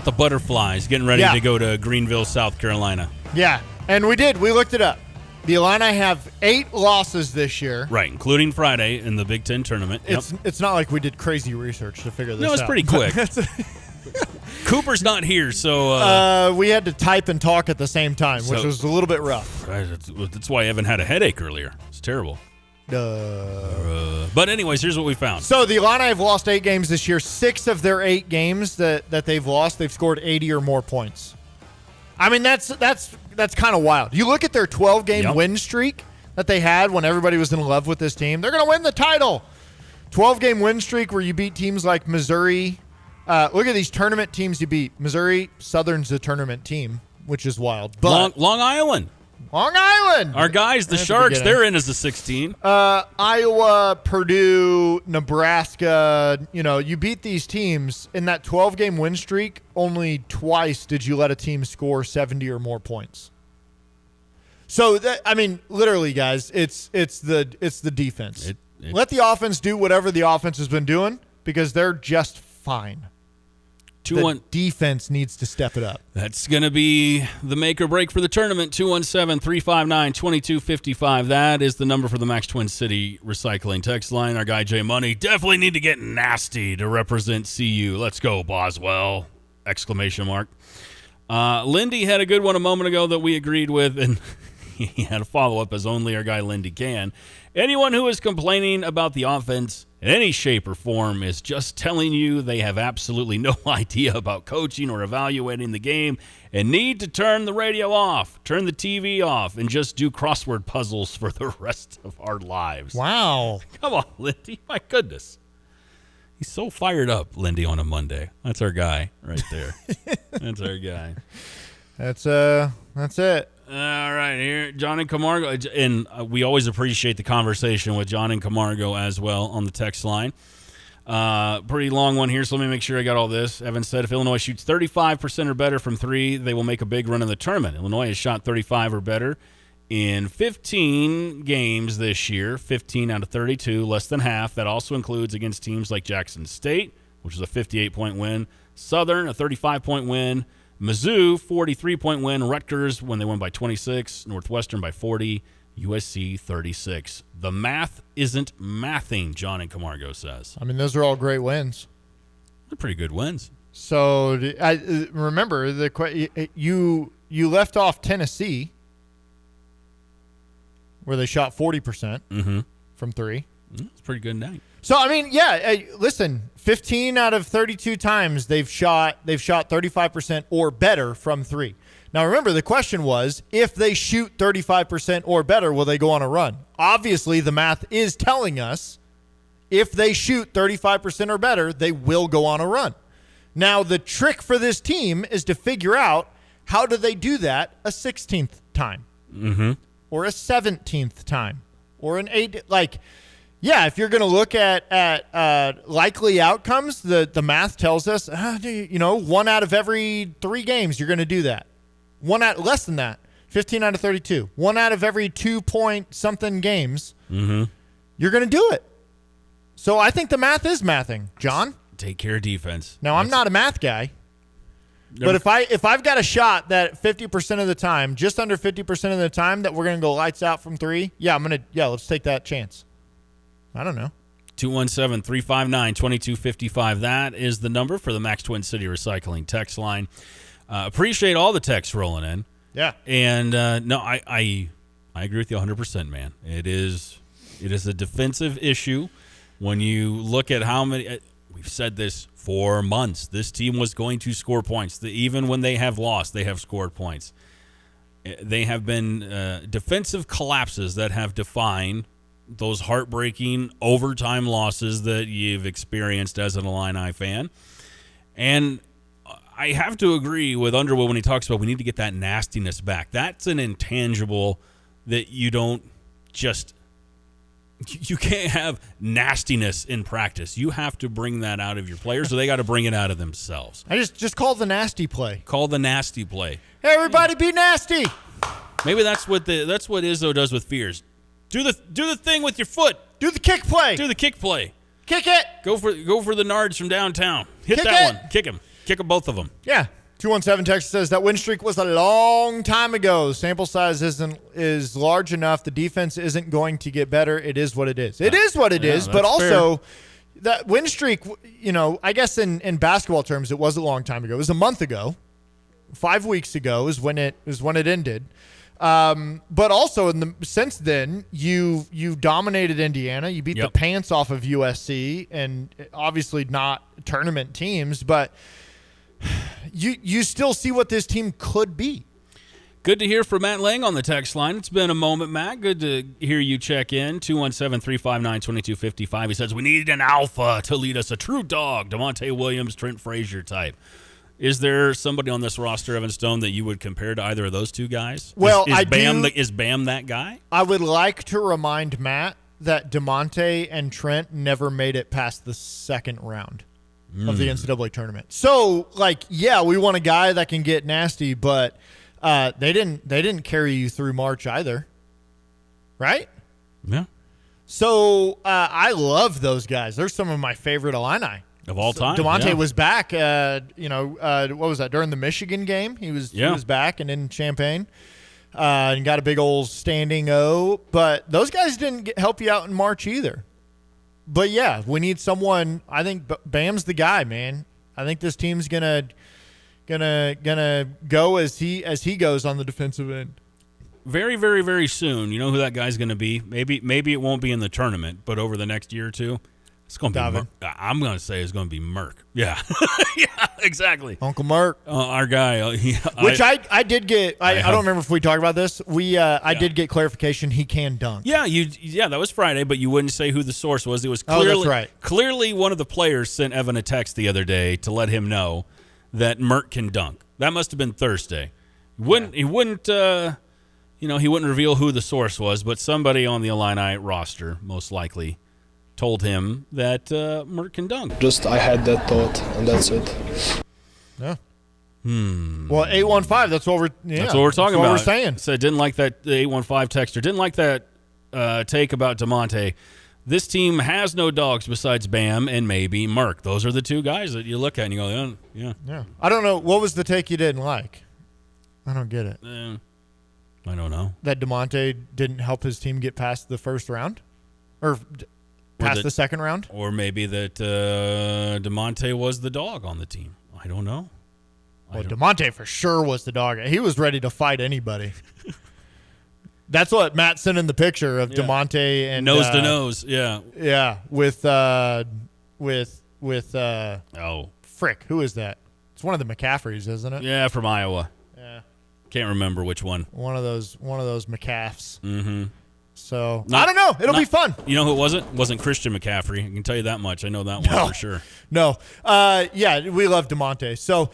the butterflies getting ready to go to Greenville, South Carolina. Yeah, and we did. We looked it up. The Illini have 8 losses this year. Right, including Friday in the Big Ten tournament. It's not like we did crazy research to figure this out. No, it's pretty quick. Cooper's not here, so... we had to type and talk at the same time, which was a little bit rough. That's why Evan had a headache earlier. It's terrible. But anyways, here's what we found. So the Illini have lost 8 games this year. 6 of their 8 games that they've lost, they've scored 80 or more points. I mean, that's kind of wild. You look at their 12-game win streak that they had when everybody was in love with this team. They're going to win the title. 12-game win streak where you beat teams like Missouri. Look at these tournament teams you beat. Missouri, Southern's the tournament team, which is wild. But Long Island. Long Island. Our guys, the Sharks, they're in as a 16. Iowa, Purdue, Nebraska, you beat these teams. In that 12-game win streak, only twice did you let a team score 70 or more points. So, literally, guys, it's the defense. Let the offense do whatever the offense has been doing because they're just fine. The defense needs to step it up. That's going to be the make or break for the tournament. 217-359-2255. That is the number for the Max Twin City Recycling text line. Our guy Jay Money definitely need to get nasty to represent CU. Let's go, Boswell! ! Lindy had a good one a moment ago that we agreed with, and he had a follow-up as only our guy Lindy can. Anyone who is complaining about the offense in any shape or form is just telling you they have absolutely no idea about coaching or evaluating the game and need to turn the radio off, turn the TV off, and just do crossword puzzles for the rest of our lives. Wow. Come on, Lindy. My goodness. He's so fired up, Lindy, on a Monday. That's our guy right there. That's our guy. That's it. All right, here, John in Camargo. And we always appreciate the conversation with John in Camargo as well on the text line. Pretty long one here, so let me make sure I got all this. Evan said if Illinois shoots 35% or better from 3, they will make a big run in the tournament. Illinois has shot 35 or better in 15 games this year, 15 out of 32, less than half. That also includes against teams like Jackson State, which is a 58-point win, Southern, a 35-point win, Mizzou, 43-point win. Rutgers, when they won by 26. Northwestern by 40. USC, 36. The math isn't mathing, John in Camargo says. I mean, those are all great wins. They're pretty good wins. So, remember, you left off Tennessee, where they shot 40% from 3. It's a pretty good night. So, I mean, listen, 15 out of 32 times they've shot 35% or better from 3. Now, remember, the question was, if they shoot 35% or better, will they go on a run? Obviously, the math is telling us if they shoot 35% or better, they will go on a run. Now, the trick for this team is to figure out how do they do that a 16th time or a 17th time or an 8th. If you're going to look at likely outcomes, the math tells us, 1 out of every 3 games, you're going to do that. Less than that, 15 out of 32. 1 out of every 2-point-something games, you're going to do it. So I think the math is mathing. John? Take care of defense. Now, I'm not a math guy. But if I've got a shot that 50% of the time, just under 50% of the time that we're going to go lights out from 3, let's take that chance. I don't know. 217-359-2255. That is the number for the Max Twin City Recycling text line. Appreciate all the texts rolling in. Yeah. And no, I agree with you 100%, man. It is a defensive issue when you look at how many we've said this for months. This team was going to score points. Even when they have lost, they have scored points. They have been defensive collapses that have defined those heartbreaking overtime losses that you've experienced as an Illini fan. And I have to agree with Underwood when he talks about we need to get that nastiness back. That's an intangible that you don't just – you can't have nastiness in practice. You have to bring that out of your players, so they got to bring it out of themselves. I just call the nasty play. Call the nasty play. Hey, everybody, be nasty. Maybe that's what Izzo does with Fears. Do the thing with your foot. Do the kick play. Do the kick play. Kick it. Go for the Nards from downtown. Hit Kick that it. one. Kick him. Kick them, both of them. Yeah. 217 text says that win streak was a long time ago. Sample size is large enough. The defense isn't going to get better. It is what it is. It is what it is. But also, fair. That win streak, I guess in basketball terms, it was a long time ago. It was a month ago. 5 weeks ago is when it ended. But also since then, you dominated Indiana. You beat the pants off of USC, and obviously not tournament teams, but you still see what this team could be. Good to hear from Matt Lang on the text line. It's been a moment, Matt. Good to hear you check in. 217-359-2255. He says, we need an alpha to lead us, a true dog, DeMonte Williams, Trent Frazier type. Is there somebody on this roster, Evan Stone, that you would compare to either of those two guys? Well, is Bam that guy? I would like to remind Matt that DeMonte and Trent never made it past the second round of the NCAA tournament. So, we want a guy that can get nasty, but they didn't carry you through March either, right? Yeah. So I love those guys. They're some of my favorite Illini of all time. DeMonte was back. What was that during the Michigan game? He was back and in Champaign, and got a big old standing O. But those guys didn't help you out in March either. But yeah, we need someone. I think Bam's the guy, man. I think this team's gonna go as he goes on the defensive end. Very, very, very soon. You know who that guy's going to be? Maybe it won't be in the tournament, but over the next year or two, it's going to be. I'm going to say it's going to be Merck. Yeah, yeah, exactly. Uncle Merck, our guy. Which I did get. I don't remember if we talked about this. I did get clarification. He can dunk. Yeah, that was Friday, but you wouldn't say who the source was. It was clearly, that's right. Clearly, one of the players sent Evan a text the other day to let him know that Merck can dunk. That must have been Thursday. He wouldn't reveal who the source was, but somebody on the Illini roster, most likely, told him that Merck can dunk. Just I had that thought, and that's it. Yeah. Well, 815. That's what we're talking about. That's what we're saying. So didn't like that. The 815 texter didn't like that take about DeMonte. This team has no dogs besides Bam and maybe Merck. Those are the two guys that you look at and you go, yeah. I don't know. What was the take you didn't like? I don't get it. I don't know. That DeMonte didn't help his team get past the first round? Or past the second round? Or maybe that DeMonte was the dog on the team. I don't know. Well, DeMonte for sure was the dog. He was ready to fight anybody. That's what Matt sent in the picture of DeMonte and nose to nose. Yeah. Yeah. With frick. Who is that? It's one of the McCaffreys, isn't it? Yeah, from Iowa. Yeah. Can't remember which one. One of those McCaffs. Mm-hmm. So I don't know. It'll be fun. You know who it wasn't? It wasn't Christian McCaffrey. I can tell you that much. I know that one for sure. No. We love DeMonte. So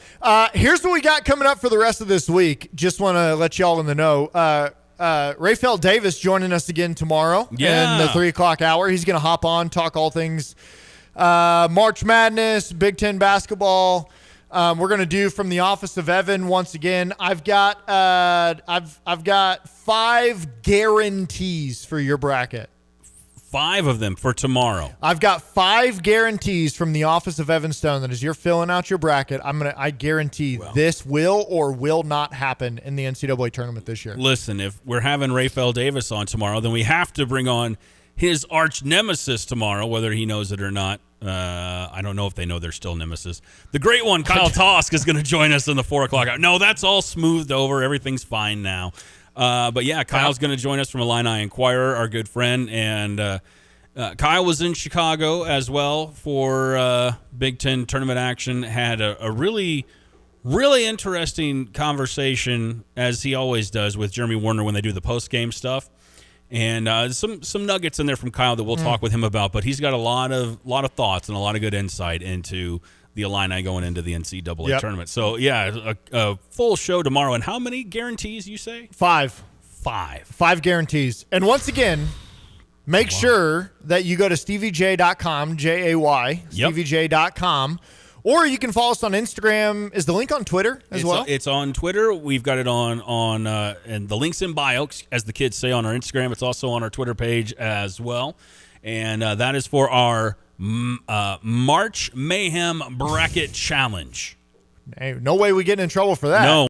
here's what we got coming up for the rest of this week. Just want to let y'all in the know. Rafael Davis joining us again tomorrow in the 3 o'clock hour. He's going to hop on, talk all things March Madness, Big Ten basketball. We're going to do from the office of Evan once again. I've got 5 guarantees for your bracket. 5 of them for tomorrow. I've got 5 guarantees from the office of Evan Stone that as you're filling out your bracket, I guarantee this will or will not happen in the NCAA tournament this year. Listen, if we're having Rafael Davis on tomorrow, then we have to bring on his arch nemesis tomorrow, whether he knows it or not. I don't know if they know they're still nemesis. The great one, Kyle Tosk, is going to join us in the 4 o'clock hour. No, that's all smoothed over. Everything's fine now. But yeah, Kyle's going to join us from Illini Inquirer, our good friend. And Kyle was in Chicago as well for Big Ten tournament action. Had a really, really interesting conversation, as he always does, with Jeremy Warner when they do the post-game stuff. And some nuggets in there from Kyle that we'll talk with him about. But he's got a lot of thoughts and a lot of good insight into the Illini going into the NCAA tournament. So, yeah, a full show tomorrow. And how many guarantees, you say? 5. 5 guarantees. And once again, make sure that you go to StevieJ.com, J-A-Y, StevieJ.com. Or you can follow us on Instagram. Is the link on Twitter as well? It's on Twitter. We've got it on and the link's in bio, as the kids say on our Instagram. It's also on our Twitter page as well. And that is for our March Mayhem Bracket Challenge. Hey, no way we get in trouble for that. No.